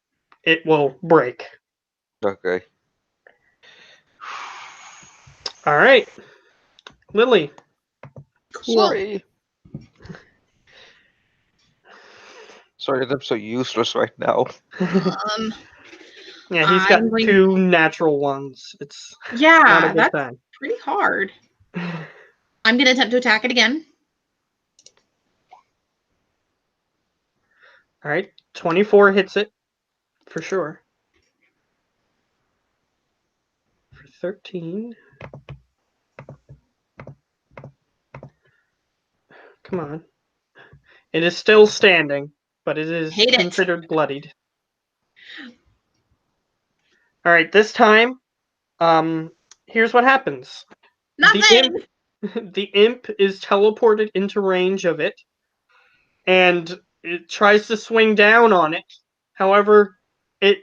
it will break. 2. Okay. Alright. Lily. Cool. Sorry that I'm so useless right now. Yeah, he's got I'm going- 2 natural ones. It's not a Yeah, good that's time. pretty hard. I'm going to attempt to attack it again. Alright, 24 hits it, for sure. For 13. Come on. It is still standing, but it is Hate it. considered bloodied. Alright, this time, here's what happens. Nothing! The imp is teleported into range of it, and it tries to swing down on it. However, it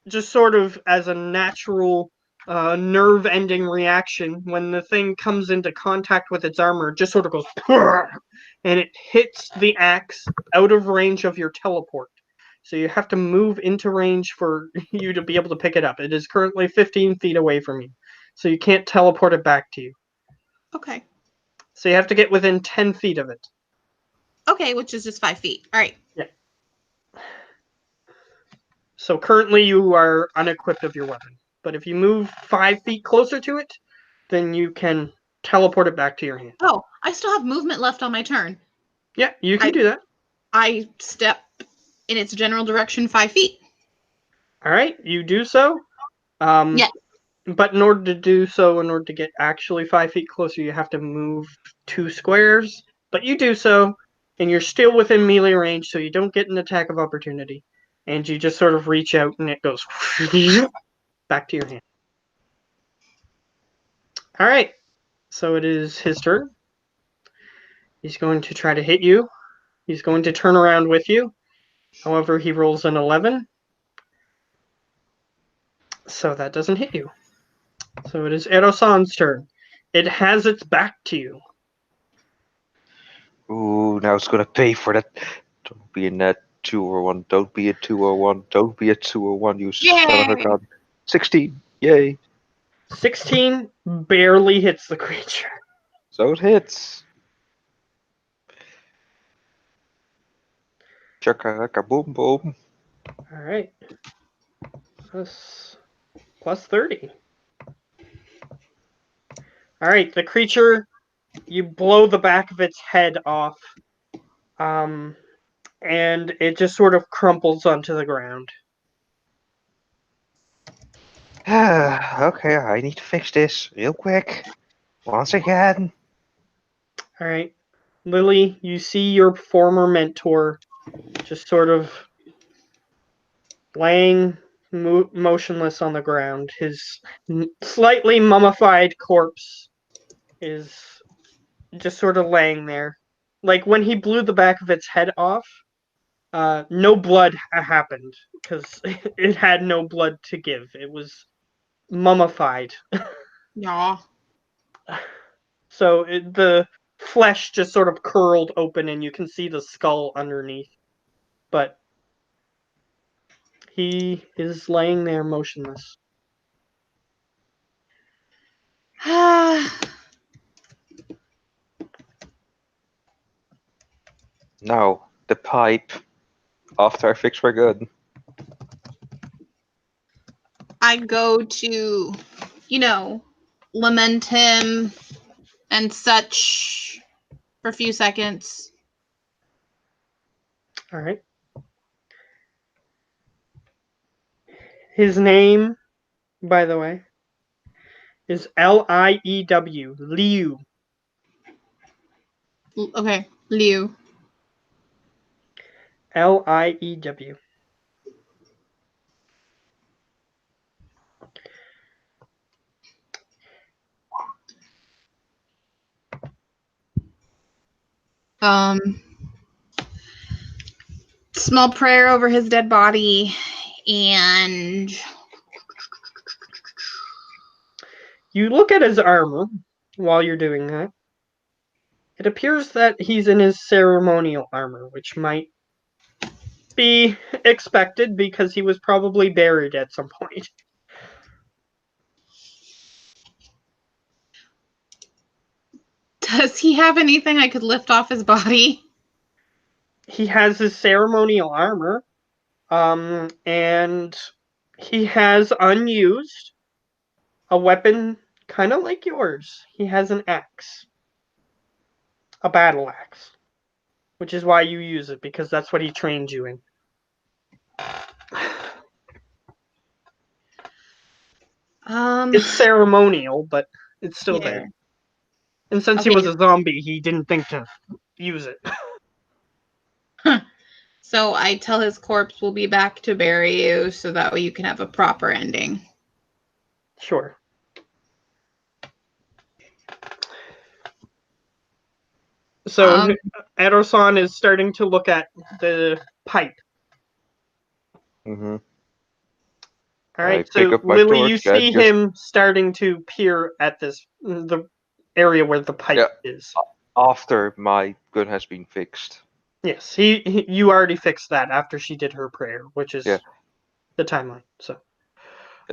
just sort of, as a natural nerve-ending reaction, when the thing comes into contact with its armor, it just sort of goes, and it hits the axe out of range of your teleport. So you have to move into range for you to be able to pick it up. It is currently 15 feet away from you, so you can't teleport it back to you. Okay. So you have to get within 10 feet of it. Okay, which is just 5 feet. All right. Yeah. So currently you are unequipped of your weapon. But if you move 5 feet closer to it, then you can teleport it back to your hand. Oh, I still have movement left on my turn. Yeah, you can do that. I step in its general direction 5 feet. All right, you do so. Yes. But in order to do so, in order to get actually 5 feet closer, you have to move 2 squares. But you do so, and you're still within melee range, so you don't get an attack of opportunity. And you just sort of reach out, and it goes back to your hand. All right, so it is his turn. He's going to try to hit you. He's going to turn around with you. However, he rolls an 11. So that doesn't hit you. So it is Erosan's turn. It has its back to you. Ooh, now it's gonna pay for that. Don't be a net 2 or 1. Don't be a 2 or 1. Don't be a 2 or 1. You son of a Yay! gun. 16. Yay. 16 barely hits the creature. So it hits. Chaka boom boom. All right. Plus 30. All right, the creature, you blow the back of its head off, and it just sort of crumples onto the ground. Okay, I need to fix this real quick. Once again. All right, Lily, you see your former mentor just sort of laying motionless on the ground. His slightly mummified corpse is just sort of laying there. Like when he blew the back of its head off, no blood happened because it had no blood to give. It was mummified. Yeah. So the flesh just sort of curled open and you can see the skull underneath. But he is laying there motionless. Now, the pipe. After I fix my gun. I go to, lament him and such for a few seconds. All right. His name, by the way, is Liew. Liu. Okay, Liu. Liew. Um, small prayer over his dead body, and You look at his armor while you're doing that. It appears that he's in his ceremonial armor, which might be expected because he was probably buried at some point. does he have anything I could lift off his body? He has his ceremonial armor, and he has unused a weapon kind of like yours. He has an axe, a battle axe, which is why you use it because that's what he trained you in. It's ceremonial, but it's still Yeah. there. And since he Okay. was a zombie, he didn't think to use it. So I tell his corpse we'll be back to bury you so that way you can have a proper ending. Sure. So Edosan is starting to look at the pipe. Mm-hmm. All right, I pick so up my Lily, you torch. see him starting to peer at the area where the pipe is. After my gun has been fixed. Yes, you already fixed that after she did her prayer, which is the timeline. So.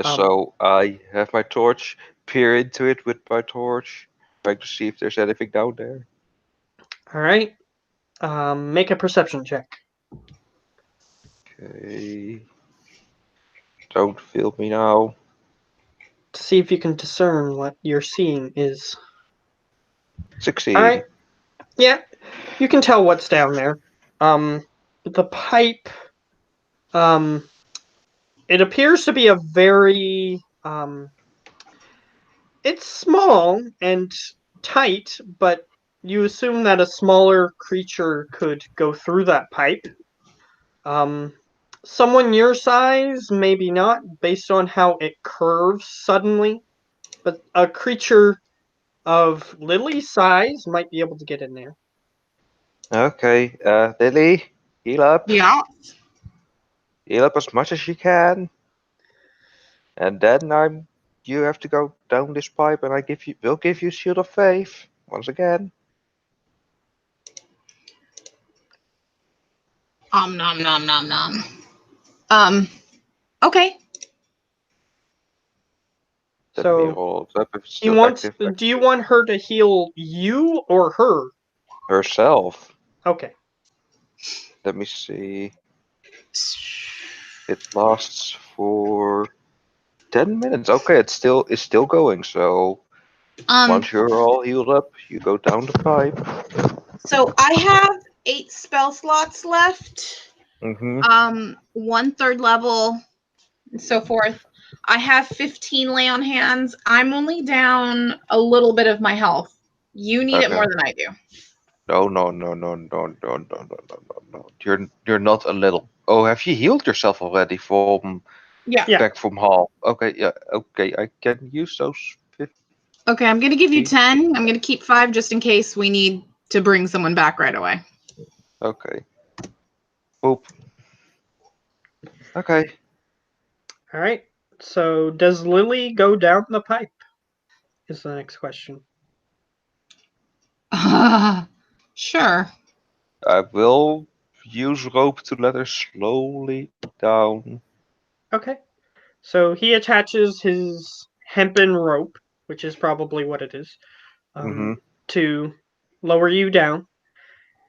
So I have my torch, peer into it with my torch, trying to see if there's anything down there. All right. Make a perception check. Okay. Don't feel me now. To see if you can discern what you're seeing is. 16. All right. Yeah, you can tell what's down there. The pipe. It appears to be a very. It's small and tight, but you assume that a smaller creature could go through that pipe. Someone your size, maybe not, based on how it curves suddenly. But a creature of Lily's size might be able to get in there. Okay, Lily, heal up. Yeah. Heal up as much as you can. And then you have to go down this pipe and we'll give you Shield of Faith. Once again. Nom nom nom nom. Okay. Let me So roll it up if it's he still wants. active. Do you want her to heal you or her? Herself. Okay. Let me see. It lasts for 10 minutes. Okay, it's still going. So once you're all healed up, you go down the pipe. So I have 8 spell slots left. Mm-hmm. 1 third level, and so forth. I have 15 lay on hands. I'm only down a little bit of my health. You need it Okay. more than I do. No. You're not a little. Oh, have you healed yourself already from Yeah. Yeah. back from hall? Okay, yeah. Okay, I can use those 50. Okay, I'm gonna give you 10. I'm gonna keep 5 just in case we need to bring someone back right away. Okay. Boop. Okay. All right. So does Lily go down the pipe? Is the next question. Sure. I will use rope to let her slowly down. Okay. So he attaches his hempen rope, which is probably what it is, Mm-hmm. to lower you down,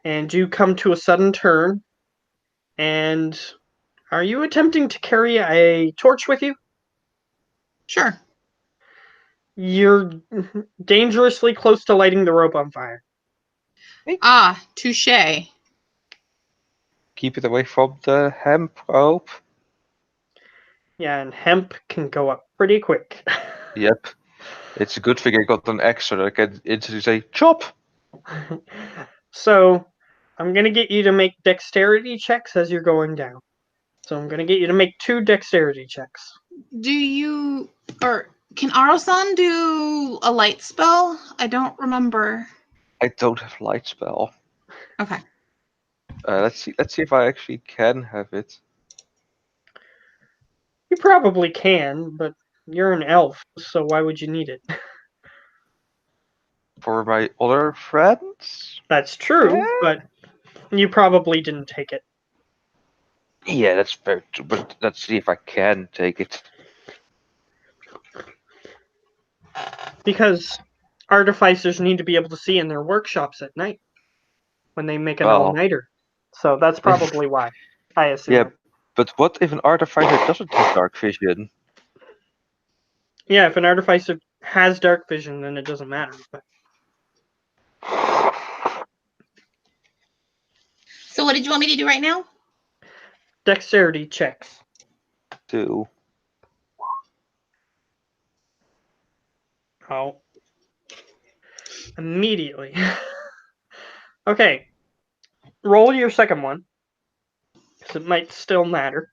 and you come to a sudden turn. And are you attempting to carry a torch with you? Sure. You're dangerously close to lighting the rope on fire. Touche. Keep it away from the hemp rope. Yeah, and hemp can go up pretty quick. Yep. It's a good thing I got an axe so that I can instantly say chop. So I'm going to get you to make dexterity checks as you're going down. So I'm going to get you to make 2 dexterity checks. Do you or can Arosan do a light spell? I don't remember. I don't have light spell. Okay. Let's see. Let's see if I actually can have it. You probably can, but you're an elf, so why would you need it? For my other friends? That's true, but you probably didn't take it. Yeah, that's very true. But let's see if I can take it. Because artificers need to be able to see in their workshops at night when they make an Well, all-nighter. So that's probably why, I assume. yeah, but what if an artificer doesn't have dark vision? Yeah, if an artificer has dark vision, then it doesn't matter. But So what did you want me to do right now? dexterity checks. 2. Oh. Immediately. Okay. Roll your second one. Because it might still matter.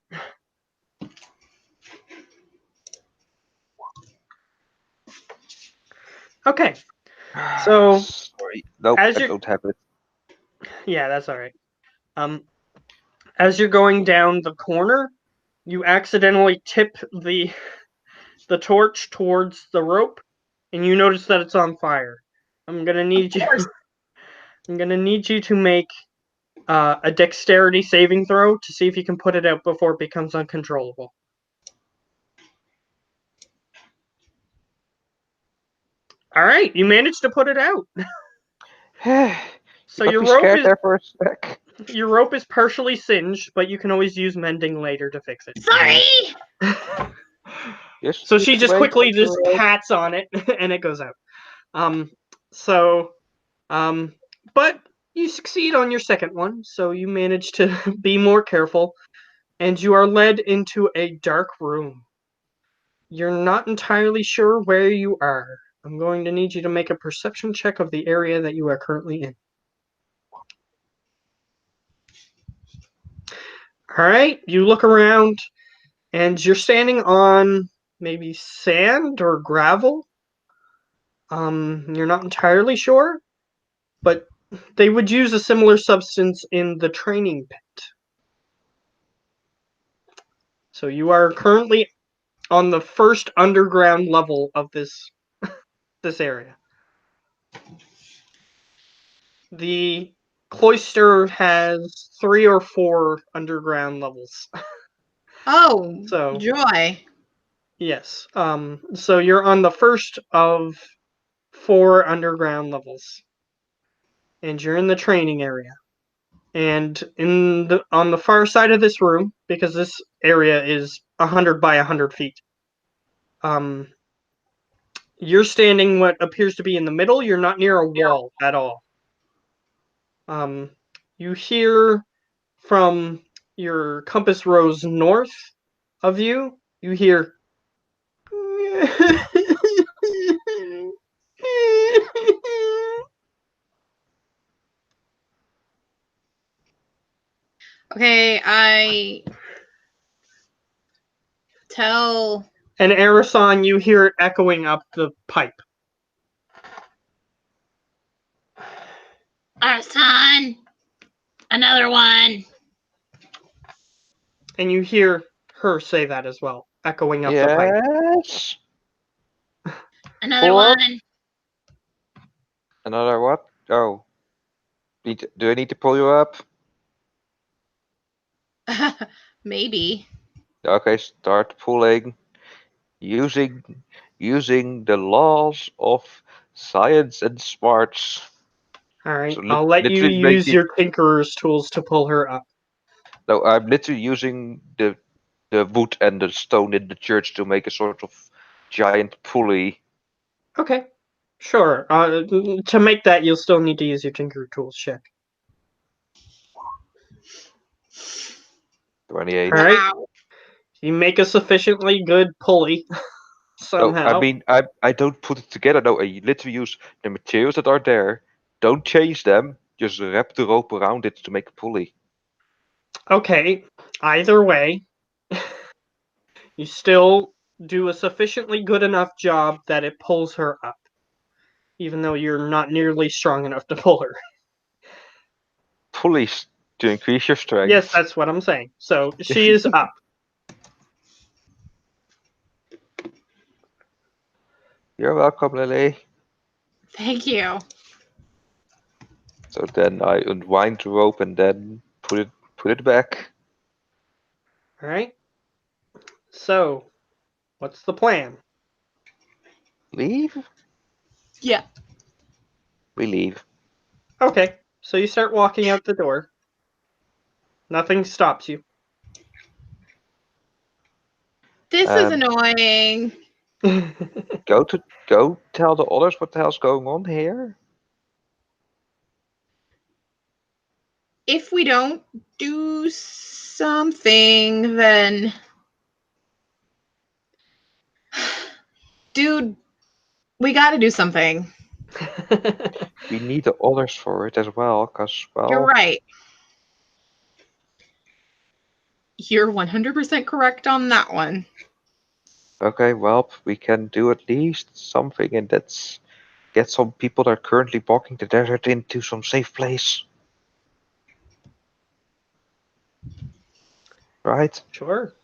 Okay. So, Sorry. Nope, as I you're... don't have it. Yeah, that's alright. As you're going down the corner, you accidentally tip the torch towards the rope, and you notice that it's on fire. I'm gonna need you. I'm gonna need you to make a dexterity saving throw to see if you can put it out before it becomes uncontrollable. All right, you managed to put it out. So Got your me rope scared is there for a sec. partially singed, but you can always use mending later to fix it. Sorry. Just So keep she it just away quickly from the just rope. pats on it, and it goes out. So, but you succeed on your second one, so you manage to be more careful, and you are led into a dark room. You're not entirely sure where you are. I'm going to need you to make a perception check of the area that you are currently in. All right, you look around, and you're standing on maybe sand or gravel. You're not entirely sure, but they would use a similar substance in the training pit. So you are currently on the first underground level of this area. The cloister has 3 or 4 underground levels. Oh, So joy. yes. So you're on the first of 4 underground levels, and you're in the training area. And on the far side of this room, because this area is 100 by 100 feet, you're standing what appears to be in the middle. You're not near a wall at all. You hear from your compass rose north of you. You hear. Okay, I tell. And Arason, you hear it echoing up the pipe. Our son. Another one. And you hear her say that as well, echoing up the pipe. Yes. Another Pull up. one. Another what? Oh. Do I need to pull you up? Maybe. Okay, start pulling. Using the laws of science and smarts. Alright, So I'll let you literally make use it. your Tinkerer's tools to pull her up. No, I'm literally using the wood and the stone in the church to make a sort of giant pulley. Okay, sure. To make that, you'll still need to use your Tinkerer tools check. 28. Alright, Wow. you make a sufficiently good pulley No, somehow. I mean I don't put it together. No, I literally use the materials that are there. Don't change them. Just wrap the rope around it to make a pulley. Okay, either way, you still do a sufficiently good enough job that it pulls her up, even though you're not nearly strong enough to pull her. Pulleys to increase your strength. Yes, that's what I'm saying. So she is up. You're welcome, Lily. Thank you. So then I unwind the rope and then put it back. Alright? So, what's the plan? Leave? Yeah. We leave. Okay, so you start walking out the door. Nothing stops you. This is annoying. Go tell the others what the hell's going on here. If we don't do something, then. Dude, we gotta do something. We need the others for it as well, cause You're well, right. You're 100% correct on that one. okay, well, we can do at least something, and that's get some people that are currently walking the desert into some safe place. Right? Sure.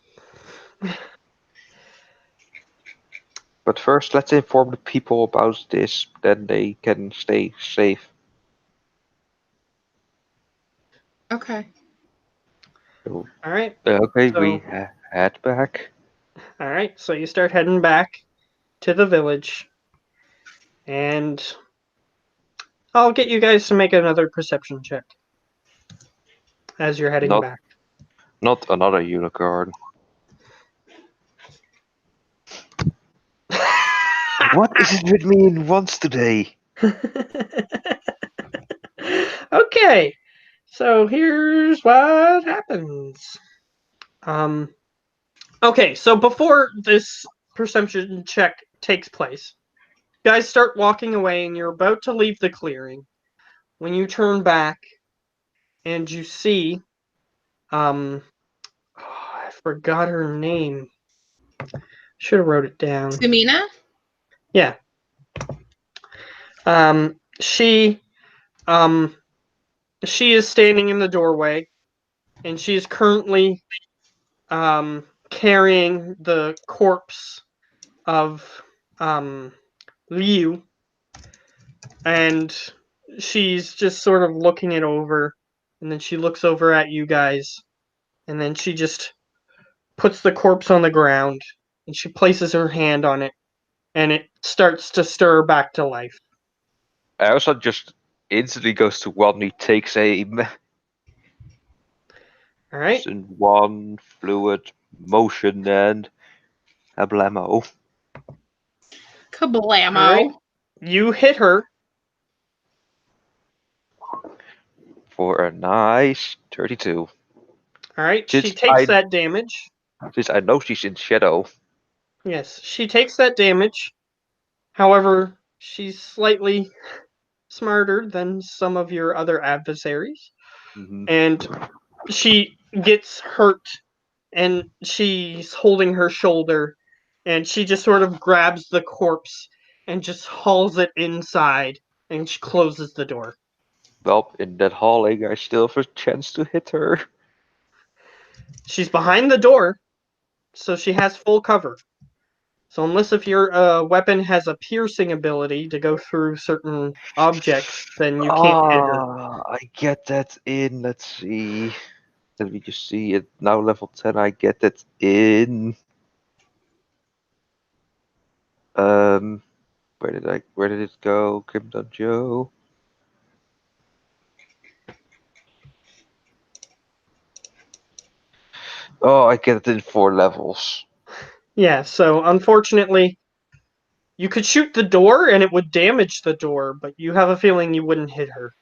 But first, let's inform the people about this, then they can stay safe. Okay. So, Alright, okay, we so head back. alright, so you start heading back to the village. And I'll get you guys to make another perception check as you're heading Not back. not another unicorn. What is it with me in once today? Okay, so here's what happens. Okay, so before this perception check takes place, you guys start walking away and you're about to leave the clearing when you turn back and you see, oh, I forgot her name. Should have wrote it down. Tamina? Yeah. Um, she, she is standing in the doorway, and she is currently, carrying the corpse of, Liu, and she's just sort of looking it over, and then she looks over at you guys, and then she just puts the corpse on the ground, and she places her hand on it, and it starts to stir back to life. I also just instantly goes to Rodney, takes aim. All right. In one fluid motion and a blammo. Kablamo. All right. You hit her. For a nice 32. All right. She Since takes that damage. Since I know she's in shadow. Yes, she takes that damage. However, she's slightly smarter than some of your other adversaries. Mm-hmm. And she gets hurt, and she's holding her shoulder, and she just sort of grabs the corpse and just hauls it inside, and she closes the door. Well, in that hauling, I still have a chance to hit her. She's behind the door, so she has full cover. So unless if your weapon has a piercing ability to go through certain objects, then you can't hit her. I get that in. Let's see. Let me just see it now. Level 10. I get that in. Where did it go? Kim Joe. Oh, I get it in 4 levels. Yeah, so unfortunately, you could shoot the door and it would damage the door, but you have a feeling you wouldn't hit her.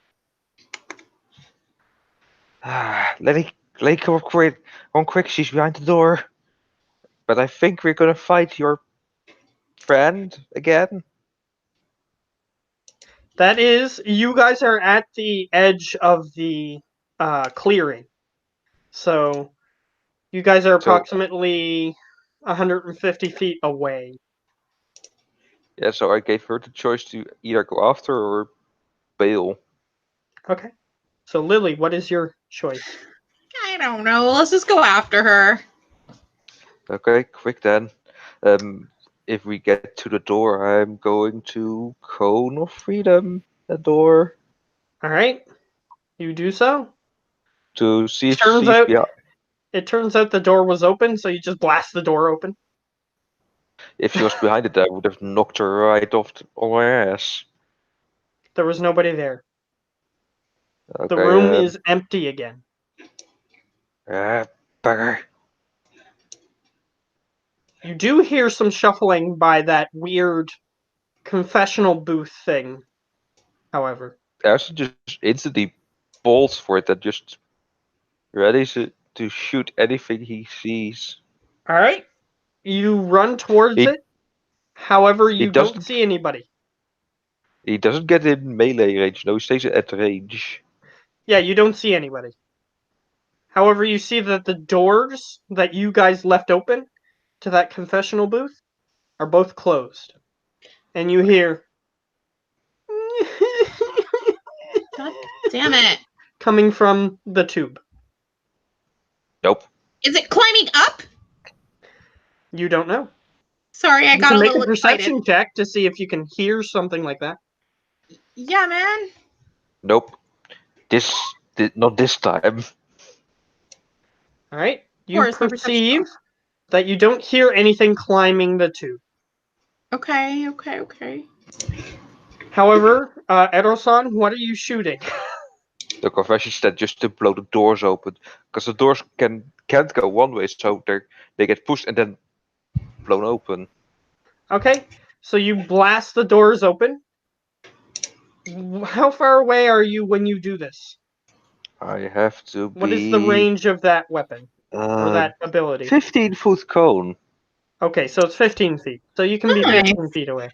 Let me come on quick. She's behind the door. But I think we're gonna fight your friend again. That is, you guys are at the edge of the clearing. So you guys are So approximately 150 feet away. yeah, so I gave her the choice to either go after or bail. Okay. So Lily, what is your choice? I don't know. Let's just go after her. Okay, quick then. If we get to the door, I'm going to Cone of Freedom the door All right. You do so. to see if Turns she's out behind. it turns out the door was open, so you just blast the door open. If she was behind it, I would have knocked her right off on her ass. There was nobody there. The Okay, room is empty again. bugger. You do hear some shuffling by that weird confessional booth thing, however. Ashton just instantly bolts for it and just ready to shoot anything he sees. Alright. You run towards He it. However, he you don't doesn't see anybody. he doesn't get in melee range. No, he stays at range. Yeah, you don't see anybody. However, you see that the doors that you guys left open to that confessional booth are both closed. And you hear God damn it. coming from the tube. Nope. Is it climbing up? You don't know. Sorry, I You got can a make a little excited. perception check to see if you can hear something like that. Yeah, man. Nope. Not this time. All right. Of You course, my perception. perceive that you don't hear anything climbing the tube. Okay. However, Edo-san, what are you shooting? The confession said just to blow the doors open, because the doors can't go one way, so they get pushed and then blown open. Okay, so you blast the doors open. How far away are you when you do this? I have to What is the be range of that weapon or that ability? 15-foot cone. Okay, so it's 15 feet. So you can be Nice. 15 feet away.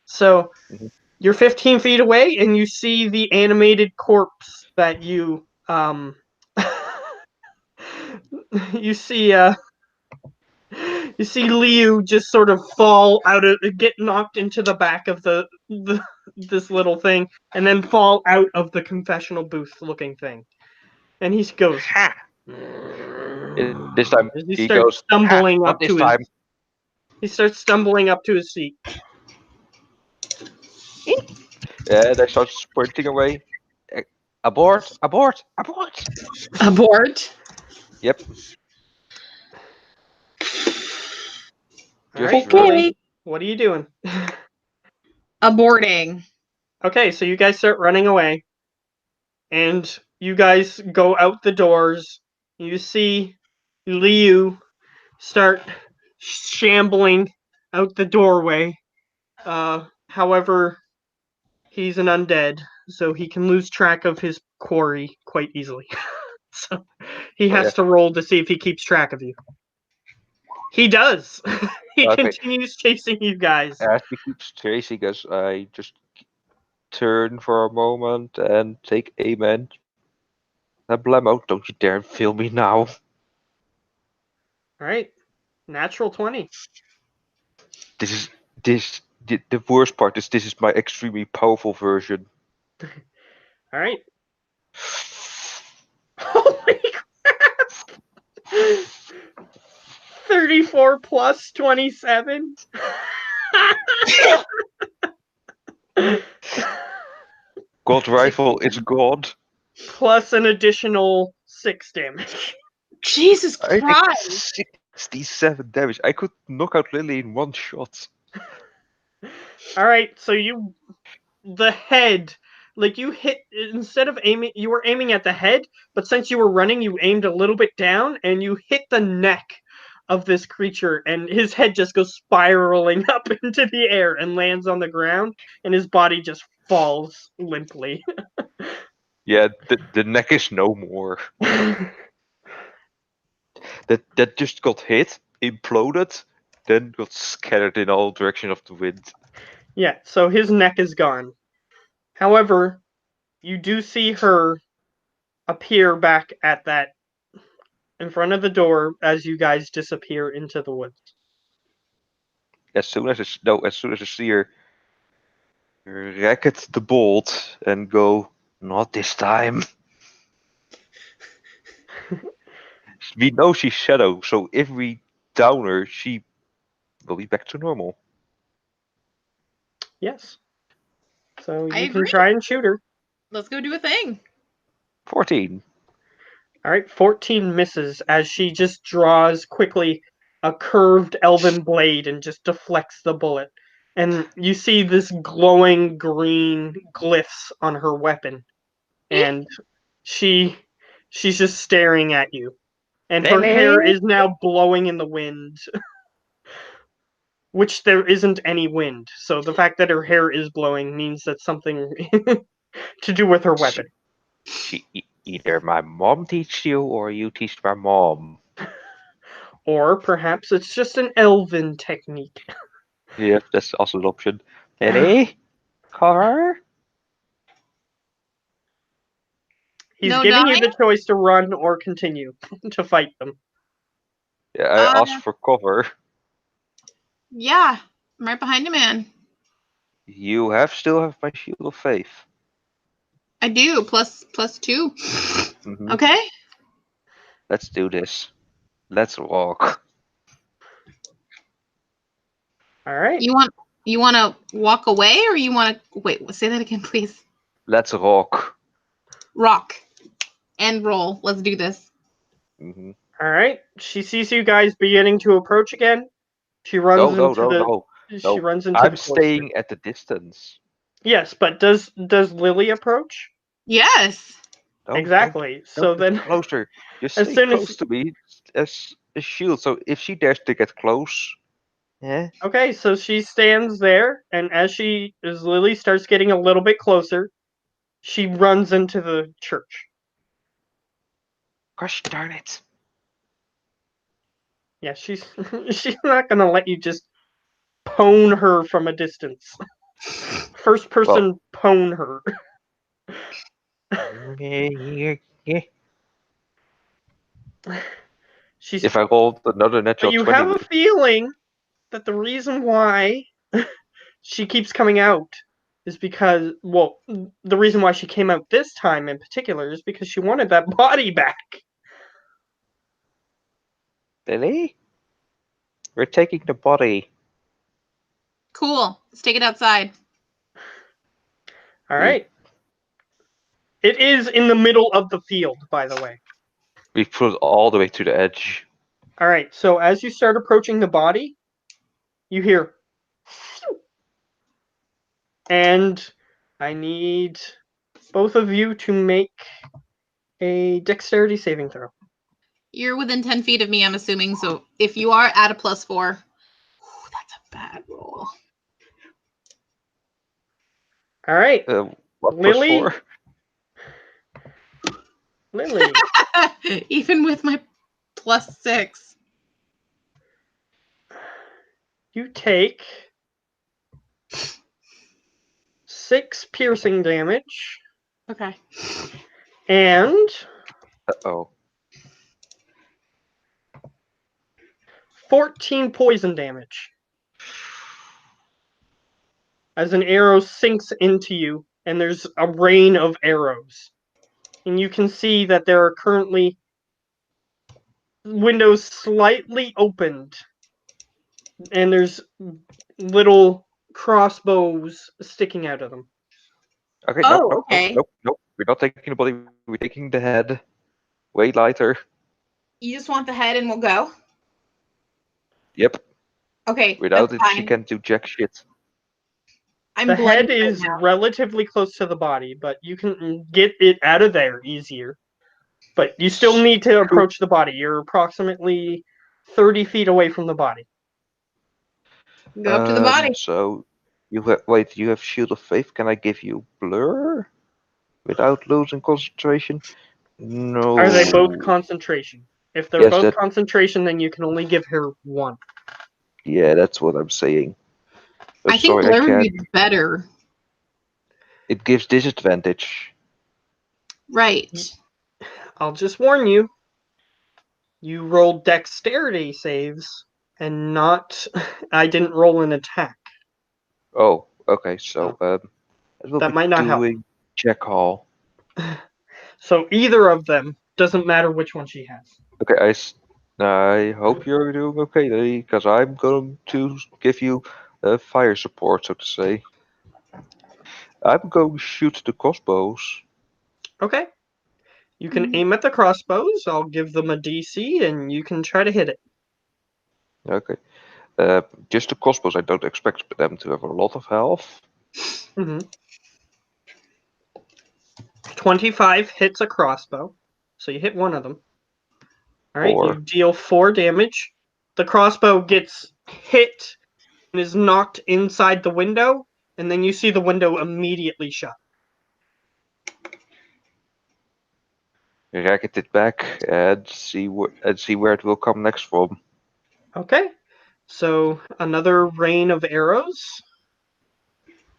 So Mhm. you're 15 feet away, and you see the animated corpse that you you see you see Liu just sort of fall out of get knocked into the back of the this little thing and then fall out of the confessional booth looking thing. And he goes Ha! This time as he he starts goes, ha! Not this time. he starts stumbling up to his feet. And I start sprinting away. Eh, Abort! Abort! Abort! Abort. Yep, All just right, run. Lily, what are you doing? Aborting. Okay, so you guys start running away, and you guys go out the doors. You see Liu start shambling out the doorway. However, he's an undead, so he can lose track of his quarry quite easily. So he Oh yeah. has to roll to see if he keeps track of you. He does. He Okay. continues chasing you guys. As we keep chasing us, I just turn for a moment and take aim and blammo! Don't you dare fail me now. All right, natural 20. This is this. The worst part is this is my extremely powerful version. All right. Holy crap! 34 plus 27. God rifle is God. Plus an additional 6 damage. Jesus I take Christ. 67 damage. I could knock out Lily in one shot. All right, so the head, like you hit, instead of aiming, you were aiming at the head, but since you were running, you aimed a little bit down and you hit the neck of this creature, and his head just goes spiraling up into the air and lands on the ground, and his body just falls limply. Yeah, the neck is no more. That just got hit, imploded, then got scattered in all directions of the wind. Yeah, so his neck is gone. However, you do see her appear back at that in front of the door as you guys disappear into the woods. As soon as I see her racket the bolt and go, not this time. We know she's Shadow, so if we down her, she will be back to normal. Yes. So I you can agree. try and shoot her. Let's go do a thing. 14. All right, 14 misses as she just draws quickly a curved elven blade and just deflects the bullet. And you see this glowing green glyphs on her weapon. And she's just staring at you. And her hair Lily? is now blowing in the wind, which there isn't any wind. So the fact that her hair is blowing means that's something to do with her weapon. Either my mom teach you or you teach my mom. Or perhaps it's just an elven technique. Yeah, that's also an option. Lily? Cover? He's No giving you dying? the choice to run or continue to fight them. Yeah, I asked for cover. Yeah. I'm right behind you, man. You still have my shield of faith. I do. Plus 2. Hmm. Okay. Let's do this. Let's walk. All right. You want to walk away or you want to wait, say that again, please. Let's walk. Rock and roll. Let's do this. Hmm. All right. She sees you guys beginning to approach again. She No, runs no, into no, the no, she no. runs into I'm the cloister. staying at the distance. Yes, but does Lily approach? Yes. No, Exactly. don't So get then closer. Just as stay soon as close to me as a shield. So if she dares to get close, yeah. okay, so she stands there and as Lily starts getting a little bit closer, she runs into the church. Gosh darn it. Yeah, she's she's not going to let you just pwn her from a distance. First Well, person pwn her. She's if I rolled another but natural you 20 have a with feeling that the reason why she keeps coming out is because well, the reason why she came out this time in particular is because she wanted that body back. Lily, we're taking the body. Cool. Let's take it outside. All right. It is in the middle of the field, by the way. We put it all the way to the edge. All right. So as you start approaching the body, you hear, "Phew." And I need both of you to make a dexterity saving throw. You're within 10 feet of me, I'm assuming. So if you are, add a +4. Ooh, that's a bad roll. All right. What Lily? +4? Lily, Even with my +6. you take 6 piercing damage Okay. and Uh-oh. 14 poison damage as an arrow sinks into you, and there's a rain of arrows. And you can see that there are currently windows slightly opened, and there's little crossbows sticking out of them. Okay, Oh, nope. okay. We're not taking the body, we're taking the head. Way lighter. You just want the head and we'll go? Yep. Okay, Without that's it, she fine. can't do jack shit. I'm The bloody head right is now. relatively close to the body, but you can get it out of there easier. But you still need to approach the body. You're approximately 30 feet away from the body. Go up to the body. So you have Shield of Faith. Can I give you Blur without losing concentration? No. Are they both concentration? If they're Yes, both that. concentration, then you can only give her one. Yeah, that's what I'm saying. Oh, I think sorry, I Blur would can't. be better. It gives disadvantage. Right. I'll just warn you. You rolled dexterity saves, and not. I didn't roll an attack. Oh, okay. So it will That be might not help. doing check hall. So either of them doesn't matter which one she has. Okay, I hope you're doing okay, Lily, because I'm going to give you fire support, so to say. I'm going to shoot the crossbows. Okay. You can aim at the crossbows. I'll give them a DC, and you can try to hit it. Okay. Just the crossbows. I don't expect them to have a lot of health. 25 hits a crossbow, so you hit one of them. All right, you 4. deal 4 damage. The crossbow gets hit and is knocked inside the window, and then you see the window immediately shut. Racket it back and see where it will come next from. Okay, so another rain of arrows.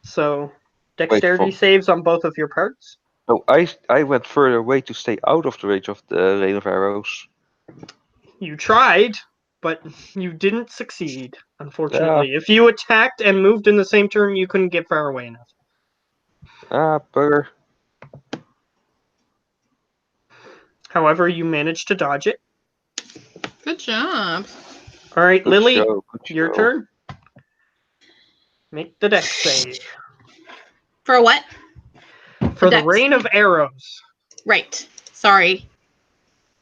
So dexterity saves on both of your parts. No, I went further away to stay out of the range of the rain of arrows. You tried, but you didn't succeed, Yeah. unfortunately. If you attacked and moved in the same turn, you couldn't get far away enough. Bugger. However, you managed to dodge it. Good job. All right, Good Lily, show, good your show. turn. Make the dex save. For what? For the dex. rain of arrows. Right. Sorry.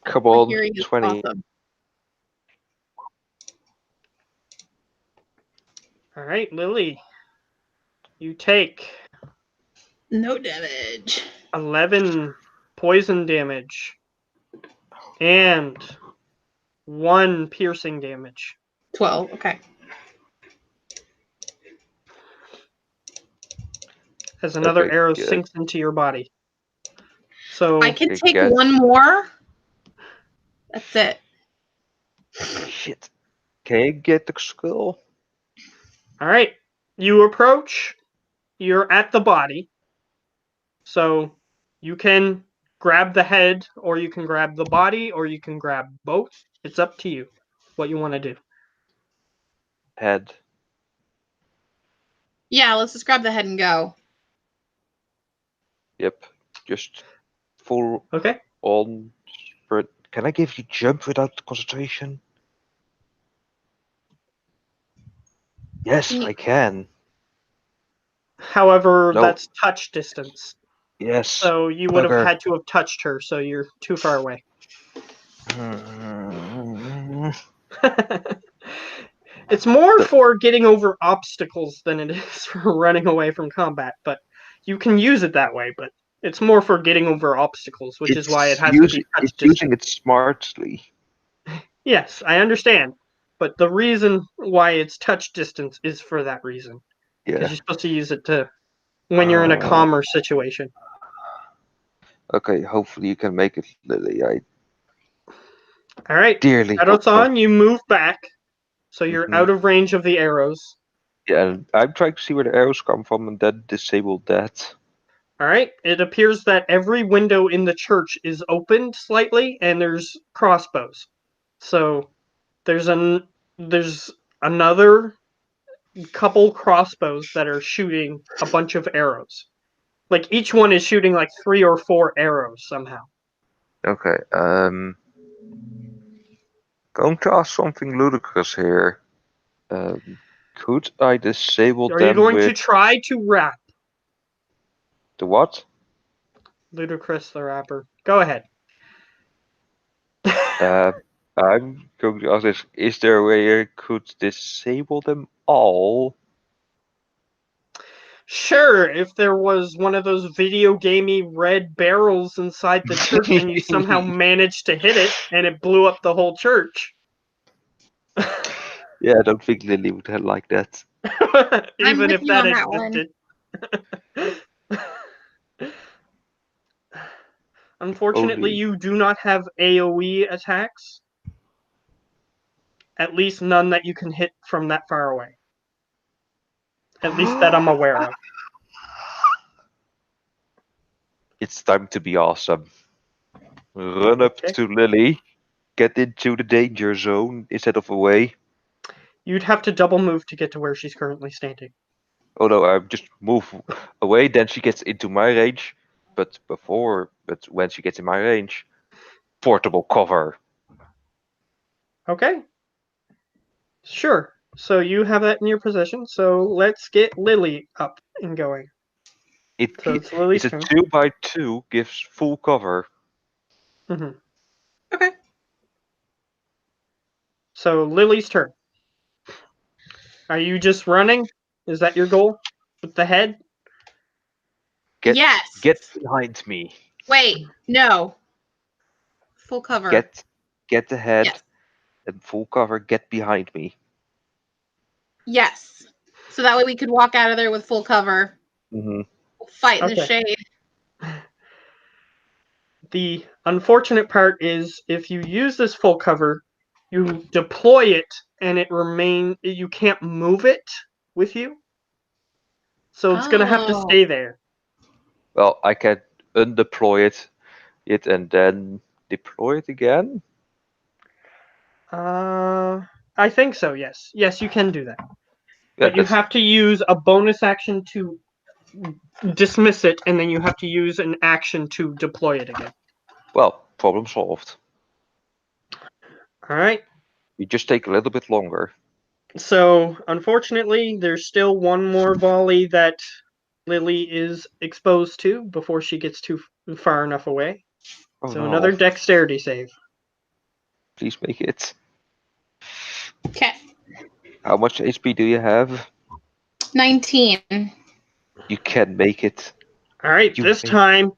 Come My on, hearing is 20. awesome. All right, Lily, you take No damage. 11 poison damage and 1 piercing damage. 12. Okay. As another Okay, arrow good. sinks into your body. So I can take Again. one more. That's it. Shit. Can you get the skull? all right, you approach. You're at the body. So you can grab the head, or you can grab the body, or you can grab both. It's up to you what you want to do. Head. Yeah, let's just grab the head and go. Yep. Just full Okay. on. Can I give you jump without concentration? Yes, Can you- I can. However, No. that's touch distance. Yes. So you would have bugger. had to have touched her, so you're too far away. It's more for getting over obstacles than it is for running away from combat, but you can use it that way, but it's more for getting over obstacles, which is why it has to be touch It's distance. using it smartly. Yes, I understand. But the reason why it's touch distance is for that reason. Because Yeah. you're supposed to use it to when you're in a calmer situation. Okay, hopefully you can make it, Lily. I Alright. dearly hope so. Shadowson, you move back. So you're Mhm. out of range of the arrows. Yeah, and I'm trying to see where the arrows come from and then disable that. Alright. It appears that every window in the church is opened slightly and there's crossbows. So there's another couple crossbows that are shooting a bunch of arrows. Like each one is shooting like 3 or 4 arrows somehow. Okay, going to ask something ludicrous here. Could I disable Are you them going to with try to rap the what? Ludacris the rapper? Go ahead. Uh, I'm going to ask this. Is there a way I could disable them all? Sure, if there was one of those video gamey red barrels inside the church and you somehow managed to hit it and it blew up the whole church. Yeah, I don't think Lily would have liked that. Even with if you that on that one. existed. Unfortunately, Only. you do not have AoE attacks. At least none that you can hit from that far away. At least that I'm aware of. It's time to be awesome. Run up Okay. to Lily, get into the danger zone instead of away. You'd have to double move to get to where she's currently standing. Oh no, I just move away, then she gets into my range. But when she gets in my range, portable cover. Okay. Sure. So you have that in your possession. So let's get Lily up and going. So it's Lily's It's a turn. 2x2, gives full cover. hmm Okay. So Lily's turn. Are you just running? Is that your goal with the head? Yes. Get behind me. Wait, no. Full cover. Get the head Yes. and full cover. Get behind me. Yes. So that way we could walk out of there with full cover. Mm-hmm. Fight in the Okay. shade. The unfortunate part is if you use this full cover, you deploy it and you can't move it with you. So it's gonna have to Oh. stay there. Well, I can undeploy it and then deploy it again. I think so, yes. Yes, you can do that. Yeah, But you have to use a bonus action to dismiss it, and then you have to use an action to deploy it again. well, problem solved. Alright. You just take a little bit longer. So, unfortunately, there's still one more volley that Lily is exposed to before she gets too far enough away. Oh So, no. another dexterity save. Please make it. Okay. How much HP do you have? 19. You can make it. Alright, You this may- time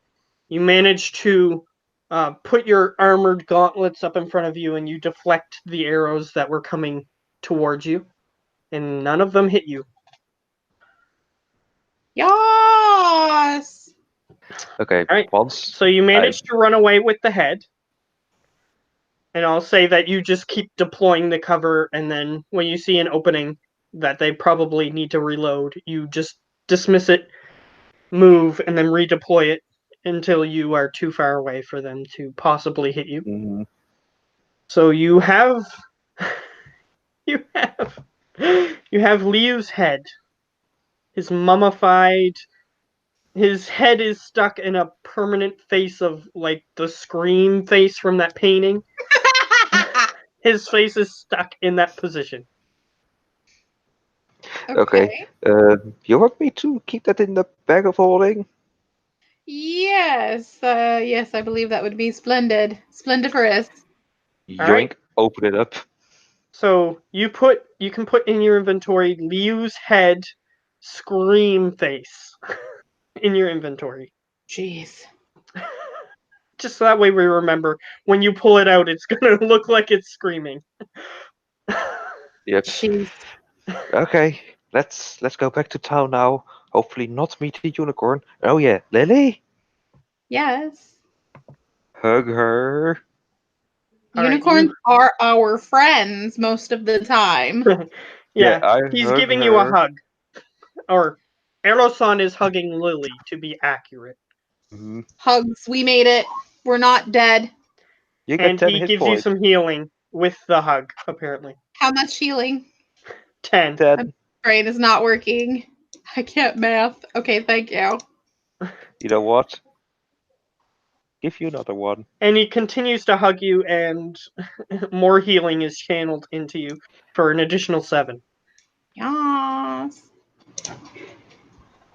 you manage to put your armored gauntlets up in front of you and you deflect the arrows that were coming towards you, and none of them hit you. Yes. Okay, Alright, once. so you managed to run away with the head. And I'll say that you just keep deploying the cover, and then when you see an opening that they probably need to reload, you just dismiss it, move, and then redeploy it until you are too far away for them to possibly hit you. Mhm. So you have you have Liu's head. His mummified his head is stuck in a permanent face of like the Scream face from that painting. His face is stuck in that position. Okay. You want me to keep that in the bag of holding? Yes. Yes, I believe that would be splendid. Splendiferous. All right. Yoink. Open it up. So you can put in your inventory Liu's head scream face in your inventory. Jeez. Just so that way we remember when you pull it out, it's gonna look like it's screaming. Yep. Jeez. Okay. Let's go back to town now. Hopefully not meet the unicorn. Oh yeah, Lily. Yes. Hug her. All right, Unicorns are our friends most of the time. Yeah, yeah, I he's hug giving you a her. hug. Or Erosan is hugging Lily, to be accurate. Mhm. Hugs, we made it. We're not dead. You get And 10 he hit gives you points. some healing with the hug, apparently. How much healing? 10. 10. Brain is not working. I can't math. Okay, thank you. You know what? Give you another one. And he continues to hug you, and more healing is channeled into you for an additional 7. Yes.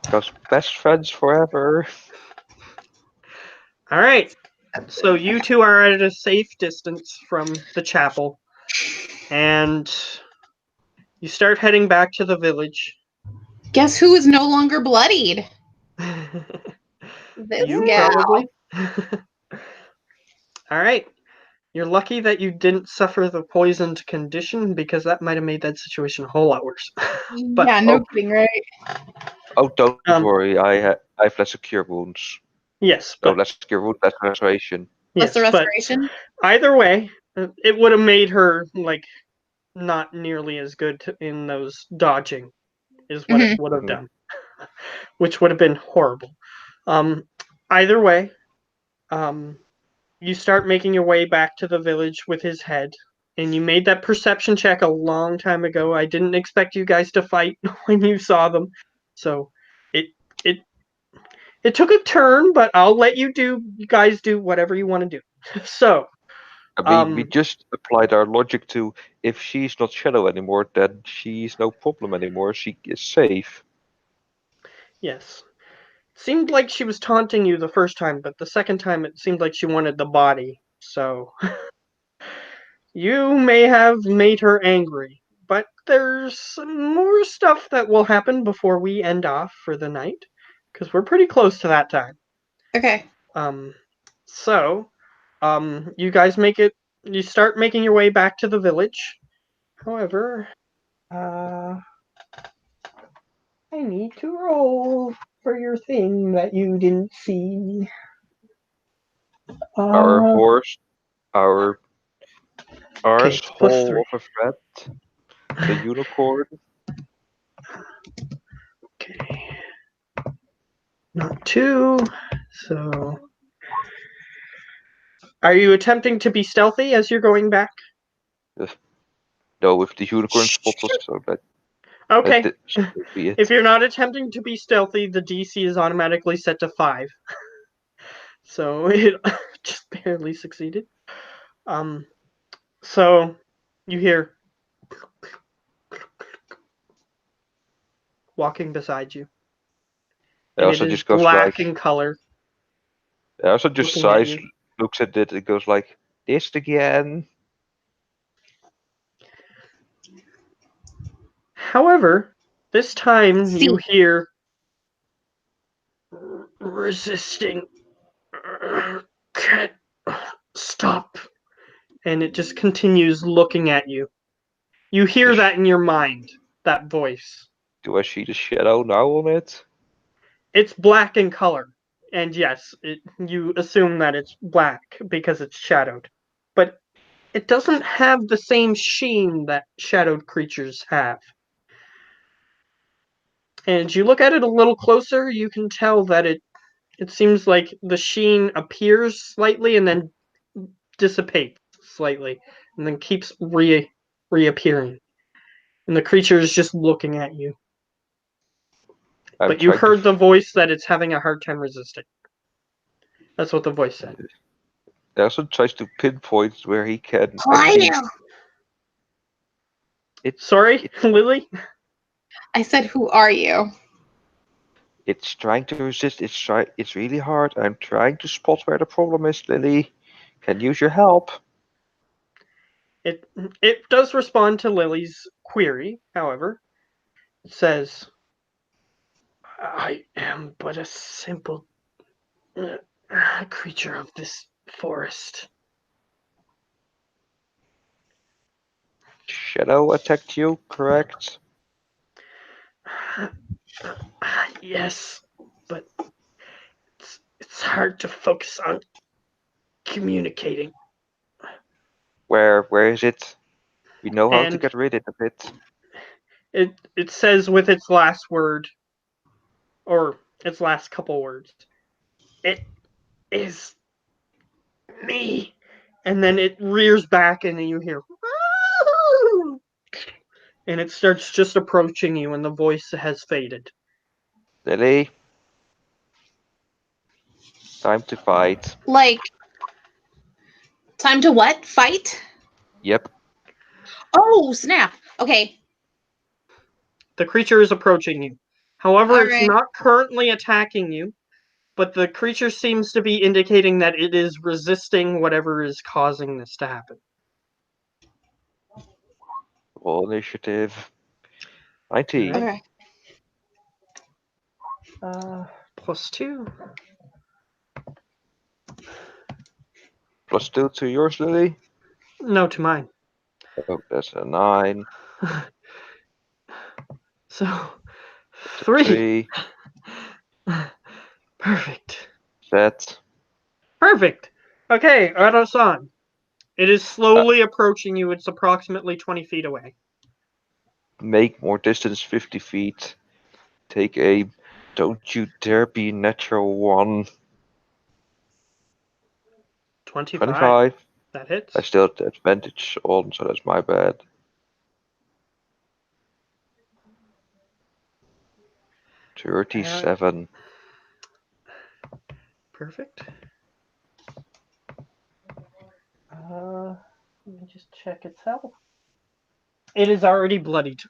Because best friends forever. All right. So you two are at a safe distance from the chapel, and you start heading back to the village. Guess who is no longer bloodied? This You gal. probably. All right. You're lucky that you didn't suffer the poisoned condition because that might have made that situation a whole lot worse. But Yeah, no kidding, right? Oh, don't um, worry. I have less cure wounds. yes, No, but less cure wounds, less restoration. Plus the yes, but restoration. either way, it would have made her like not nearly as good in those dodging is what it Mhm. would have Mhm. done, which would have been horrible. Um, either way, um, you start making your way back to the village with his head, and you made that perception check a long time ago. I didn't expect you guys to fight when you saw them, so it it it took a turn, but I'll let you guys do whatever you want to do. So, We just applied our logic to if she's not Shadow anymore, then she's no problem anymore. She is safe. yes. Seemed like she was taunting you the first time, but the second time it seemed like she wanted the body. So, you may have made her angry. But there's some more stuff that will happen before we end off for the night, because we're pretty close to that time. Okay. Um, so, you guys you start making your way back to the village. However, I need to roll for your thing that you didn't see. Our Uh, horse, our okay, it's plus arsehole 3. of a friend, the unicorn. Okay, not 2. So, are you attempting to be stealthy as you're going back? No, if the unicorn spots us, so Okay. so be If it. you're not attempting to be stealthy, the DC is automatically set to 5. So it just barely succeeded. Um, so you hear walking beside you, It and it also is just goes black like. in color, It also just looking at sighs, you. looks at it, and goes like, "This again." However, this time See. you hear resisting. Can't stop. And it just continues looking at you. You hear that in your mind, that voice. Do I see the shadow now on it? It's black in color. And yes, you assume that it's black because it's shadowed. But it doesn't have the same sheen that shadowed creatures have. And as you look at it a little closer, you can tell that it seems like the sheen appears slightly and then dissipates slightly and then keeps reappearing. And the creature is just looking at you. I'm But you trying to. heard the voice that it's having a hard time resisting. That's what the voice said. Also tries to pinpoint where he can Oh, I actually. know. It. Sorry, It's Lily? I said, who are you? It's trying to resist. It's really hard. I'm trying to spot where the problem is, Lily. Can use your help. It does respond to Lily's query, however. It says, I am but a simple creature of this forest. Shadow attacked you, correct? Yes, but it's hard to focus on communicating. Where is it? We know how to And get rid of it. it says with its last word, or its last couple words, it is me. And then it rears back and then you hear, and it starts just approaching you and the voice has faded. Lily, time to fight. Like, time to what? Fight? Yep. Oh, snap. Okay. The creature is approaching you. However, All it's right. not currently attacking you, but the creature seems to be indicating that it is resisting whatever is causing this to happen. Roll initiative. 19. Right. Okay. +2. +2 to yours, Lily. No, to mine. Oh, that's a 9. So, That's a 3. 3. Perfect. Set. Perfect. Okay, Arasan. It is slowly approaching you. It's approximately 20 feet away. Make more distance 50 feet. Take a don't you dare be natural 1. 25. 25. That hits. I still have the advantage on, so that's my bad. 37. Perfect. Let me just check its health. It is already bloodied.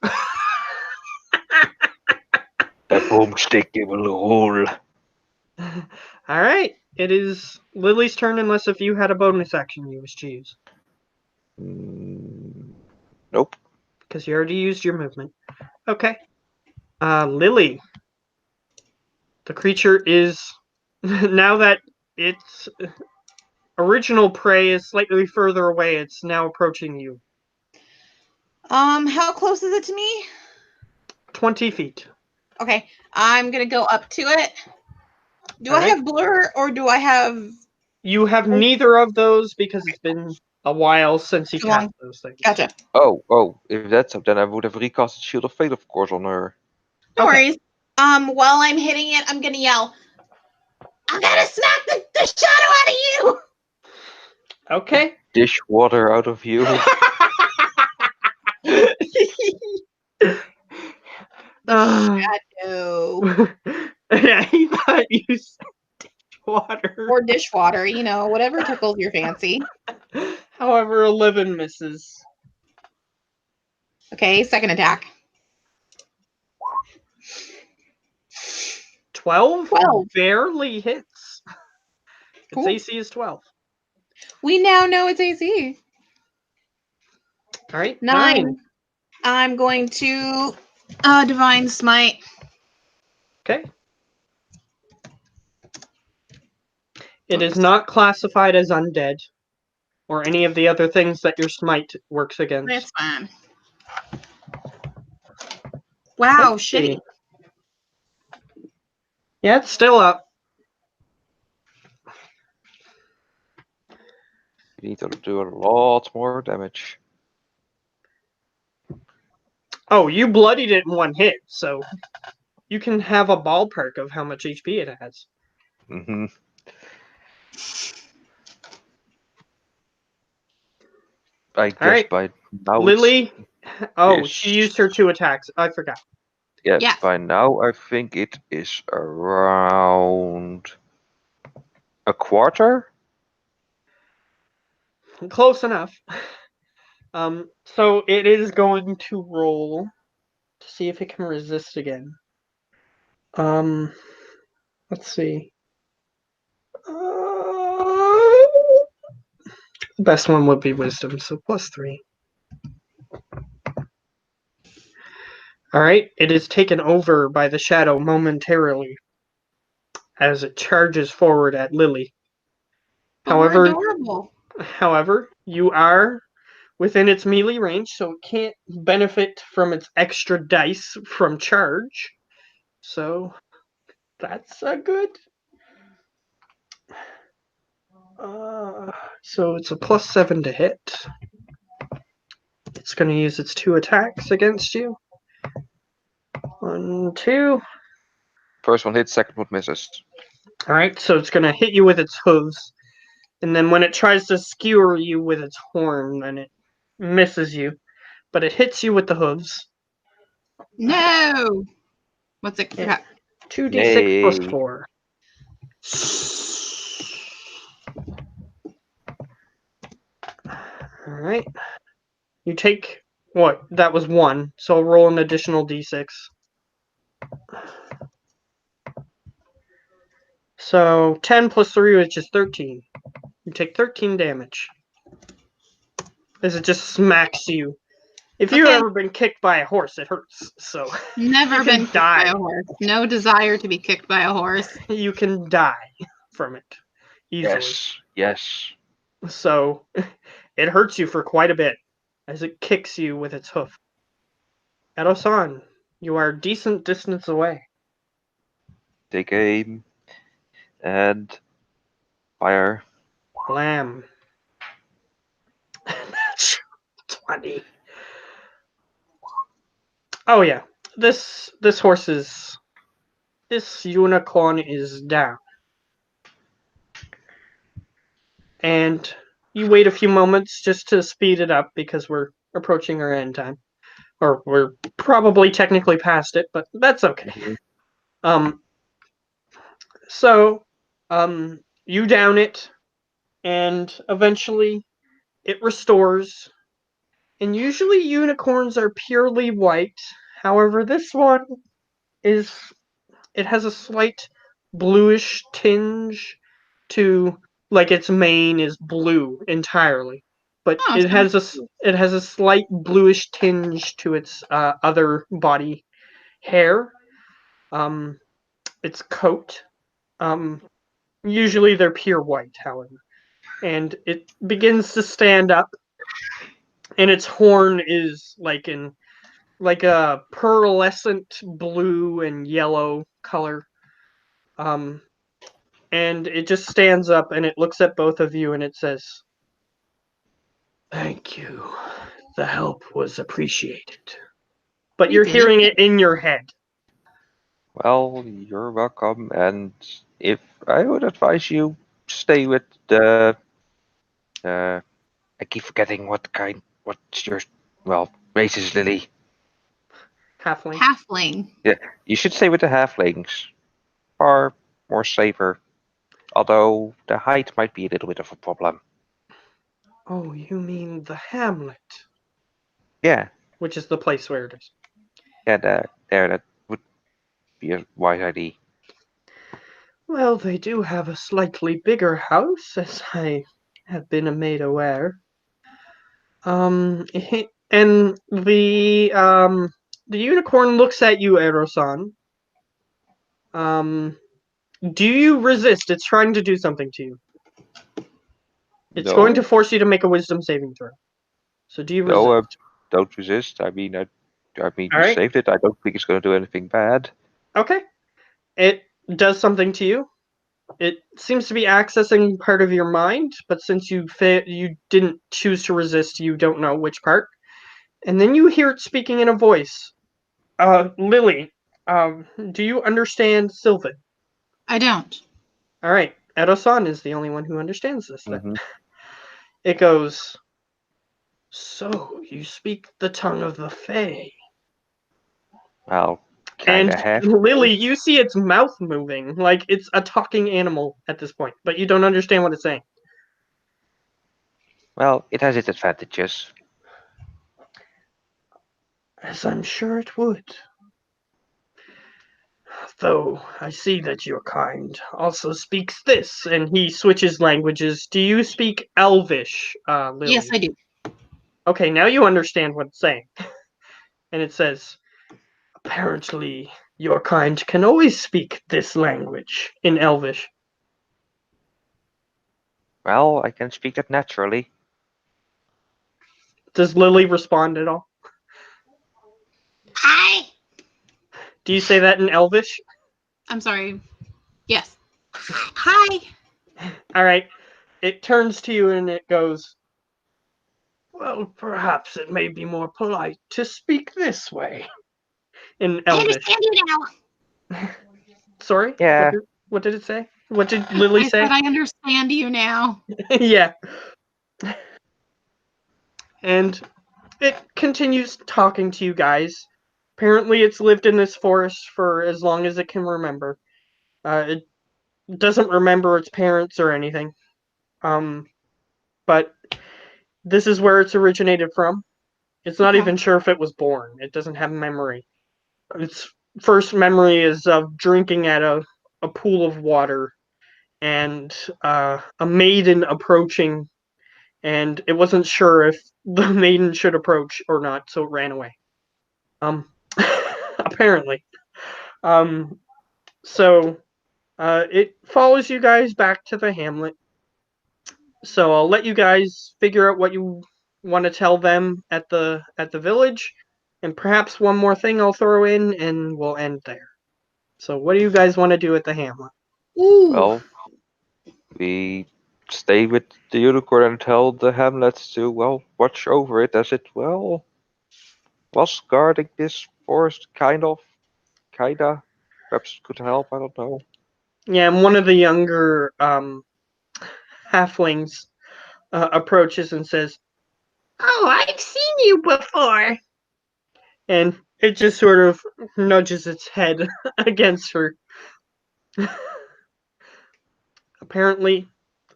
A boomstick will roll. All right. It is Lily's turn unless if you had a bonus action you wish to use. Nope. Because you already used your movement. Okay. Lily. The creature is now that its original prey is slightly further away, it's now approaching you. How close is it to me? 20 feet. Okay. I'm gonna go up to it. Do All I right. have blur or do I have You have neither of those because it's been a while since you Too long. tapped those things. Gotcha. Oh, if that's up, then I would have recasted Shield of Fate, of course, on her. No Okay. worries. While I'm hitting it, I'm gonna yell, I'm gonna smack the shadow out of you! Okay. Dish water out of you. Shadow. Yeah, he thought you said water. Or dishwater, whatever tickles your fancy. However, 11 misses. Okay, second attack. 12? 12. Barely hits. Its Cool. AC is 12. We now know it's AC. All right. 9. I'm going to Divine Smite. Okay. It is not classified as undead or any of the other things that your smite works against. That's fine. Wow, Let's see. shitty. Yeah, it's still up. You need to do a lot more damage. Oh, you bloodied it in one hit, so you can have a ballpark of how much HP it has. Mm-hmm. I guess right. by now Lily. Oh, Yes. she used her 2 attacks. I forgot. Yes. By now I think it is around a quarter. Close enough. So it is going to roll to see if it can resist again. Let's see. Best one would be wisdom, so +3. Alright, it is taken over by the shadow momentarily as it charges forward at Lily. But we're However, adorable. you are within its melee range, so it can't benefit from its extra dice from charge. So that's a good. So it's a +7 to hit. It's going to use its 2 attacks against you. 1, 2. First one hits, second one misses. Alright, so it's going to hit you with its hooves. And then when it tries to skewer you with its horn, then it misses you. But it hits you with the hooves. No. What's it? Yeah. 2d6 Yay. +4. Alright. You take what? That was 1, so I'll roll an additional d6. So 10 plus 3, which is 13. You take 13 damage. As it just smacks you. If you've Okay. ever been kicked by a horse, it hurts. So Never You can been kicked by die. a horse. No desire to be kicked by a horse. you can die from it easily. Yes. So it hurts you for quite a bit as it kicks you with its hoof. Edo-san, you are a decent distance away. Take aim. And fire. Lamb. 20. Oh yeah. This unicorn is down. And you wait a few moments just to speed it up because we're approaching our end time. Or we're probably technically past it, but that's okay. Mhm. So you down it, and eventually it restores. And usually unicorns are purely white. However, this one it has a slight bluish tinge to, like, its mane is blue entirely, but Oh, it has so it has a slight bluish tinge to its other body hair. Its coat. Usually they're pure white, however, and it begins to stand up, and its horn is like a pearlescent blue and yellow color. And it just stands up and it looks at both of you and it says, "Thank you. The help was appreciated." But We you're did hearing it. it in your head. Well, you're welcome. And if I would advise you stay with the. I keep forgetting what's your. Well, race is Lily. Halfling. Halfling. You should stay with the halflings. Far more safer. Although the height might be a little bit of a problem. Oh, you mean the hamlet, Yeah, which is the place where it is. that would be a wise idea. Well, they do have a slightly bigger house, as I have been made aware. And the unicorn looks at you, Erosan. Do you resist? It's trying to do something to you. It's going to No, force you to make a wisdom saving throw. So do you resist? no, don't resist. I mean, we All right. saved it. I don't think it's going to do anything bad. Okay. It does something to you. It seems to be accessing part of your mind, but since you didn't choose to resist, you don't know which part. And then you hear it speaking in a voice. Lily, do you understand Sylvan? I don't. All right. Edo-san is the only one who understands this then. Hmm. It goes, "So you speak the tongue of the Fae." Well, kind And of have. Lily, you see its mouth moving like it's a talking animal at this point, but you don't understand what it's saying. Well, it has its advantages. As I'm sure it would. Though I see that your kind also speaks this, and he switches languages. Do you speak Elvish, Yes, Lily? I do. Okay, now you understand what it's saying. And it says, apparently, your kind can always speak this language in Elvish. Well, I can speak that naturally. Does Lily respond at all? Hi. Do you say that in Elvish? I'm sorry. Yes. Hi. All right. It turns to you and it goes, well, perhaps it may be more polite to speak this way in I Elvish. understand you now. Sorry? Yeah. What did it say? What did Lily I say? said I understand you now. Yeah. And it continues talking to you guys. Apparently, it's lived in this forest for as long as it can remember. It doesn't remember its parents or anything. But this is where it's originated from. It's not Okay. even sure if it was born. It doesn't have memory. Its first memory is of drinking at a pool of water and a maiden approaching, and it wasn't sure if the maiden should approach or not, so it ran away. Um, apparently. Um, so it follows you guys back to the hamlet. So I'll let you guys figure out what you want to tell them at the village, and perhaps one more thing I'll throw in, and we'll end there. So what do you guys want to do at the hamlet? Ooh. Well, we stay with the unicorn and tell the hamlets to, well, watch over it as it, well, was guarding this forest, kinda. Perhaps it could help, I don't know. Yeah, and one of the younger halflings approaches and says, "Oh, I've seen you before." And it just sort of nudges its head against her. Apparently,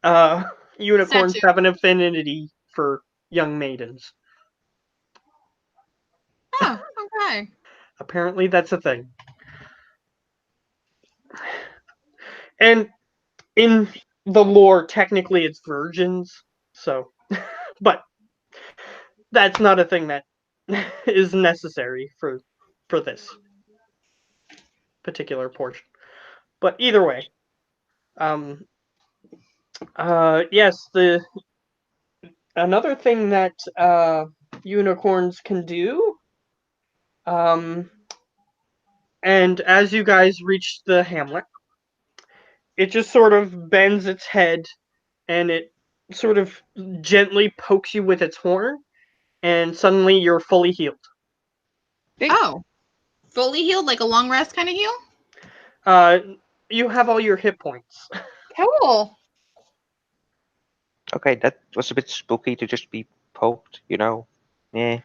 uh, unicorns Statue. have an affinity for young maidens. Oh, okay. Apparently, that's a thing. And in the lore, technically, it's virgins. So, but that's not a thing that is necessary for this particular portion. But either way, um, yes, the another thing that unicorns can do, um, and as you guys reach the hamlet, it just sort of bends its head and it sort of gently pokes you with its horn, and suddenly you're fully healed. Oh. Fully healed, like a long rest kind of heal? Uh, you have all your hit points. Cool. Okay, that was a bit spooky to just be poked, you know? Yeah.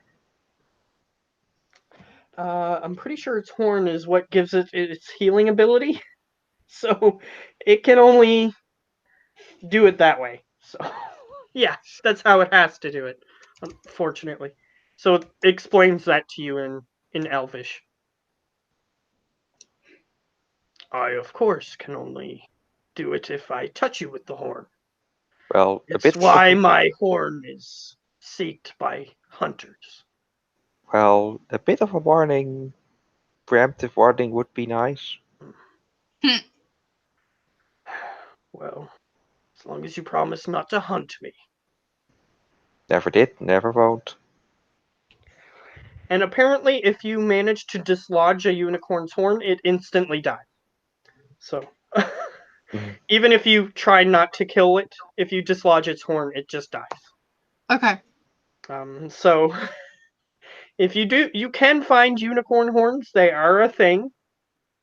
I'm pretty sure its horn is what gives it its healing ability, so it can only do it that way. So, yeah, that's how it has to do it, unfortunately. So it explains that to you in Elvish. I, of course, can only do it if I touch you with the horn. Well, a It's bit why of my horn is seeked by hunters. a bit of a warning, preemptive warning would be nice. Well, as long as you promise not to hunt me. Never did, never won't. And apparently, if you manage to dislodge a unicorn's horn, it instantly dies. So, Mhm. even if you try not to kill it, if you dislodge its horn, it just dies. Okay. So, if you do, you can find unicorn horns. They are a thing,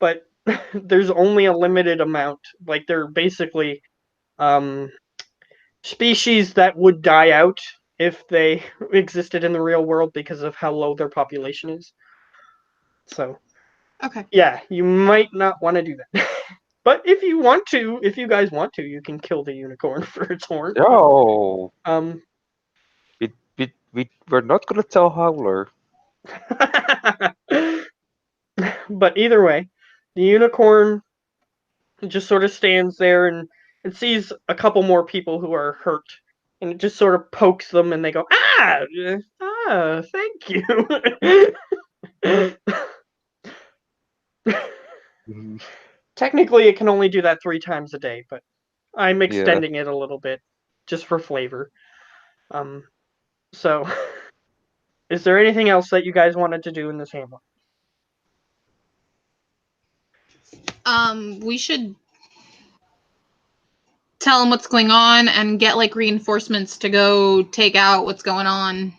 but there's only a limited amount. Like, they're basically um, species that would die out if they existed in the real world because of how low their population is. So, Okay. yeah, you might not want to do that. But if you want to, if you guys want to, you can kill the unicorn for its horn. No, Um, we're not gonna tell Howler. But either way, the unicorn just sort of stands there and it sees a couple more people who are hurt, and it just sort of pokes them, and they go, "Ah, thank you." Technically, it can only do that 3 times a day, but I'm Yeah. extending it a little bit just for flavor. So, is there anything else that you guys wanted to do in this hamlet? We should tell them what's going on and get like reinforcements to go take out what's going on.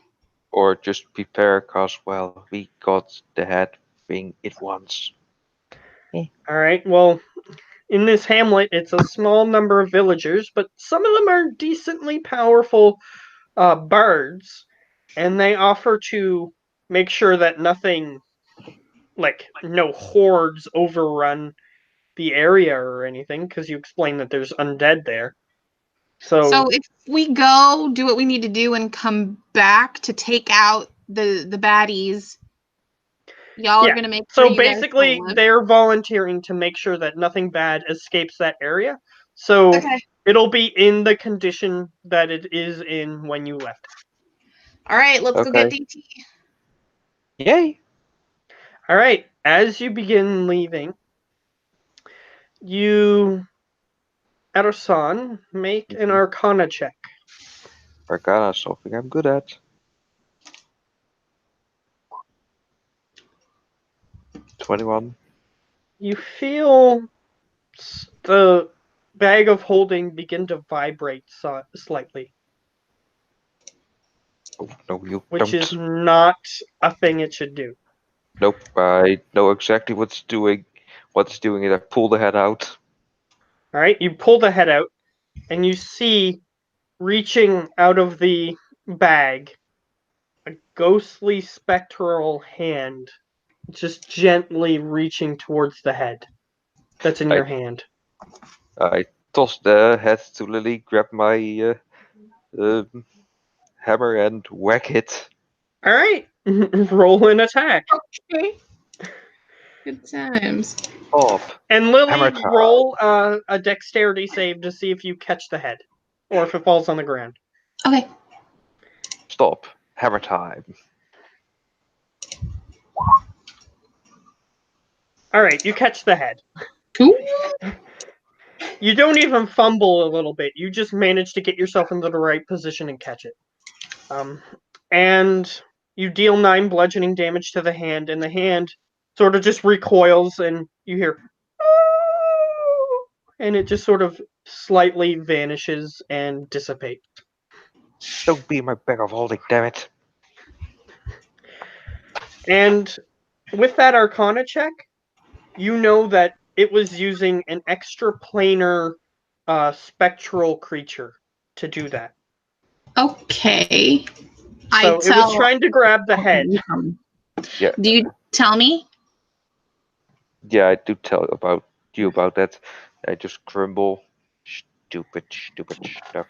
Or just prepare, cause well, we got the head thing at once. All right. Well, in this hamlet, it's a small number of villagers, but some of them are decently powerful bards, and they offer to make sure that nothing, like no hordes, overrun the area or anything, because you explained that there's undead there. So if we go do what we need to do and come back to take out the baddies, y'all Yeah, are gonna make so sure you guys basically, still live. they're volunteering to make sure that nothing bad escapes that area. So Okay. it'll be in the condition that it is in when you left. All right, let's go get Okay. DT. Yay! All right, as you begin leaving, you, Erosan, make an Arcana check. Arcana, something I'm good at. 21. You feel the bag of holding begin to vibrate slightly, Oh, no, you which don't. is not a thing it should do. Nope, I know exactly what's doing. What's doing it. I pull the head out. All right, you pull the head out, and you see, reaching out of the bag, a ghostly spectral hand just gently reaching towards the head that's in your hand. I toss the head to Lily, grab my hammer, and whack it. All right, roll an attack. Okay. Good times. Up. And Hammer Lily, time. roll a dexterity save to see if you catch the head, or if it falls on the ground. Okay. Stop. Hammer time. All right, you catch the head. Cool. You don't even fumble a little bit. You just manage to get yourself into the right position and catch it. And you deal 9 bludgeoning damage to the hand, and the hand sort of just recoils, and you hear, "Oh!" and it just sort of slightly vanishes and dissipates. Don't be my bag of holding, damn it. And with that Arcana check, you know that it was using an extraplanar spectral creature to do that. Okay. So it was trying to grab the head. Yeah. Do you tell me? Yeah, I do tell you about that. I just grumble. Stupid stuff.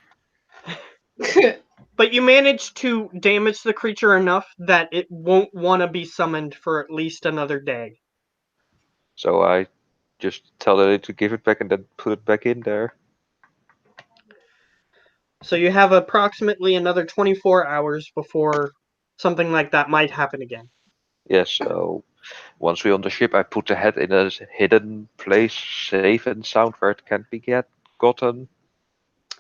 But you managed to damage the creature enough that it won't want to be summoned for at least another day. So I just tell Lily to give it back and then put it back in there. So you have approximately another 24 hours before something like that might happen again. Yeah, so once we're on the ship, I put the head in a hidden place, safe and sound, where it can't be gotten.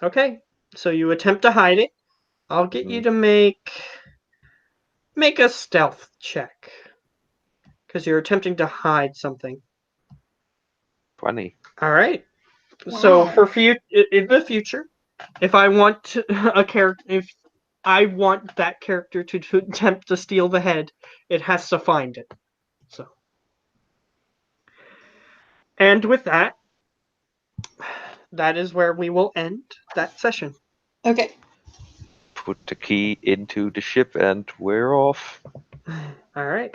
Okay, so you attempt to hide it. I'll get you to make a stealth check, because you're attempting to hide something. 20. All right. So Wow. for in the future, if I want a character, if I want that character to attempt to steal the head, it has to find it. So, and with that, that is where we will end that session. Okay. Put the key into the ship and we're off. All right.